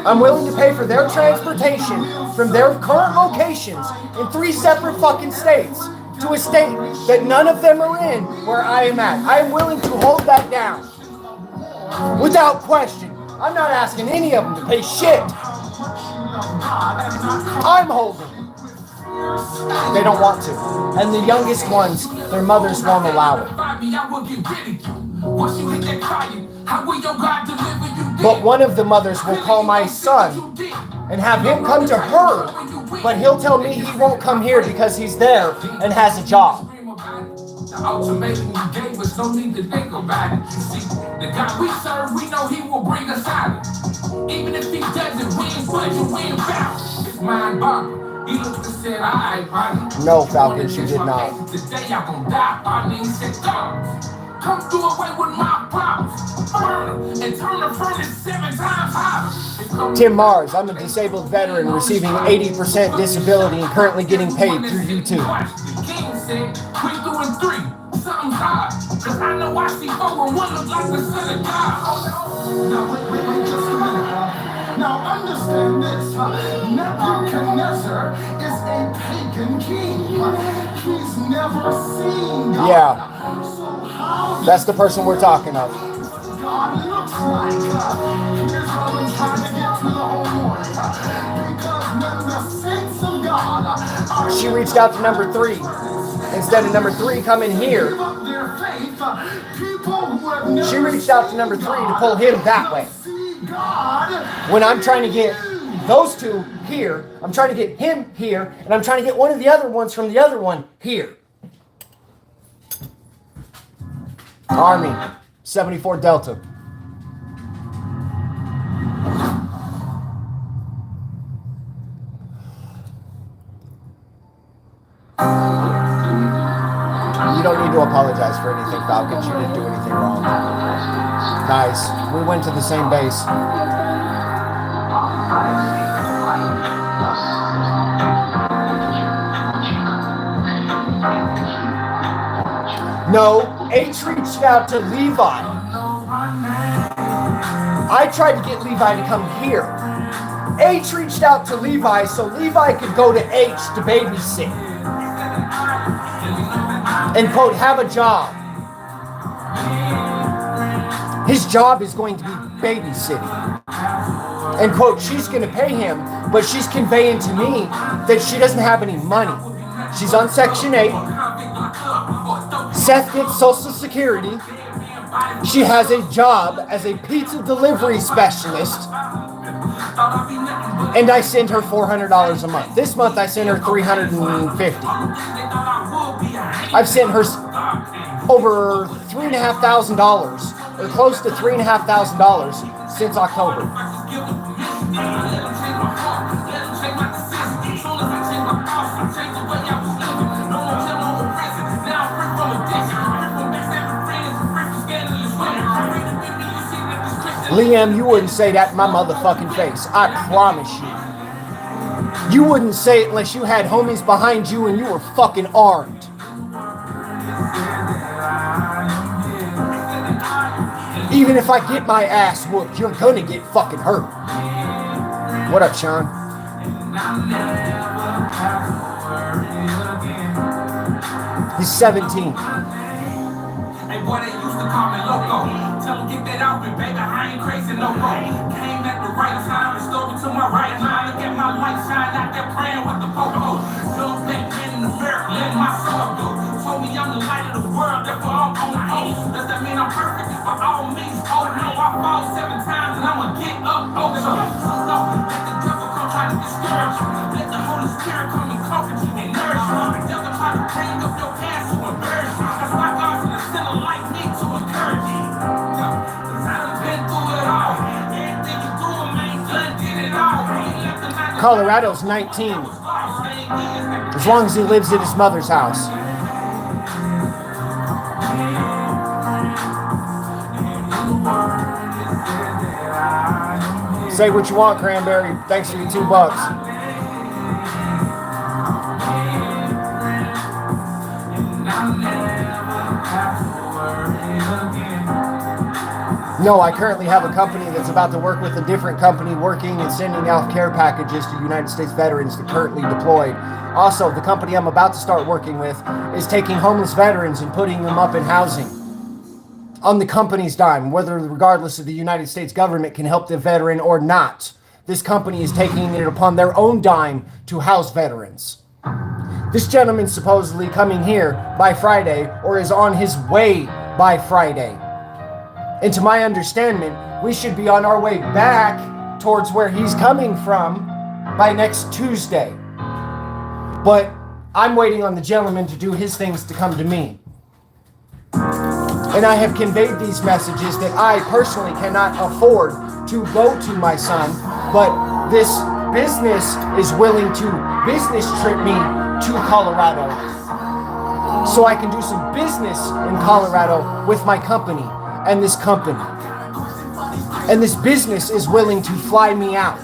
I'm willing to pay for their transportation from their current locations in 3 separate fucking states to a state that none of them are in where I am at. I am willing to hold that down without question. I'm not asking any of them to pay shit. I'm holding. They don't want to. And the youngest ones, their mothers won't allow it. But one of the mothers will call my son and have him come to her, but he'll tell me he won't come here because he's there and has a job. The ultimatum you gave us, no need to think about it. You see, the God we serve, we know he will bring us out of it. Even if he doesn't, we ain't budget, we ain't bound. It's mind-boggling. He looked and said, all right, buddy. No, Falcons, you did not. Today I'm gonna die, buddy. He said, God, come do away with my problems. Burn them and turn the furnace 7 times hotter. Tim Mars, I'm a disabled veteran receiving 80% disability and currently getting paid through YouTube. The king said, we doing 3. Something's hard. Cause I know I see 4 and 1 look like the son of God. Now, wait just a minute. Now, understand this. Nebuchadnezzar is a pagan king. He's never seen God. Yeah. So how That's the person we're talking of. God looks like? Here's what I'm trying to get to the whole morning. Because when the saints of God are She reached out to number 3. Instead of number 3 coming here, give up their faith, people who have never she reached out to number 3 to pull him that way. seen God. When I'm trying to get those 2 here, I'm trying to get him here, and I'm trying to get one of the other ones from the other one here. Army, 74 Delta. You don't need to apologize for anything, Falcons. You didn't do anything wrong. Guys, we went to the same base. No, H reached out to Levi. I tried to get Levi to come here. H reached out to Levi so Levi could go to H to babysit. And quote, have a job. His job is going to be babysitting. And quote, she's going to pay him, but she's conveying to me that she doesn't have any money. She's on Section 8. Seth gets Social Security. She has a job as a pizza delivery specialist. And I send her $400 a month. This month I sent her $350. I've sent her over $3,500 or close to $3,500 since October. Liam, you wouldn't say that in my motherfucking face. I promise you. You wouldn't say it unless you had homies behind you and you were fucking armed. Even if I get my ass whooped, you're gonna get fucking hurt. What up, Sean? He's 17. Hey boy, they used to call me loco. Tell them get that outfit, baby, I ain't crazy no more. Came at the right time, restored me to my right mind. Look at my light shine out there praying with the popo. Look back in the mirror, let my soul go. Told me I'm the light of the world, therefore I'm on the oath. Does that mean I'm perfect? By all means, oh no, I fall 7 times and I'ma get up over. So no, let the devil come try to discourage you. Let the Holy Spirit come and comfort you and nourish you. The devil try to bring up your past to embarrass you. That's why God's gonna send a like me to encourage you. Cause I done been through it all. Everything you doing, man, done did it all. Colorado's 19. As long as he lives at his mother's house. Say what you want, Cranberry. Thanks for your $2. No, I currently have a company that's about to work with a different company working and sending out care packages to United States veterans that currently deployed. Also, the company I'm about to start working with is taking homeless veterans and putting them up in housing on the company's dime, whether regardless of the United States government can help the veteran or not. This company is taking it upon their own dime to house veterans. This gentleman's supposedly coming here by Friday or is on his way by Friday. And to my understanding, we should be on our way back towards where he's coming from by next Tuesday. But I'm waiting on the gentleman to do his things to come to me. And I have conveyed these messages that I personally cannot afford to go to my son, but this business is willing to business trip me to Colorado so I can do some business in Colorado with my company and this company. And this business is willing to fly me out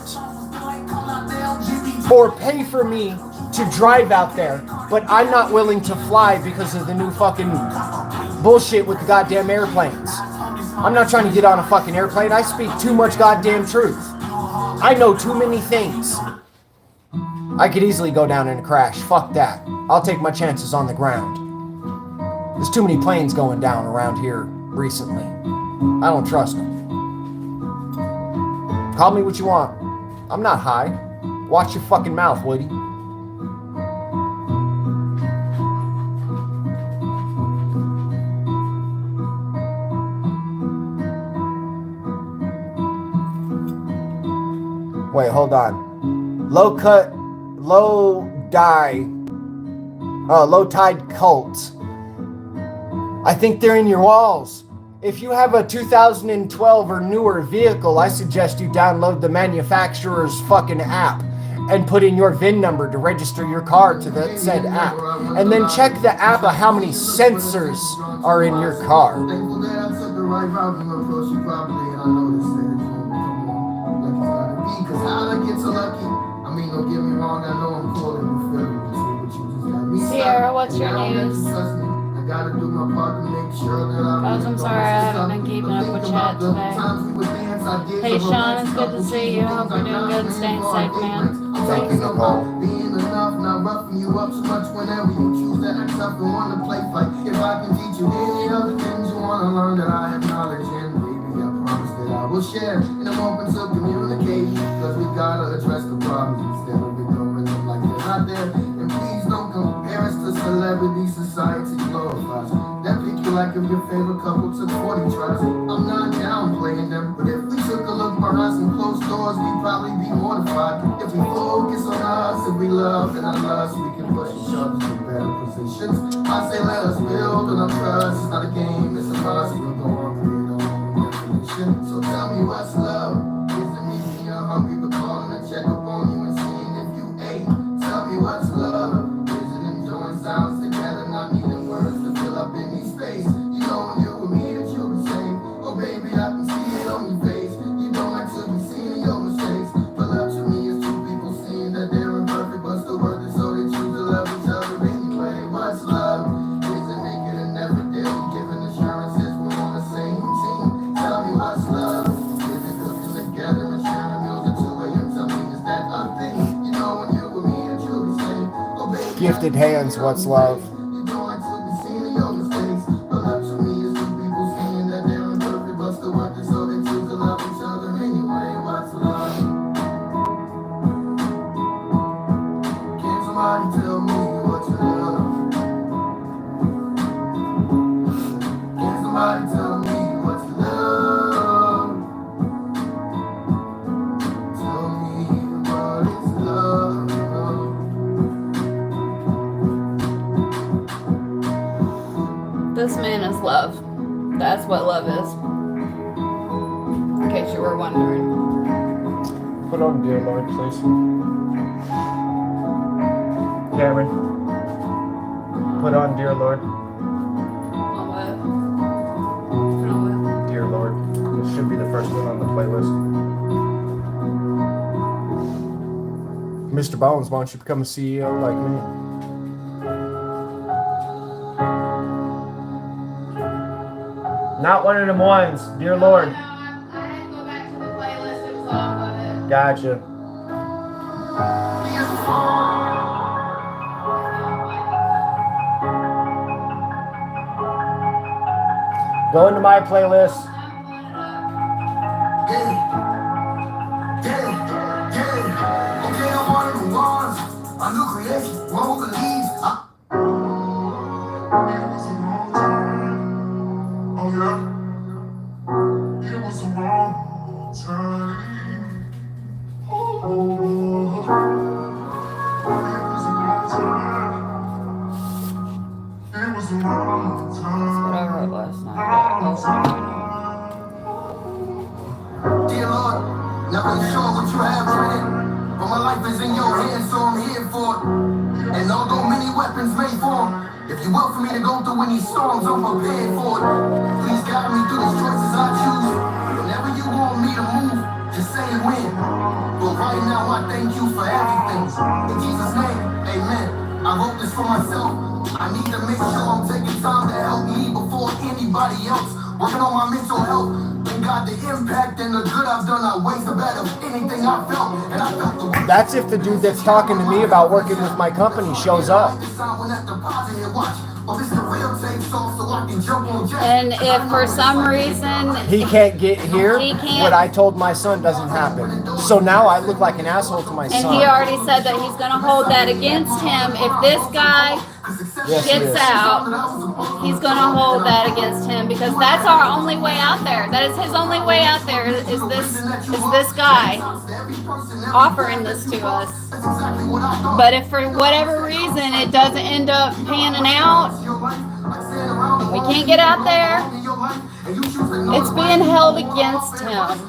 or pay for me to drive out there, but I'm not willing to fly because of the new fucking bullshit with the goddamn airplanes. I'm not trying to get on a fucking airplane. I speak too much goddamn truth. I know too many things. I could easily go down in a crash. Fuck that. I'll take my chances on the ground. There's too many planes going down around here recently. I don't trust them. Call me what you want. I'm not high. Watch your fucking mouth, Woody. Wait, hold on. Low tide cults. I think they're in your walls. If you have a 2012 or newer vehicle, I suggest you download the manufacturer's fucking app and put in your VIN number to register your car to the said app. And then check the app of how many sensors are in your car. Because how I get so lucky, I mean, don't get me wrong, I know I'm calling you feeling, but you just got me. Sierra, what's your news? I gotta do my part to make sure that I'm sorry, I haven't been keeping up with chat today. Hey Sean, it's good to see you. Hope you're doing good and staying safe, man. Thank you, Nicole. Being enough, not roughing you up so much whenever you choose to act tough and want to play fight. If I can teach you any other things you want to learn that I have knowledge in, baby, I promise that I will share. And I'm open to communicate, because we gotta address the problems instead of ignoring them like they're not there. And please don't compare us to celebrity society glorifies. That pick you like if your favorite couple took 40 tries. I'm not downplaying them, but if we took a look behind some closed doors, we'd probably be mortified. If we focus on us, if we love and unless we can push each other to better positions. I say let us build on our trust. It's not a game, it's a must. We'll go on create our own definition. So tell me what's love? Is it me when you're hungry but calling to check up on you and seeing if you ate? Tell me what's love? Is it enjoying sounds together, not needing words to fill up any space? You know when you're with me that you'll be safe. Oh baby, I can see it on your face. You don't like to be seeing your mistakes. But love to me is two people seeing that they're imperfect but still worth it, so they choose to love each other anyway. What's love? Is it naked and never daily giving assurances we're on the same team? Tell me what's love? Is it cooking together and sharing meals at 2 a.m.? Tell me, is that a thing? You know when you're with me that you'll be safe. Oh baby, Gifted hands, what's love? you don't like to be seeing your mistakes. But love to me is two people seeing that they're imperfect but still worth it, so they choose to love each other anyway. What's love? Can somebody tell me what's love? Can somebody tell me what's love? Tell me what is love? This man is love. That's what love is. In case you were wondering. Put on Dear Lord, please. Cameron. Put on Dear Lord. On what? On what? Dear Lord. This should be the first one on the playlist. Mr. Bones, why don't you become a CEO like me? Not one of them ones. Dear Lord. I had to go back to the playlist. It was off of it. Gotcha. Go into my playlist. was a long That's what I time. wrote last night. Dear Lord, never sure what you have planned, but my life is in your hands, so I'm here for it. And although many weapons may form, if you will for me to go through any storms, I'm prepared for it. Please guide me through these choices I choose. Whenever you want me to move, just say when. But right now I thank you for everything. In Jesus' name, amen. I wrote this for myself. I need to make sure I'm taking time to help me before anybody else. Working on my mental health. Thank God the impact and the good I've done outweighs the bad of anything I felt. And I felt the worst. That's if the dude that's talking to me about working with my company shows up. And if for some reason He can't get here, He can't. what I told my son doesn't happen. So now I look like an asshole to my and son. he already said that he's going to hold that against him if this guy Yes, he gets is. out, he's going to hold that against him because that's our only way out there. That is his only way out there is this guy offering this to us. But if for whatever reason it doesn't end up panning out, we can't get out there, it's being held against him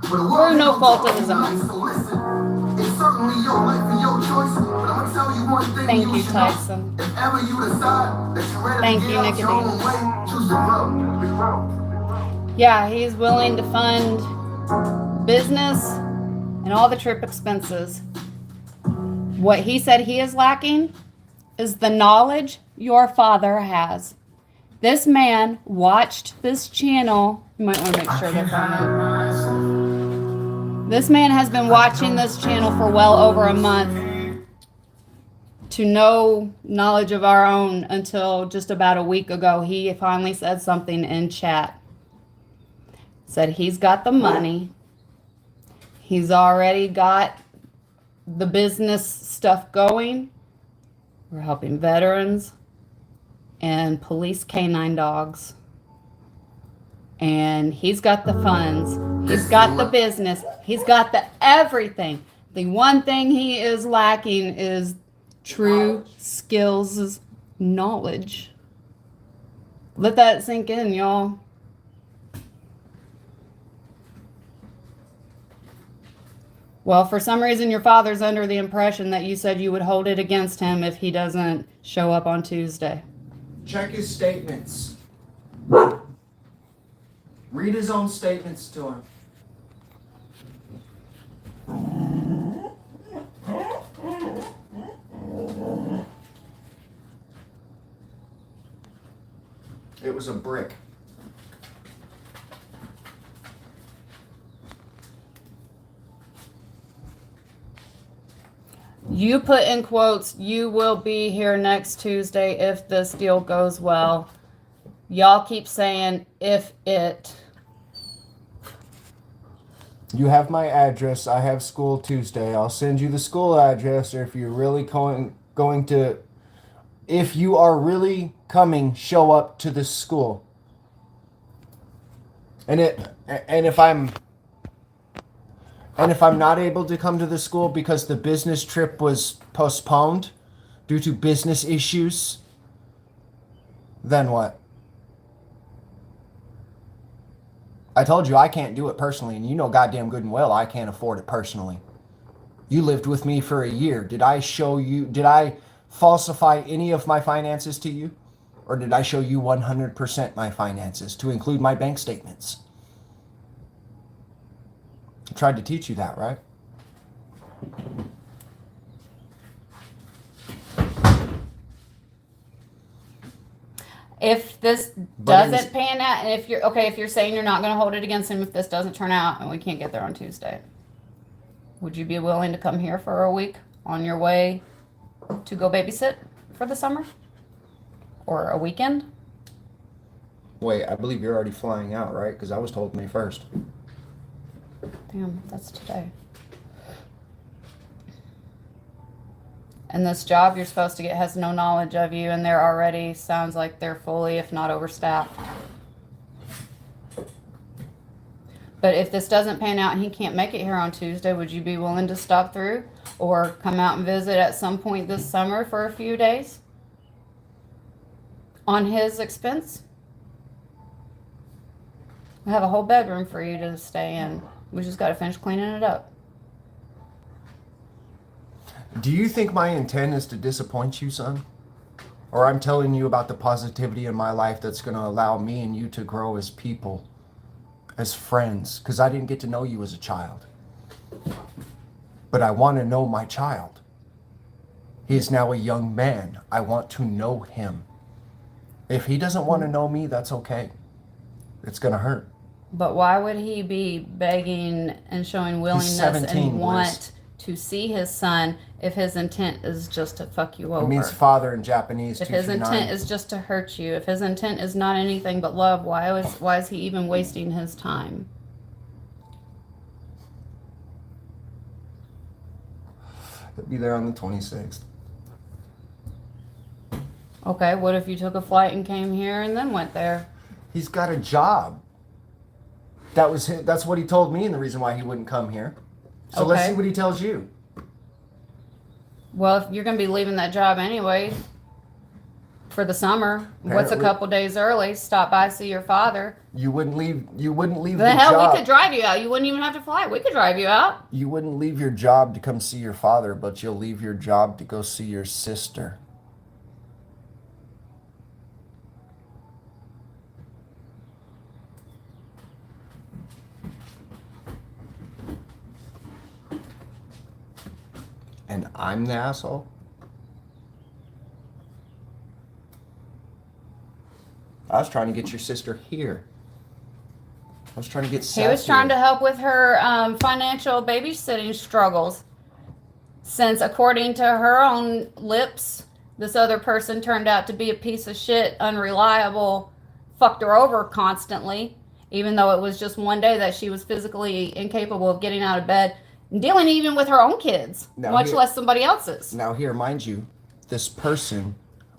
through no fault of his own. It's certainly your life and your choice, but I'm gonna tell you one thing. Thank you, should know. Tyson. If ever you decide that you're ready Thank to you, get out your own Nicodemus. way, choose to grow. Yeah, he's willing to fund business and all the trip expenses. What he said he is lacking is the knowledge your father has. This man watched this channel. You might want to make sure they're on. This man has been watching this channel for well over a month to no knowledge of our own until just about a week ago. He finally said something in chat. Said he's got the money. He's already got the business stuff going. We're helping veterans and police canine dogs. And he's got the funds. He's got the business. He's got the everything. The one thing he is lacking is true skills, knowledge. Let that sink in, y'all. Well, for some reason, your father's under the impression that you said you would hold it against him if he doesn't show up on Tuesday. Check his statements. Read his own statements to him. It was a brick. You put in quotes, you will be here next Tuesday if this deal goes well. Y'all keep saying, if it. You have my address. I have school Tuesday. I'll send you the school address, or if you're really going to, if you are really coming, show up to this school. And if I'm not able to come to the school because the business trip was postponed due to business issues, then what? I told you I can't do it personally, and you know goddamn good and well I can't afford it personally. You lived with me for a year. Did I falsify any of my finances to you? Or did I show you 100% my finances, to include my bank statements? I tried to teach you that, right? If this doesn't pan out, and if you're saying you're not going to hold it against him if this doesn't turn out and we can't get there on Tuesday, would you be willing to come here for a week on your way to go babysit for the summer? Or a weekend? Wait, I believe you're already flying out, right? Because I was told May 1st. Damn, that's today. And this job you're supposed to get has no knowledge of you, and they're already, sounds like they're fully, if not overstaffed. But if this doesn't pan out and he can't make it here on Tuesday, would you be willing to stop through or come out and visit at some point this summer for a few days? On his expense? We have a whole bedroom for you to stay in. We just got to finish cleaning it up. Do you think my intent is to disappoint you, son? Or I'm telling you about the positivity in my life that's going to allow me and you to grow as people, as friends, because I didn't get to know you as a child. But I want to know my child. He is now a young man. I want to know him. If he doesn't want to know me, that's okay. It's going to hurt. But why would he be begging and showing willingness 17, and want to see his son if his intent is just to fuck you over? It means father in Japanese. If his intent is just to hurt you, if his intent is not anything but love, why is he even wasting his time? He'll be there on the 26th. Okay, what if you took a flight and came here and then went there? He's got a job. That's what he told me, and the reason why he wouldn't come here. So let's see what he tells you. Well, if you're going to be leaving that job anyway for the summer, what's a couple days early? Stop by, see your father. You wouldn't leave The hell, job. we could drive you out. You wouldn't even have to fly. We could drive you out. You wouldn't leave your job to come see your father, but you'll leave your job to go see your sister. And I'm the asshole? I was trying to get your sister here. I was trying to get Seth He was trying here. to help with her financial babysitting struggles. Since, according to her own lips, this other person turned out to be a piece of shit, unreliable, fucked her over constantly, even though it was just one day that she was physically incapable of getting out of bed. Dealing even with her own kids, much less somebody else's. Now here, mind you, this person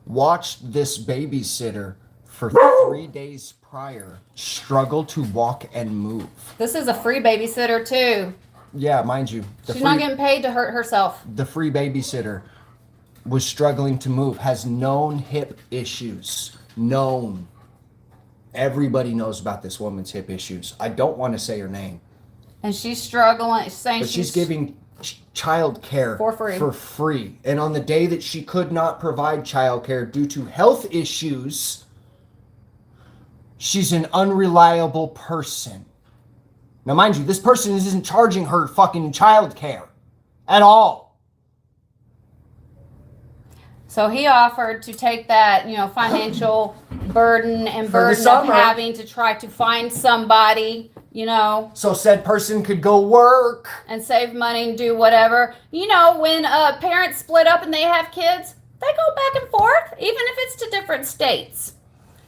watched this babysitter for 3 days prior struggle to walk and move. This is a free babysitter too. Yeah, mind you. She's not getting paid to hurt herself. The free babysitter was struggling to move, has known hip issues. Known. Everybody knows about this woman's hip issues. I don't want to say her name. And she's struggling, saying But she's giving child care for free. And on the day that she could not provide child care due to health issues, she's an unreliable person. Now, mind you, this person isn't charging her fucking child care at all. So he offered to take that, financial burden and burden of having to try to find somebody, So said person could go work. And save money and do whatever. When parents split up and they have kids, they go back and forth, even if it's to different states.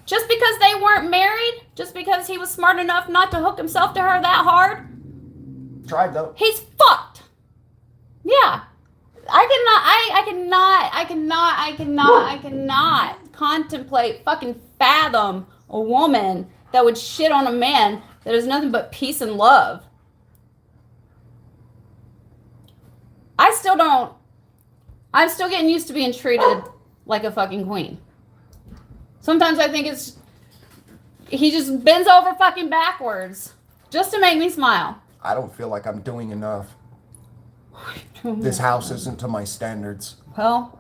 Just because they weren't married, just because he was smart enough not to hook himself to her that hard. Tried though. He's fucked. Yeah. I cannot contemplate, fucking fathom a woman that would shit on a man that is nothing but peace and love. I'm still getting used to being treated like a fucking queen. Sometimes I think he just bends over fucking backwards just to make me smile. I don't feel like I'm doing enough. This house isn't to my standards. Well,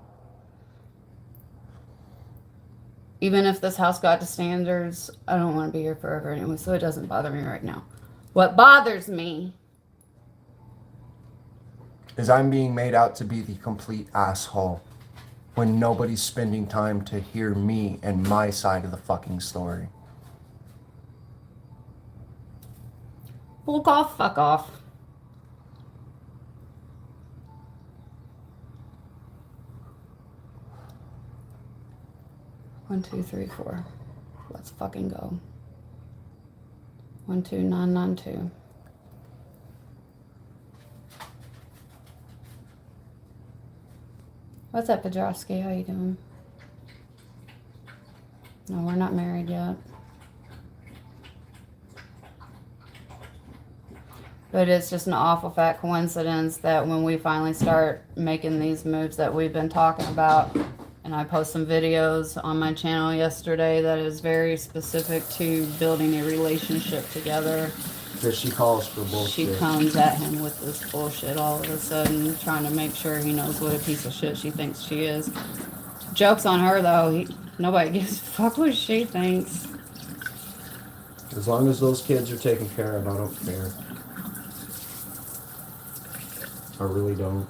even if this house got to standards, I don't want to be here forever anyway, so it doesn't bother me right now. What bothers me is I'm being made out to be the complete asshole when nobody's spending time to hear me and my side of the fucking story. Fuck off, fuck off. One, 2, 3, 4. Let's fucking go. 1, 2, 9, 9, 2. What's up, Pedrowski? How you doing? No, we're not married yet. But it's just an awful fat coincidence that when we finally start making these moves that we've been talking about, And I post some videos on my channel yesterday that is very specific to building a relationship together. Because she calls for bullshit. She comes at him with this bullshit all of a sudden, trying to make sure he knows what a piece of shit she thinks she is. Joke's on her, though. Nobody gives a fuck what she thinks. As long as those kids are taken care of, I don't care. I really don't.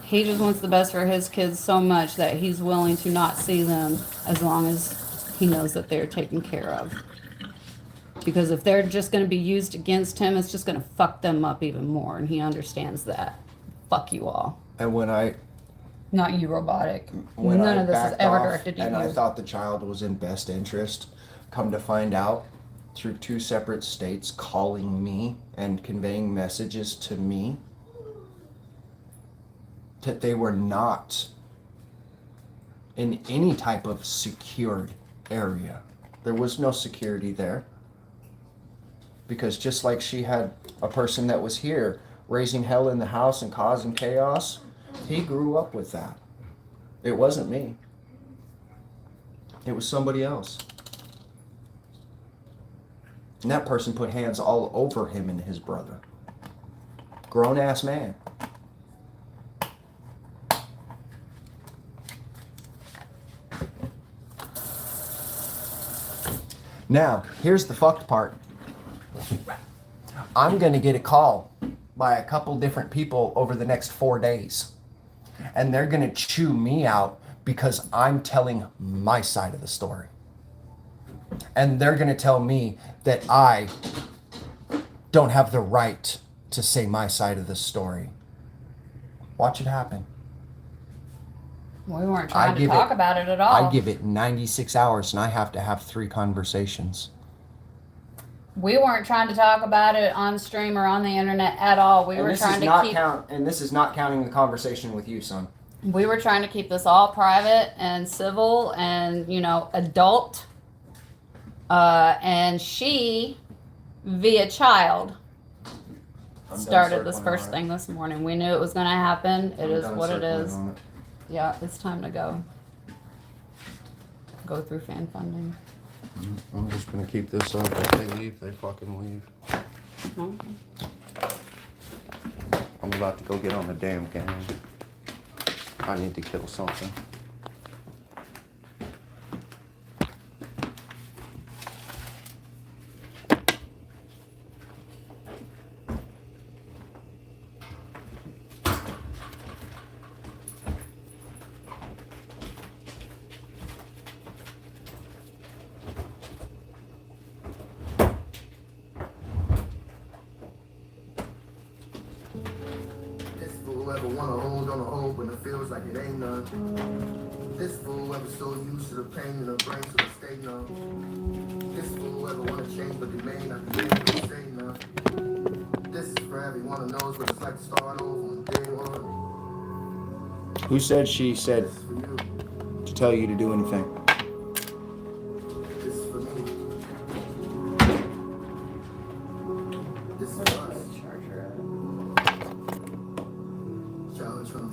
He just wants the best for his kids so much that he's willing to not see them as long as he knows that they're taken care of. Because if they're just going to be used against him, it's just going to fuck them up even more. And he understands that. Fuck you all. And when I... Not you, Robotic. When None I of this is backed ever off directed to and you. I thought the child was in best interest, come to find out, through 2 separate states calling me and conveying messages to me, that they were not in any type of secured area. There was no security there. Because just like she had a person that was here raising hell in the house and causing chaos, he grew up with that. It wasn't me. It was somebody else. And that person put hands all over him and his brother. Grown-ass man. Now, here's the fucked part. I'm going to get a call by a couple different people over the next 4 days. And they're going to chew me out because I'm telling my side of the story. And they're going to tell me that I don't have the right to say my side of the story. Watch it happen. We weren't trying to talk about it at all. I give it 96 hours and I have to have 3 conversations. We weren't trying to talk about it on stream or on the internet at all. We were trying to keep... And this is not counting the conversation with you, son. We were trying to keep this all private and civil and, you know, adult. And she, via child, started this first thing this morning. We knew it was going to happen. It is what it is. Yeah, it's time to go. Go through fan funding. I'm just going to keep this up. If they leave, they fucking leave. Okay. I'm about to go get on the damn game. I need to kill something. Ever wanna hold on a hope when it feels like it ain't none. This fool ever so used to the pain in the brain, so they stay numb. This fool ever wanna change, but they may not be able to say none. This is for everyone who knows what it's like to start over on day one. Who said she said This is for you. to tell you to do anything? This is for me. This is for us. Challenge from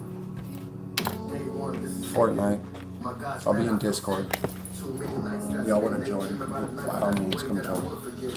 day one. This is Fortnite. my God, I'll be in Discord. too many nights that Y'all wanna I join? dream about a night By all means, that come I join. wanna forget.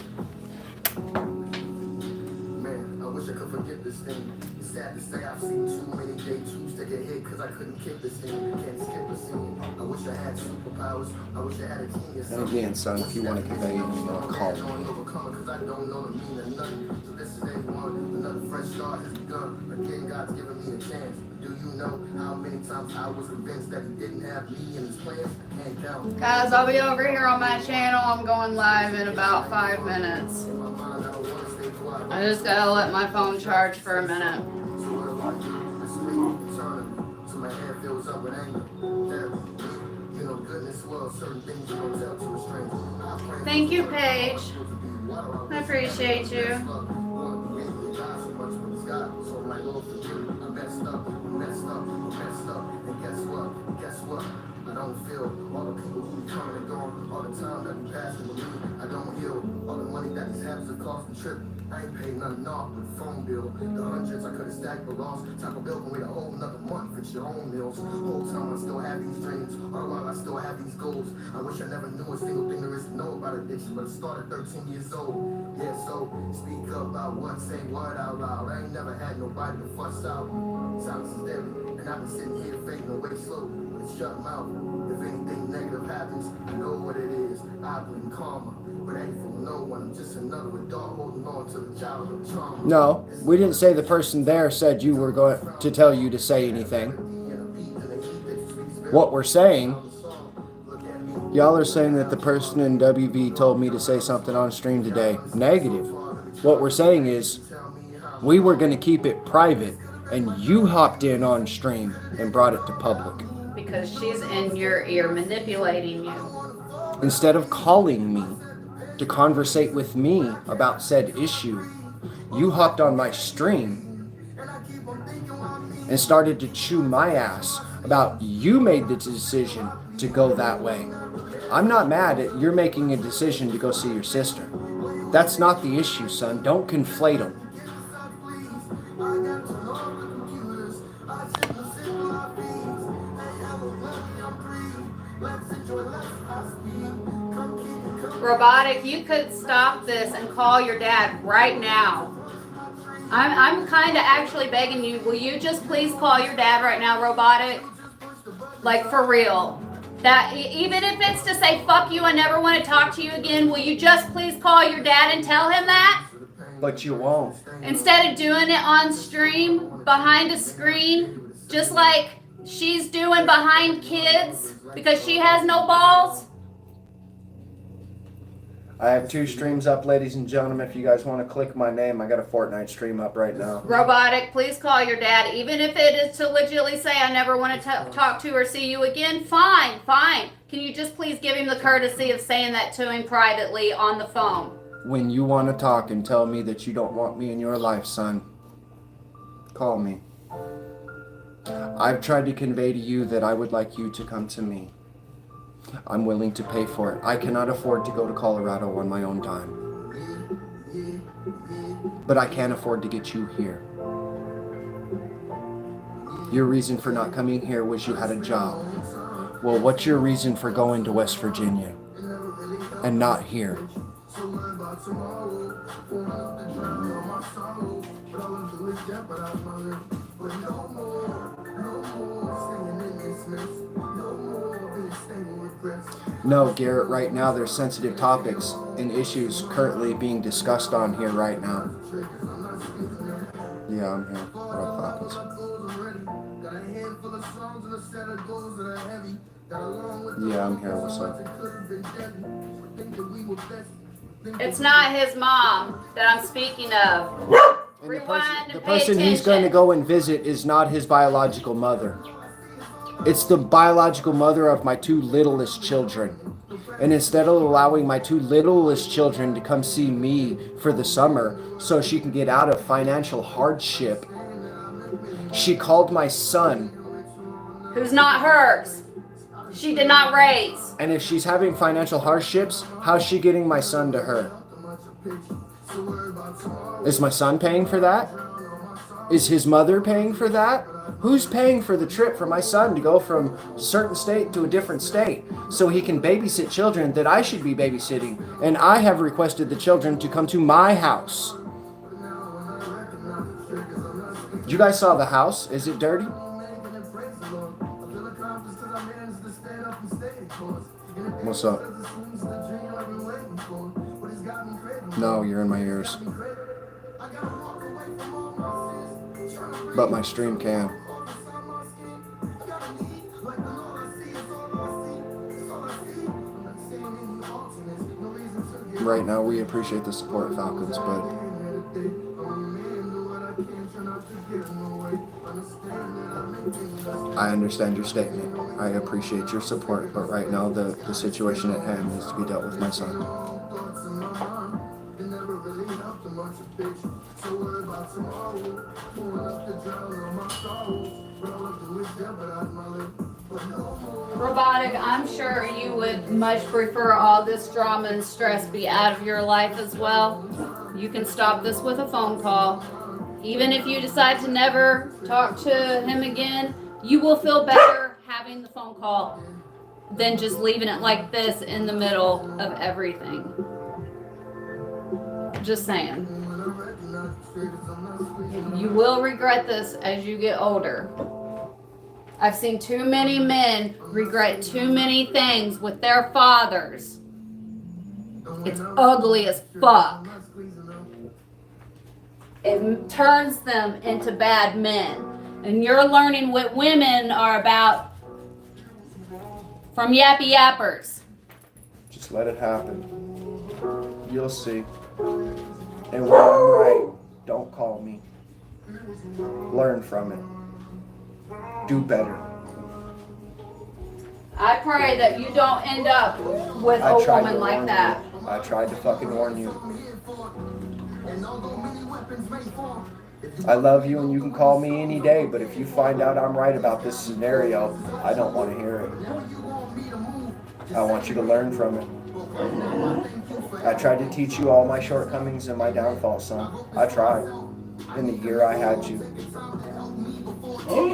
Man, I wish I could forget this thing. It's sad to say I've seen too many day twos that get hit because I couldn't kick this thing. Can't skip a scene. I wish I had superpowers. I wish I had a genius. And again, son, if you want to convey anything, call me. Because I don't know the meaning of nothing. So this is day one. Another fresh start has begun. Again, God's given me a chance. Do you know how many times I was convinced that he didn't have me in his plans? I can't count. Guys, I'll be over here on my channel. I'm going live in about 5 minutes. In my mind, I don't want to stay quiet. I just gotta let my phone charge for a minute. So what do I do? I scream, turn, so my head fills up with anger. Therapy. You know, goodness, well, certain things you don't tell to a stranger. I pray Thank you, for Paige. why do I appreciate you. So I'm like, Lord, forgive me. I messed up, and guess what? I don't feel all the people who be coming and going, all the time that be passing with me. I don't heal all the money that these habits have cost me tripping. I ain't paid nothing off with the phone bill. The hundreds I could've stacked but lost. Taco Bell can wait a whole another month for your own meals. Whole time I still have these dreams. All while I still have these goals. I wish I never knew a single thing there is to know about addiction, but it started 13 years old. Yeah, so speak up about what, say what out loud. I ain't never had nobody to fuss out. Silence is deadly, and I've been sitting here fading away slow. But it's shut mouth. If anything negative happens, I know what it is. I blame karma. But ain't for no one. I'm just another adult holding on to the childhood trauma. No, we didn't say the person there said you were going to tell you to say anything. What we're saying, y'all are saying that the person in WV told me to say something on stream today. Negative. What we're saying is we were going to keep it private, and you hopped in on stream and brought it to public. Because she's in your ear manipulating you. Instead of calling me to conversate with me about said issue, you hopped on my stream and started to chew my ass about you made the decision to go that way. I'm not mad at you're making a decision to go see your sister. That's not the issue, son. Don't conflate them. Robotic, you could stop this and call your dad right now. I'm kind of actually begging you, will you just please call your dad right now, Robotic? Like, for real. That even if it's to say fuck you, I never want to talk to you again, will you just please call your dad and tell him that? But you won't. Instead of doing it on stream, behind a screen, just like she's doing behind kids because she has no balls. I have 2 streams up, ladies and gentlemen. If you guys want to click my name, I got a Fortnite stream up right now. Robotic, please call your dad. Even if it is to legitimately say I never want to talk to or see you again, fine. Can you just please give him the courtesy of saying that to him privately on the phone? When you want to talk and tell me that you don't want me in your life, son, call me. I've tried to convey to you that I would like you to come to me. I'm willing to pay for it. I cannot afford to go to Colorado on my own time. But I can afford to get you here. Your reason for not coming here was you had a job. Well, what's your reason for going to West Virginia and not here? No, Garrett, right now there's sensitive topics and issues currently being discussed on here right now. Yeah, I'm here. What happens? Yeah, I'm here. What's up? It's not his mom that I'm speaking of. And the person he's going to go and visit is not his biological mother. It's the biological mother of my 2 littlest children. And instead of allowing my 2 littlest children to come see me for the summer so she can get out of financial hardship, she called my son. Who's not hers. She did not raise. And if she's having financial hardships, how's she getting my son to her? Is my son paying for that? Is his mother paying for that? Who's paying for the trip for my son to go from a certain state to a different state so he can babysit children that I should be babysitting? And I have requested the children to come to my house. You guys saw the house? Is it dirty? What's up? No, you're in my ears. But my stream can. Right now, we appreciate the support, Falcons, but I understand your statement. I appreciate your support, but right now, the situation at hand needs to be dealt with my son. Robotic, I'm sure you would much prefer all this drama and stress be out of your life as well. You can stop this with a phone call. Even if you decide to never talk to him again, you will feel better having the phone call than just leaving it like this in the middle of everything. Just saying. You will regret this as you get older. I've seen too many men regret too many things with their fathers. It's ugly as fuck. It turns them into bad men. And you're learning what women are about from yappy yappers. Just let it happen. You'll see. And when I'm right, don't call me. Learn from it. Do better. I pray that you don't end up with a woman like that. I tried to fucking warn you. I love you and you can call me any day, but if you find out I'm right about this scenario, I don't want to hear it. I want you to learn from it. I tried to teach you all my shortcomings and my downfalls, son. I tried. In the year I had you.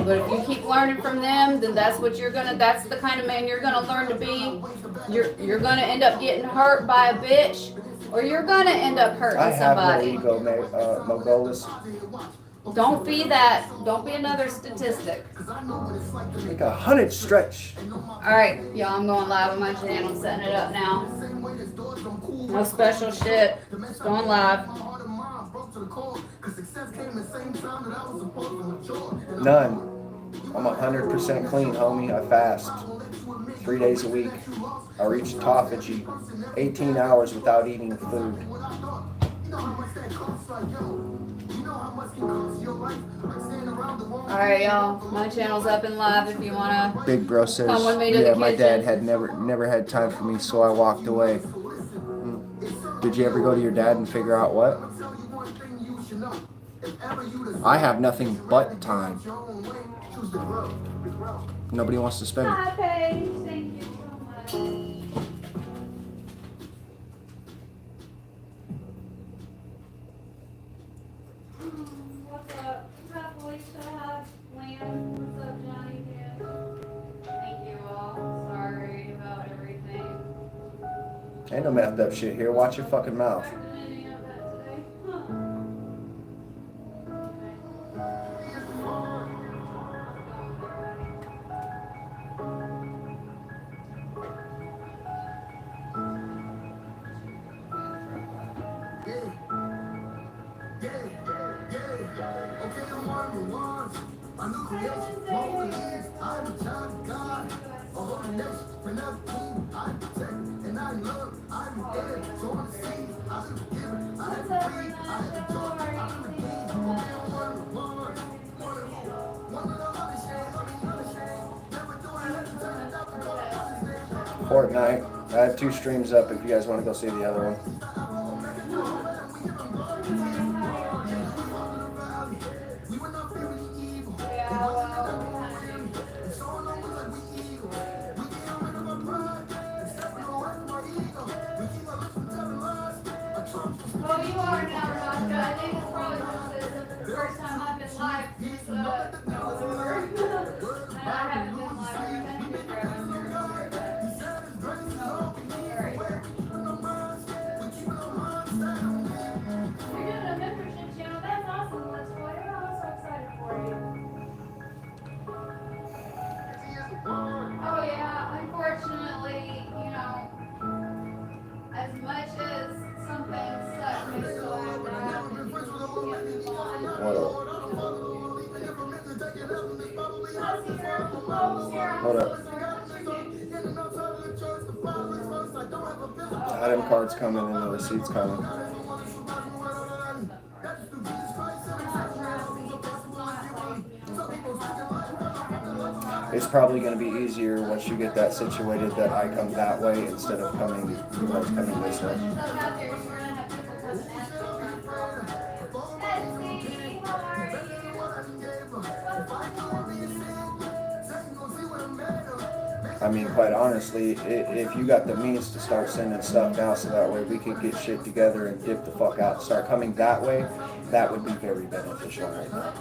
But if you keep learning from them, then that's the kind of man you're gonna learn to be. You're gonna end up getting hurt by a bitch, or you're gonna end up hurting somebody. I have no ego, Mogolis. Don't be that. Don't be another statistic. Like 100 stretch. Alright, y'all, I'm going live on my channel. I'm setting it up now. No special shit. Just going live. None. I'm 100% clean, homie. I fast 3 days a week. I reach autophagy 18 hours without eating food. Alright, y'all. My channel's up and live if you wanna. Big bro says, come with me to yeah, the my dad kitchen. had never had time for me, so I walked away. Did you ever go to your dad and figure out what? I have nothing but time. Nobody wants to spend it. Hi, Paige. Thank you so much. What's up? Hi, Felicia. Hi, Liam. What's up, Johnny? Yeah. Thank you all. Sorry about everything. Ain't no messed up shit here. Watch your fucking mouth. Any of that today? Huh. Fortnite. I have 2 streams up if you guys want to go see the other one. Well, you are now, Rebecca. I think it's probably the first time I've been live since November. And I haven't been live for You're doing a membership channel. That's awesome, Let's Boy. I'm so excited for you. Oh, yeah. Unfortunately, as much as some things suck, we still have to have them. What up? Hold up. Item cards coming and the receipts coming. It's probably going to be easier once you get that situated that I come that way instead of coming, you guys coming this way. I I mean, quite honestly, if you got the means to start sending stuff down so that way we could get shit together and dip the fuck out and start coming that way, that would be very beneficial right now.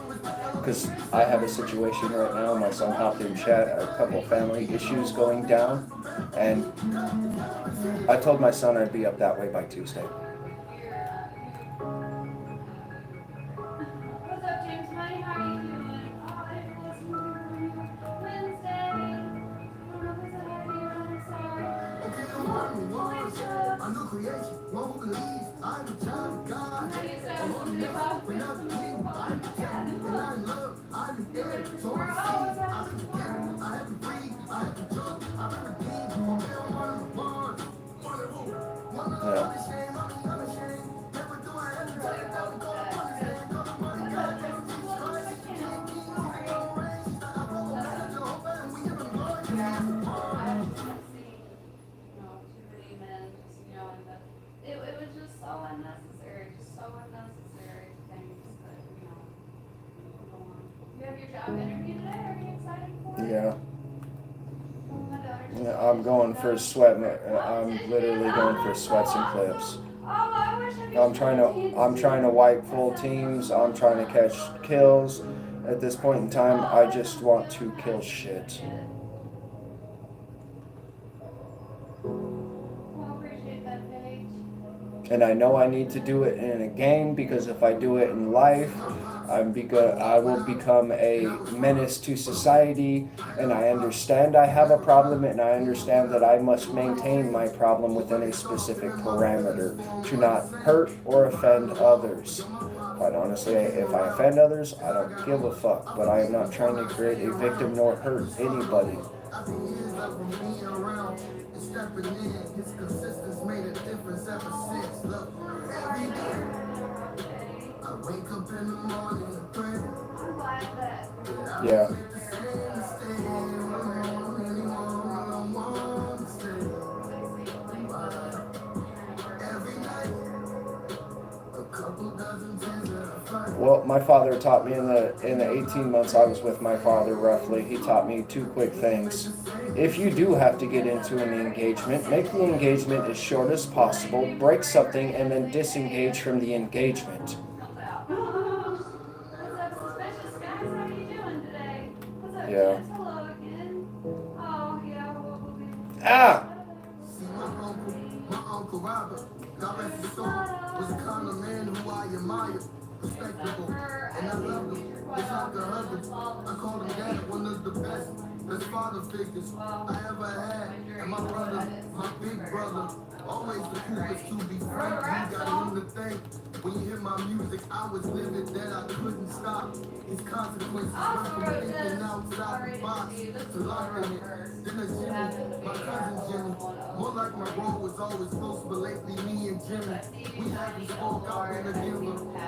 Because I have a situation right now, my son hopped in chat, a couple family issues going down, and I told my son I'd be up that way by Tuesday. What's up, James Money? How are you doing? Oh, it was Wednesday. I don't know if it's a happy or not, sorry. A new creation, one who believes I'm a child of God. How do you sound? When I'm the king, I'm the cat, and I love, I'm the dead. So We're I always see, I have to get, I have to breathe, I have to jump, I have to redeem. One of the ones, one of who? One of the unashamed, I'm the unashamed. Never do I hesitate, never go to understand. Go to money, God, Jesus Christ. King, king, no reign. I roll with Jehovah, and we give him glory. I haven't seen, too many men just yelling, but it was just so unnecessary, things that, go on. You have your job interview today, are you excited for it? Yeah. My daughter just- Yeah, I'm going for sweat. I'm literally going for sweats and clips. Oh, I wish I could. I'm trying to wipe full teams. I'm trying to catch kills. At this point in time, I just want to kill shit. Well, I appreciate that, Paige. And I know I need to do it in a game because if I do it in life, I will become a menace to society. And I understand I have a problem, and I understand that I must maintain my problem within a specific parameter to not hurt or offend others. Quite honestly, if I offend others, I don't give a fuck. But I am not trying to create a victim nor hurt anybody. After years of being around and stepping in, his consistency made a difference ever since. Look, every day I wake up in the morning and pray. I'm glad that. Yeah. Make the same mistake. Every night, a couple dozen things that I find. Well, my father taught me in the 18 months I was with my father, roughly, he taught me two quick things. If you do have to get into an engagement, make the engagement as short as possible, break something, and then disengage from the engagement. What's up, suspicious guys? How are you doing today? What's up, Yeah. Jess? Hello again. Oh, yeah, we'll be. Ah! See, my uncle Robert, God rest his soul, was the kind of man who I admire, respectable, and I loved him. It's like a husband. I called him dad, one of the best father figures I ever had. And my brother, my big brother, always the coolest to be frank. You got him to thank. When you hear my music, I was living that I couldn't stop. His consequences went from thinking outside the box to locking it. Then a Jimmy, my cousin Jimmy. More like my role was always close, but lately me and Jimmy, we haven't spoke. I've been a giver,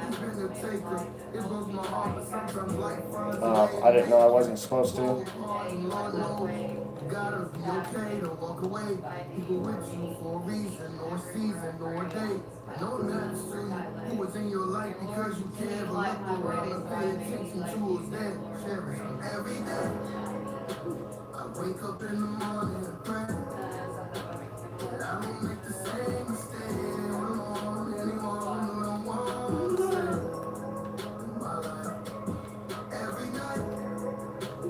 he's been a taker. It broke my heart, but sometimes life finds a way. I didn't know I wasn't supposed to. Lord knows, gotta be okay to walk away. People with you for a reason, or a season, or a day. No necessarily who was in your life because you care, but look around and pay attention to who's there. Cherish them every day. I wake up in the morning and pray that I don't make the same mistake anymore. I don't want to say in my life. Every night,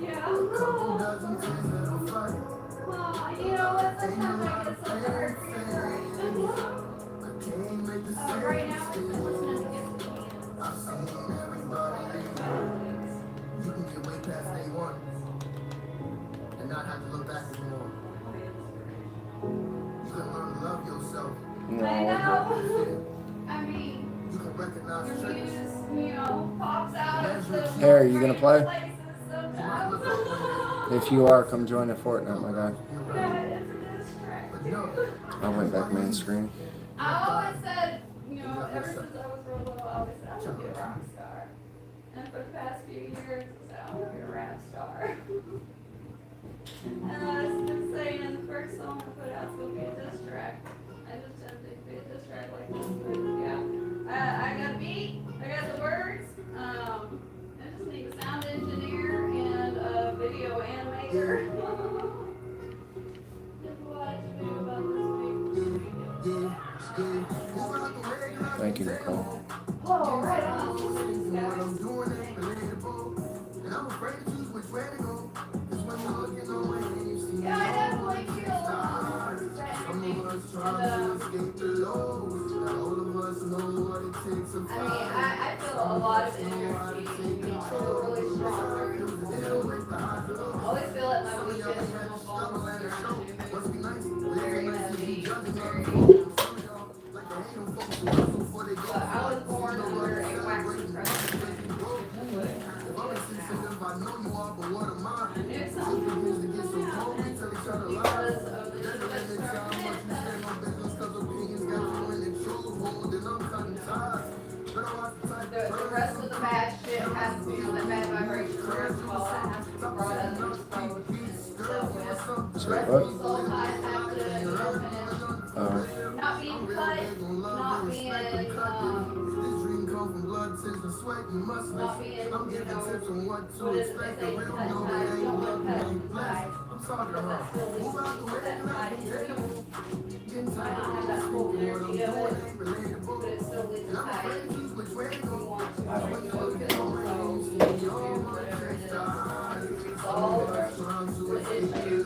Yeah. couple dozen things that I fight. Well, you know what? Sometimes I get so hurt. I can't make the same Right now, we're mistake. listening to I've seen everybody leave. You can get way past day one and not have to look back anymore. You can learn to love yourself. I No. know. I mean, You can recognize your triggers. muse, pops out of the. Hey, are you gonna play? places sometimes. If you are, come join a Fortnite, my guy. Yeah, it's a distraction. I went back main screen. I always said, ever since I was real little, I always said I want to be a rock star. And for the past few years, I said I want to be a rap star. And I've been saying in the first song I put out, it's going to be a diss track. I just didn't think it'd be a diss track like this, but yeah. I got a beat, I got the words, I just need a sound engineer and a video animator. Thank you, Nicole. Oh, right on. What I'm doing ain't relatable, and I'm afraid to choose which way to go. 'Cause when you're looking away, you see Yeah, I definitely feel some of us try to escape the lows. Not all of us know what it takes to fight. I feel a lot of energy, you know, I feel really strong during the morning. I always feel it in my weekends when I'm falling very heavy, very, but I was born under a waxy president. I know you are, but what am I? I knew something was going to happen because of the the rest of the bad shit has to be, the bad vibrations there as well, that has to be brought up and exposed and dealt with. The rest of the soul ties have to, you know, finish. Not being cut, not being, not being, you know, what is it they say, cut ties, you don't want to cut ties. But that still leaves that tie in you. You might not have that full energy of it, but it still leaves a tie in you. You want to focus on so to do whatever it is to resolve the issue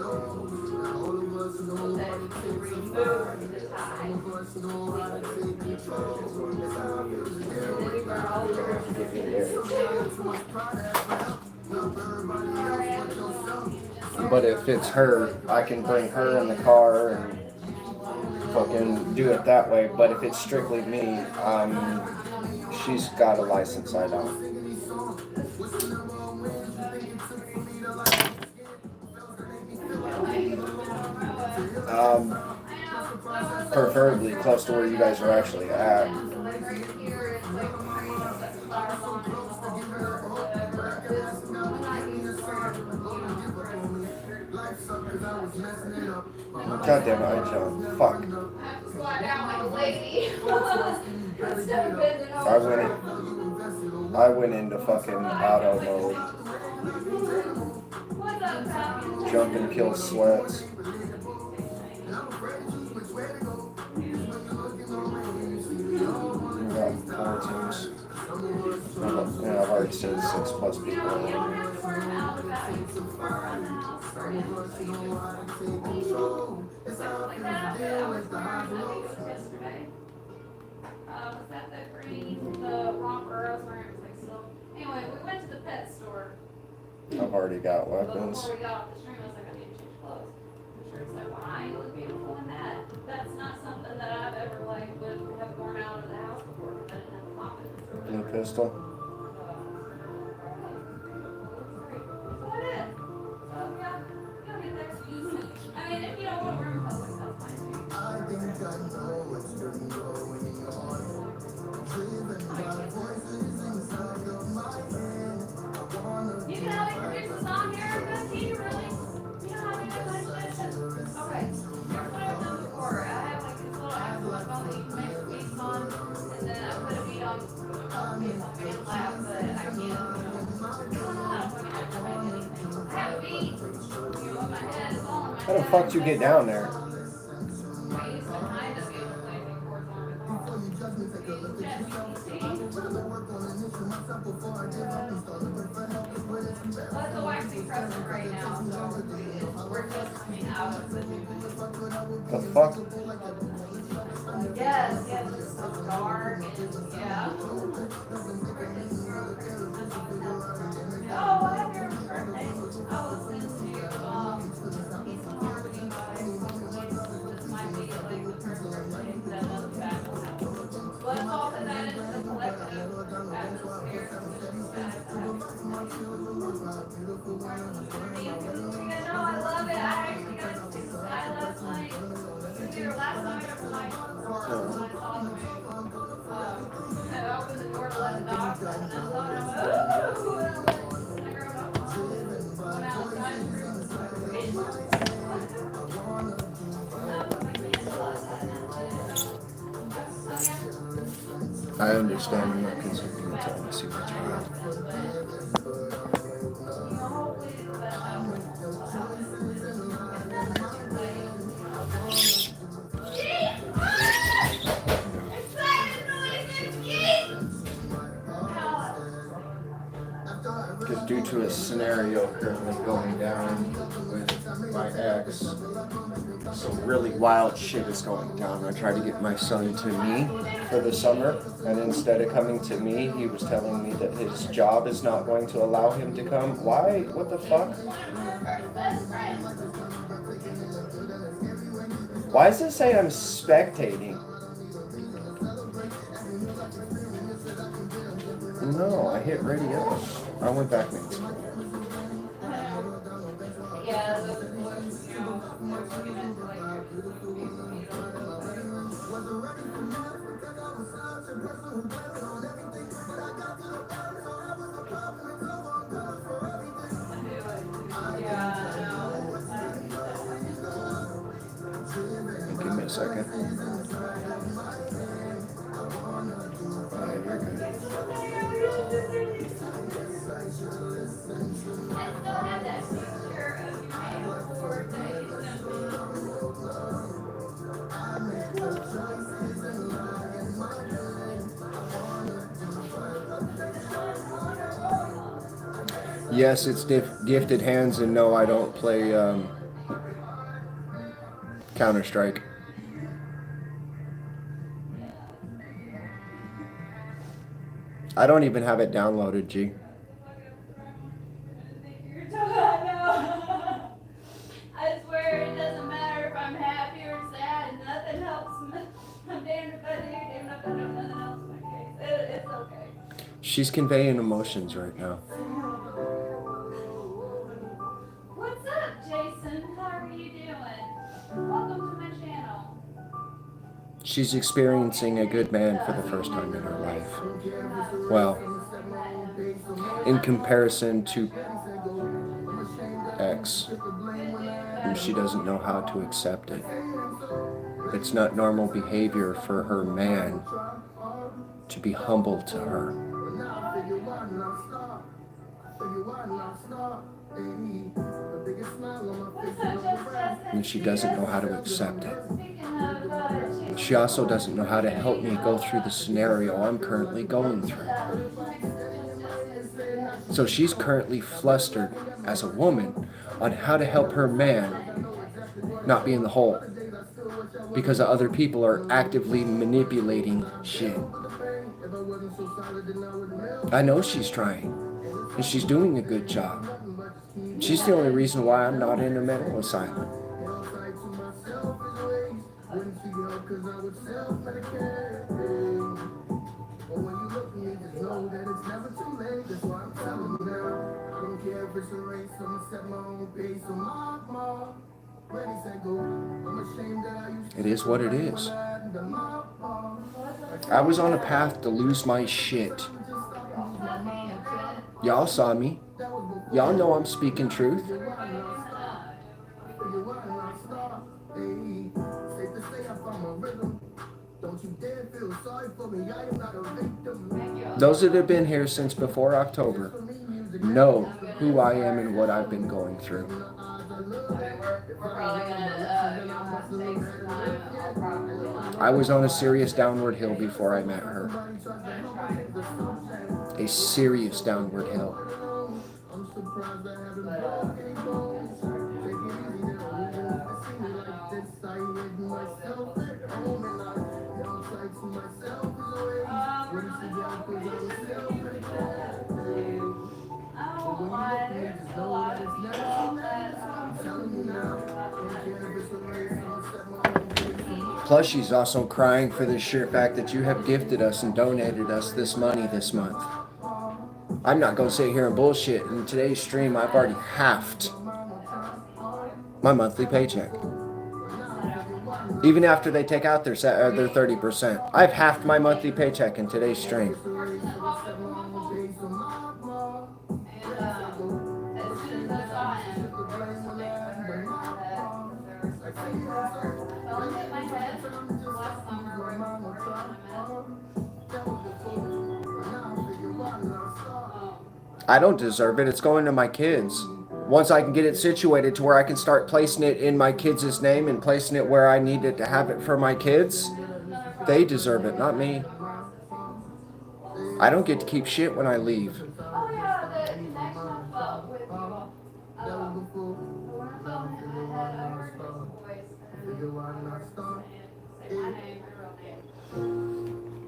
so that you can remove the tie. Take control. And then you burn all the But if it's her, I can bring her in the car and fucking do it that way. But if it's strictly me, she's got a license I don't. Preferably close to where you guys are actually at. God damn it, I jumped. Fuck. I went into fucking auto mode. Jump and kill sweats. We got 4 teams. Yeah, I've already said 6+ people. Was that the green, the romper I was wearing? It was like silk. Anyway, we went to the pet store. I've already got But weapons. before we got off the stream, I was like, I need to change clothes. The shirt said, why? You look beautiful in that. That's not something that I've ever like would have worn out of the house before because I didn't have a pocket. Blue pistol. So it is. So yeah, you don't get that excuse. I mean, if you don't want to wear them in public, that's fine too. I think I know what's really going on. Driven by voices inside of my head. I wanna You can always produce a song here, but can you really? You know how many times I said, okay, here's what I've done before. I have like this little actual phone that you can make beats on, and then I put a beat on, beats on Fan's lap, but I can't, I have a beat, you know, my head is all in my How the head. fuck you get down there? I used to kind of be able to play the chords on it. That's a waxing present right now, so we're just coming out of it. The fuck? Yes, it's so dark and yeah. Oh, happy birthday. I was listening to Peace and Harmony by this might be like the first birthday that another band will have. But it's all because I into the collective atmosphere. Yeah, no, I love it. I actually got to see the sky last night. Last night or night before I opened the door to let the dogs out, and I thought, oh, and I grabbed my phone and went outside and threw it. I understand that because you've been trying to see what you want. to a scenario currently going down with my ex. Some really wild shit is going down. I tried to get my son to me for the summer, and instead of coming to me, he was telling me that his job is not going to allow him to come. Why? What the fuck? Why does it say I'm spectating? No, I hit radio. I went back next. Give me a second. Alright, you're good. Yes, it's gifted hands, and no, I don't play Counter-Strike. I don't even have it downloaded, G. I swear it doesn't matter if I'm happy or sad. Nothing helps me. I'm damned if I do, damned if I don't. Nothing helps my case. It's okay. She's conveying emotions right now. What's up, Jason? How are you doing? Welcome to my channel. She's experiencing a good man for the first time in her life. Well, in comparison to ex, and she doesn't know how to accept it. It's not normal behavior for her man to be humble to her. And she doesn't know how to accept it. She also doesn't know how to help me go through the scenario I'm currently going through. So she's currently flustered as a woman on how to help her man not be in the hole, because other people are actively manipulating shit. I know she's trying, and she's doing a good job. She's the only reason why I'm not in a mental asylum. It is what it is. I was on a path to lose my shit. Y'all saw me. Y'all know I'm speaking truth. Those that have been here since before October know who I am and what I've been going through. I was on a serious downward hill before I met her. A serious downward hill. Plus, she's also crying for the sheer fact that you have gifted us and donated us this money this month. I'm not going to sit here and bullshit. In today's stream, I've already halved my monthly paycheck. Even after they take out their 30%. I've halved my monthly paycheck in today's stream. I don't deserve it. It's going to my kids. Once I can get it situated to where I can start placing it in my kids' name and placing it where I need it to have it for my kids, they deserve it, not me. I don't get to keep shit when I leave. Say my name, my real name.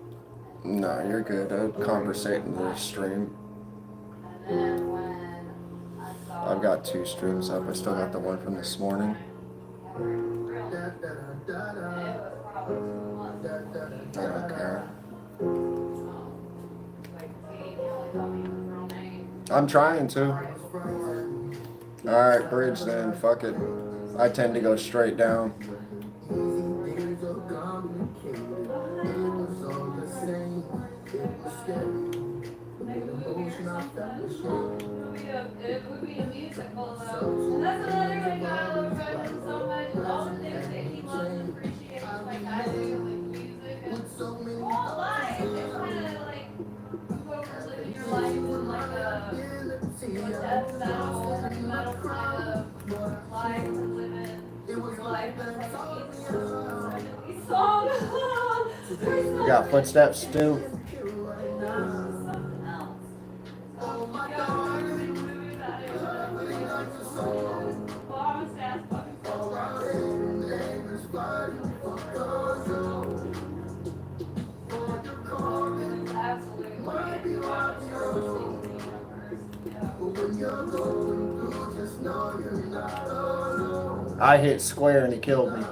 No, you're good. I'll conversate in the stream. And then when I saw I've got 2 streams up. I still got the one from this morning. real name, it was probably 2 months. I don't care. Like, he only told me his real name. I'm trying to. Alright, bridge then. Fuck it. I tend to go straight down. It would be a musical though. And that's another thing I love about him so much. All the things that he loves and appreciates like I do, like music and well, life. It's kind of like you over living your life in like a death metal kind of life and living your life as like each song. You got footsteps, Stu? Something else. Oh my God. I hit square and he killed me.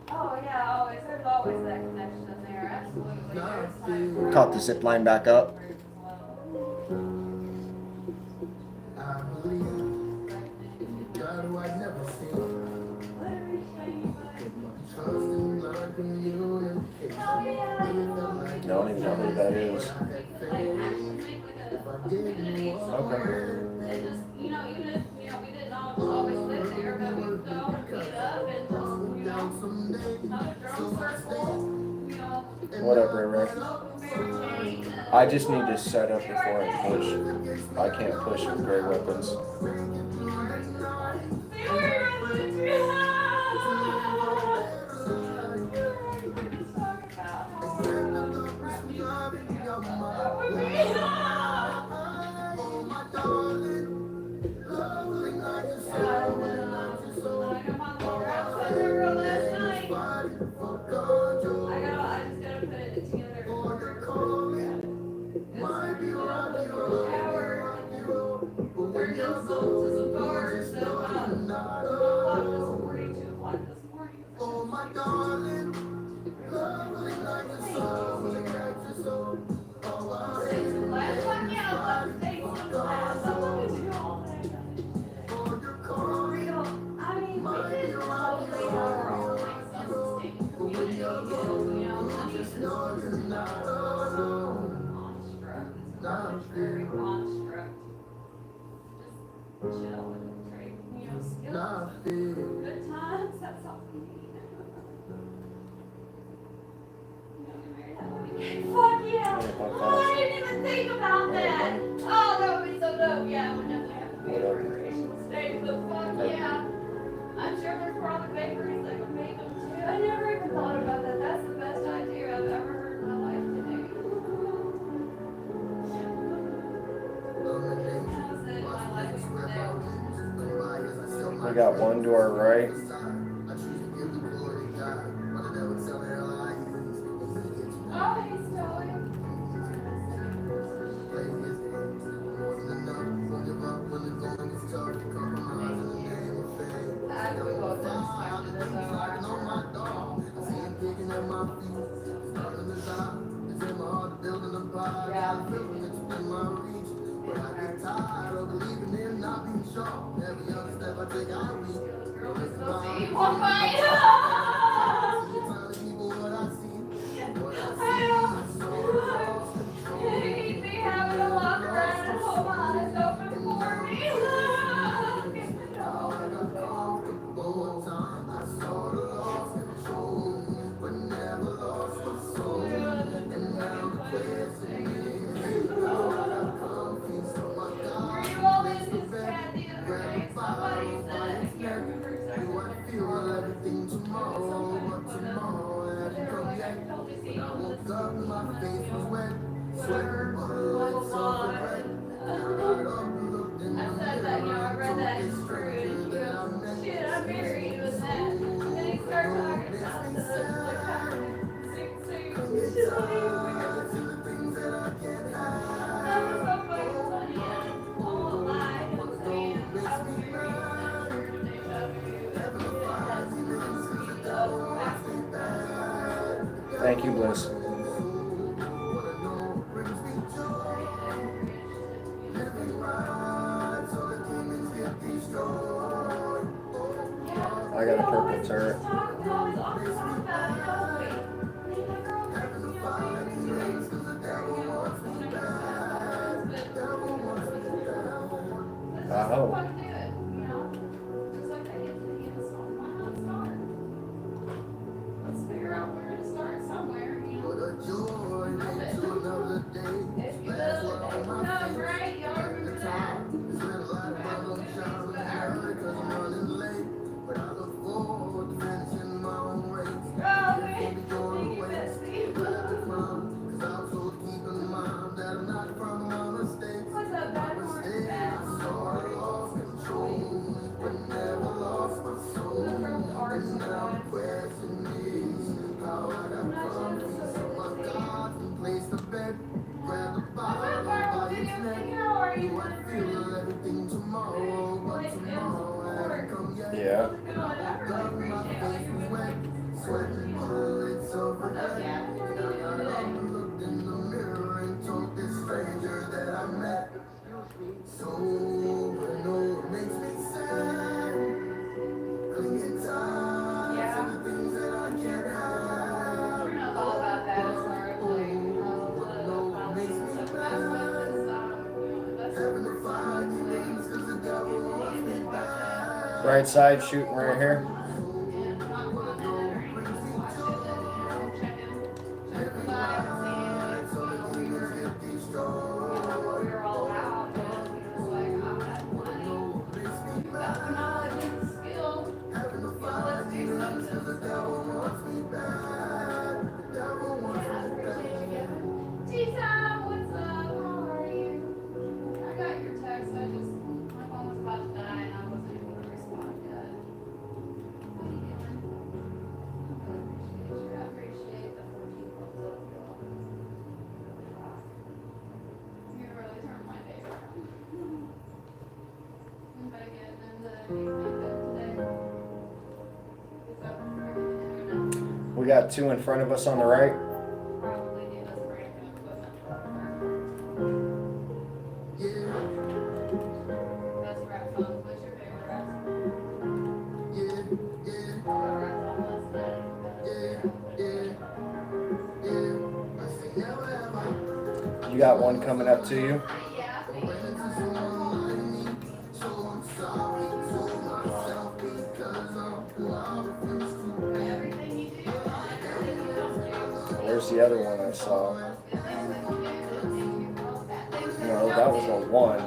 Oh yeah, always. There's always that connection there. Absolutely. There's like Caught the zip line back up. I don't even know who that is. Okay. You know, even if we didn't always live there, but we would go and meet up and just, have a drum circle, Whatever, Rick. I just need to set up before I push. I can't push with gray weapons. Oh my darling, lovely like the sun, like the soul. Oh, I for your calling, might be right, when you're alone, just know you're not alone. Not very construct. Just chill and drink, skills. not Good times, that's all we need. Fuck yeah! Oh, I didn't even think about that! Oh, that would be so dope. Yeah, we definitely have to be a recreational state, but fuck yeah! I'm sure there's probably bakeries that would make them too. I never even thought about that. That's the best idea I've ever heard in my life today. That's it, my life is today. We got one to our right. Oh, he's still in. He'd be having a walk around and hold my eyes open for me. Were you all in his chat the other day? Thank you, Bliss. I got a purple turret. I hope. Let's figure out where to start somewhere, you know. No, right? Y'all remember that? What's up, bad Yeah. Right side shooting right here. T-Time, what's up? How are you? I got your text. My phone was about to die and I wasn't able to respond yet. What are you doing? I appreciate the 14 folks of y'all. You really turned my day around. I'm gonna get into the today. It's over for internet. We got two in front of us on the right. Probably need us break equipment. Best rap songs. What's your favorite rap song? You got one coming up to you. Where's the other one I saw? No, that was a one.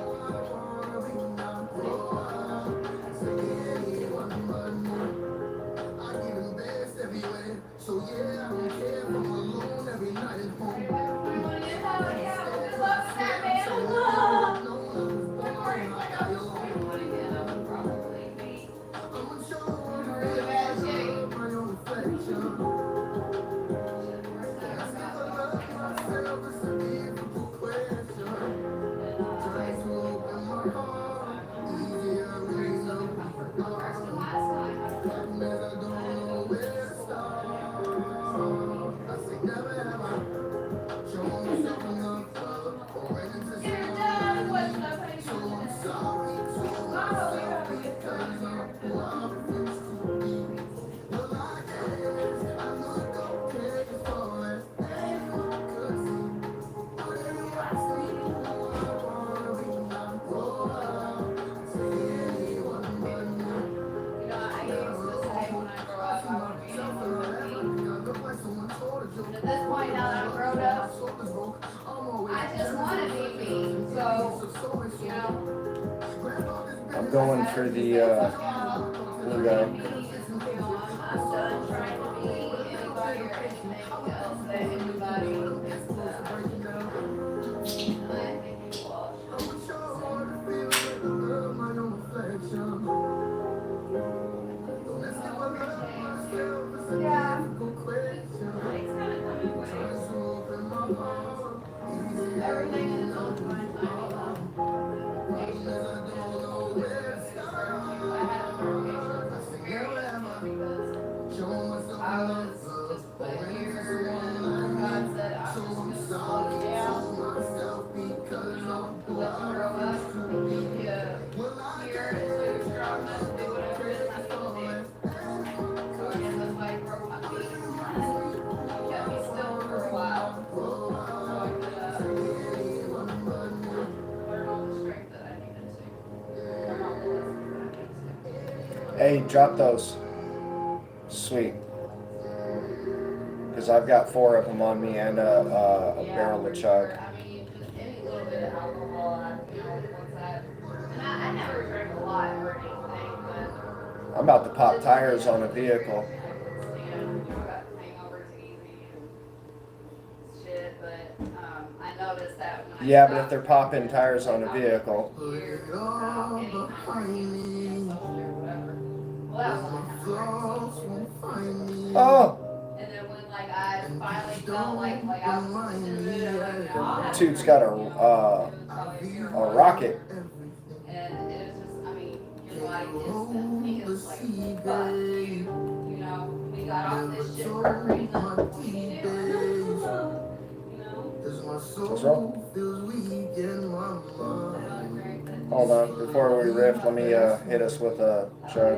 At this point, now that I'm grown up, I just want to be me. So, you know. I'm going for the blue guy. I'm done trying to be anybody or anything else that anybody is I think you watch. Yeah. It's kind of coming ways. Everything in its own time. I had a because I was just put here and Hey, drop those. Sweet. Because I've got 4 of them on me and a barrel of chug. I mean, just any little bit of alcohol, once that. And I never drank a lot or anything, but. I'm about to pop tires on a vehicle. I noticed that when I Yeah, but if they're popping tires on a vehicle. Oh! And then when like I finally felt like I was listening to it, I'm like, oh, Dude's got a rocket. and it was just, I mean, your body just thinks like, fuck, you know, we got off this shit for a reason. What are you doing? You know? What's wrong? Hold on, before we riff, let me hit us with a chug.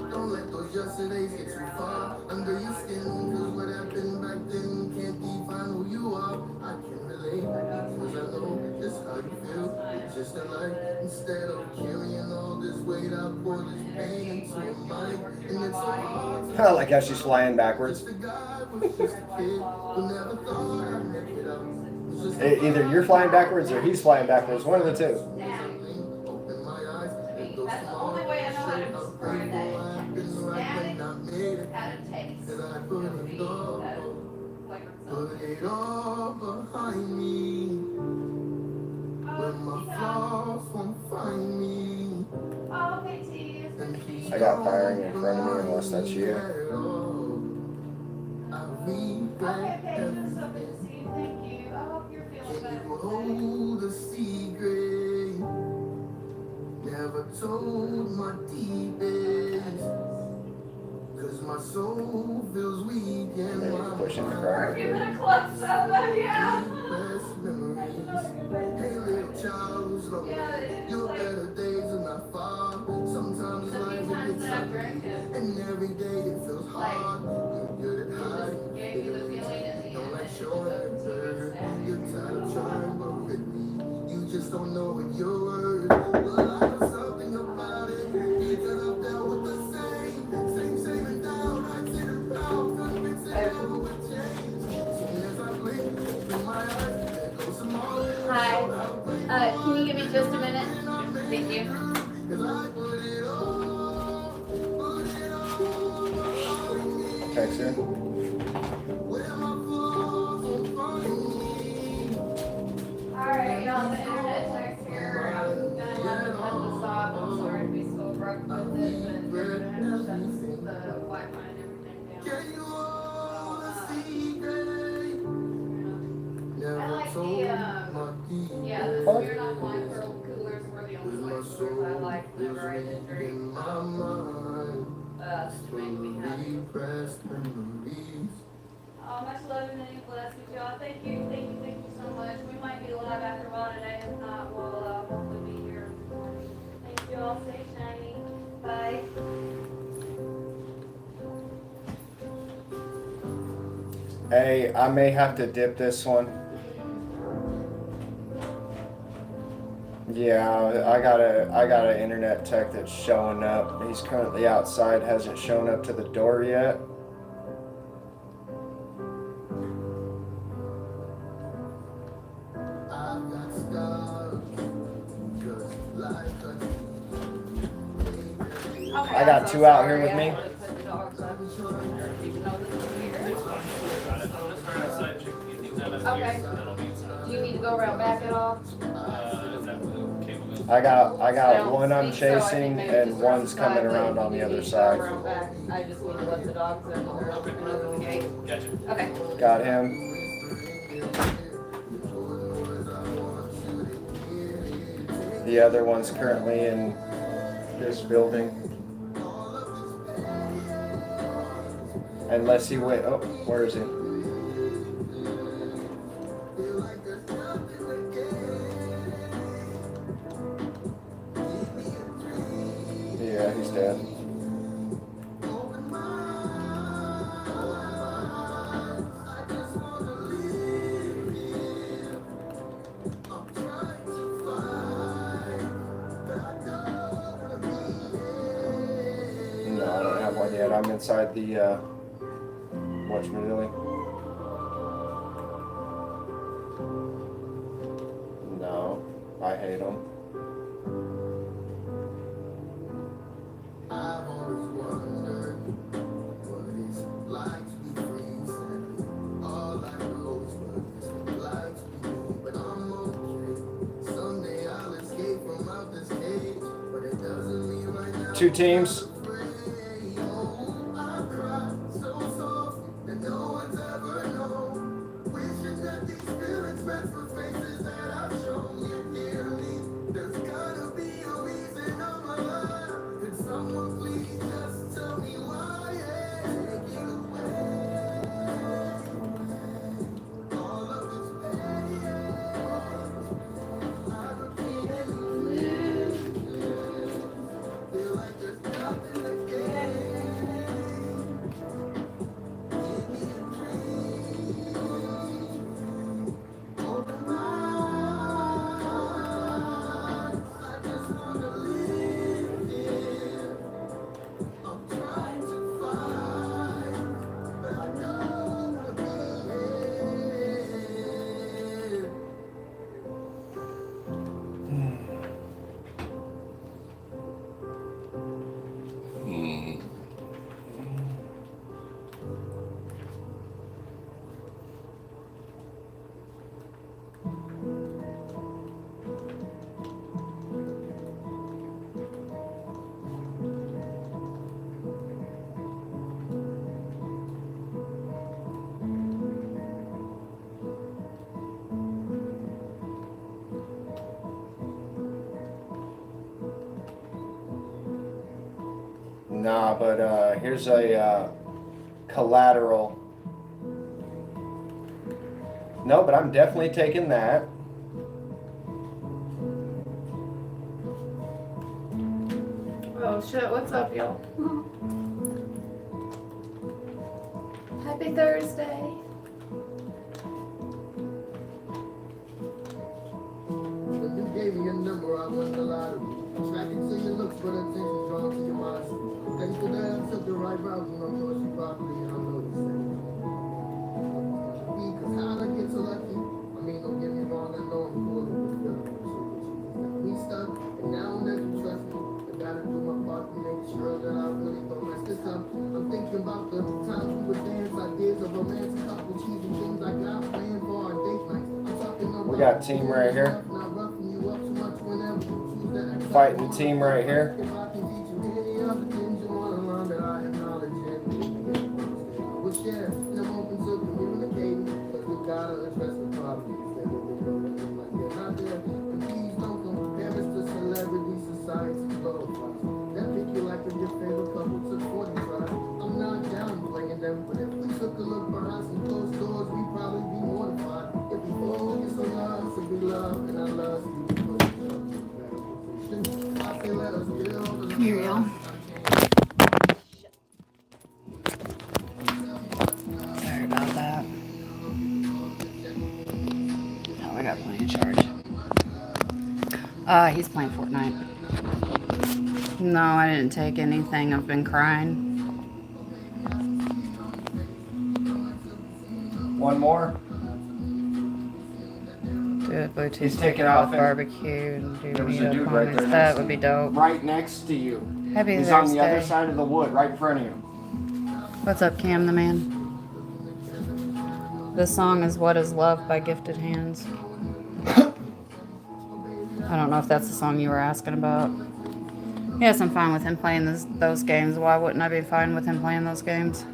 Don't let those yesterdays get too far under your skin. Cause what happened back then can't define who you are. I can relate because I know just how you feel. It's just a life. Instead of carrying all this weight, I pour this pain into a mind. And it's so hard. I like how she's flying backwards. The guy was just a kid who never thought I'd make it up. Either you're flying backwards or he's flying backwards. One of the two. Open my eyes. That's the only way I know how to describe that. Static had a taste. That I put it all, put it all behind me. When my flaws won't find me. Oh, okay, T. I got firing in front of me unless that's you. Okay, Paige, it's so good to see you. Thank you. I hope you're feeling better. Hold a secret. Never told my deepest. Cause my soul feels weak and Maybe my pushing the We're car. giving a close up, yeah. best memories. Hey, little child who's lonely. Your better days are not far. Sometimes life gets ugly, and every day it feels hard. You're good at hiding, don't like showing your hurt. You're tired of trying, but with me, you just don't know what you're worth. Well, I know something about it, because I've dealt with the same and down. I sit around, convinced it never would change. Soon as I blink, in my eyes, there goes some more. Hi. Can you give me just a minute? Thank you. Cause I put it all behind me. Text her. Where my flaws will find me. Alright, y'all, the internet text here. I'm gonna have to stop. I'm sorry to be so abrupt with it, but we're gonna have to shut the Wi-Fi and everything down. Can you hold a secret? I Never like told the, my yeah, the Spirit on Wine coolers were the only wine coolers I liked whenever I did drink. in my mind. To make me happy. Repressed memories. Much love and many blessings, y'all. Thank you so much. We might be live after a while today. If not, we'll hopefully be here. Thank you all. Stay shiny. Bye. Hey, I may have to dip this one. Yeah, I got an internet tech that's showing up. He's currently outside, hasn't shown up to the door yet. I've got scars, 'cause life got Okay, I got I'm so two out sorry. here with I me. wanted to put the dogs up, even though this is weird. Okay. Do you need to go around back at all? I got I don't one I'm think so. I think chasing maybe and just one's around coming the side, around but on the you other need to go side. around back. I just need to let the dogs in and open the gate. Okay. Got him. The other one's currently in this building. Unless he went, oh, where is he? Yeah, he's dead. that I'm inside the whatchamajilly. No, I hate them. I've always wondered what it's like to be free. All I know is what it's like to be me, but I'm okay. Someday I'll escape from out this cage, but it doesn't mean right now. 2 teams. I cry so soft that no one's ever known. Wishing that these feelings meant for faces that I've shown you dearly. There's gotta be a reason I'm alive. Could someone please just tell me why? Take it away. All of this pain, I repeatedly feel like there's nothing to gain. Give me a dream. Open my eyes. I just wanna live here. I'm trying to find, but I don't wanna be here. Nah, but here's a collateral. No, but I'm definitely taking that. Oh shit, what's up, y'all? Happy Thursday. When you gave me a number, I won the lottery. Tracking to your looks, but attention drawn to your modesty. Thankful that I took the right route, and I'm yours you properly, and I know the same. Because how'd I get so lucky? I mean, don't get me wrong, I know I'm cool with this girl. Me stuck, and now I'm that you trust me. I gotta do my part to make sure that I really don't mess this up. I'm thinking about the times we would dance, ideas of romance, a couple cheesy things I got planned for our date nights. I'm talking about We got team right here. not roughing you up too much whenever you choose to act Fighting team right here. if I can teach you any other things you want to learn that I have knowledge in. We'll share, and I'm open to communicating, but we gotta address the problems that we're doing like they're not there. And please don't compare us to celebrity society glorifies. That pick you like if your favorite couple took 40 tries. I'm not downplaying them, but if we took a look behind some closed doors, we'd probably be mortified. If we focus on us to be loved, and I love you. I say let us build. Here, y'all. Sorry about that. Oh, I got plenty of charge. He's playing Fortnite. No, I didn't take anything. I've been crying. One more. Do it Bluetooth He's speaker taking off with and barbecue and do there was a meat dude up right on there this. next That to would be you. dope. Right next to you. Happy He's on the other Thursday. side of the wood, right in front of you. What's up, Cam the man? This song is What Is Love by Gifted Hands. I don't know if that's the song you were asking about. Yes, I'm fine with him playing those games. Why wouldn't I be fine with him playing those games?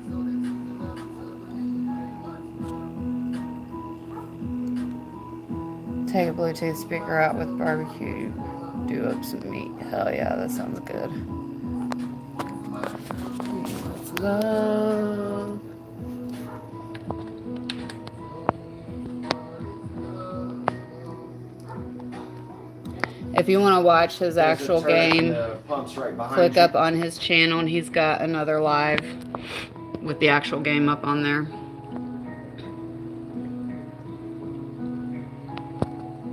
Take a Bluetooth speaker out with barbecue. Do up some meat. Hell yeah, that sounds good. What's love? If you want to watch his There's a actual turret and game, the pump's right behind click you. up on his channel and he's got another live with the actual game up on there.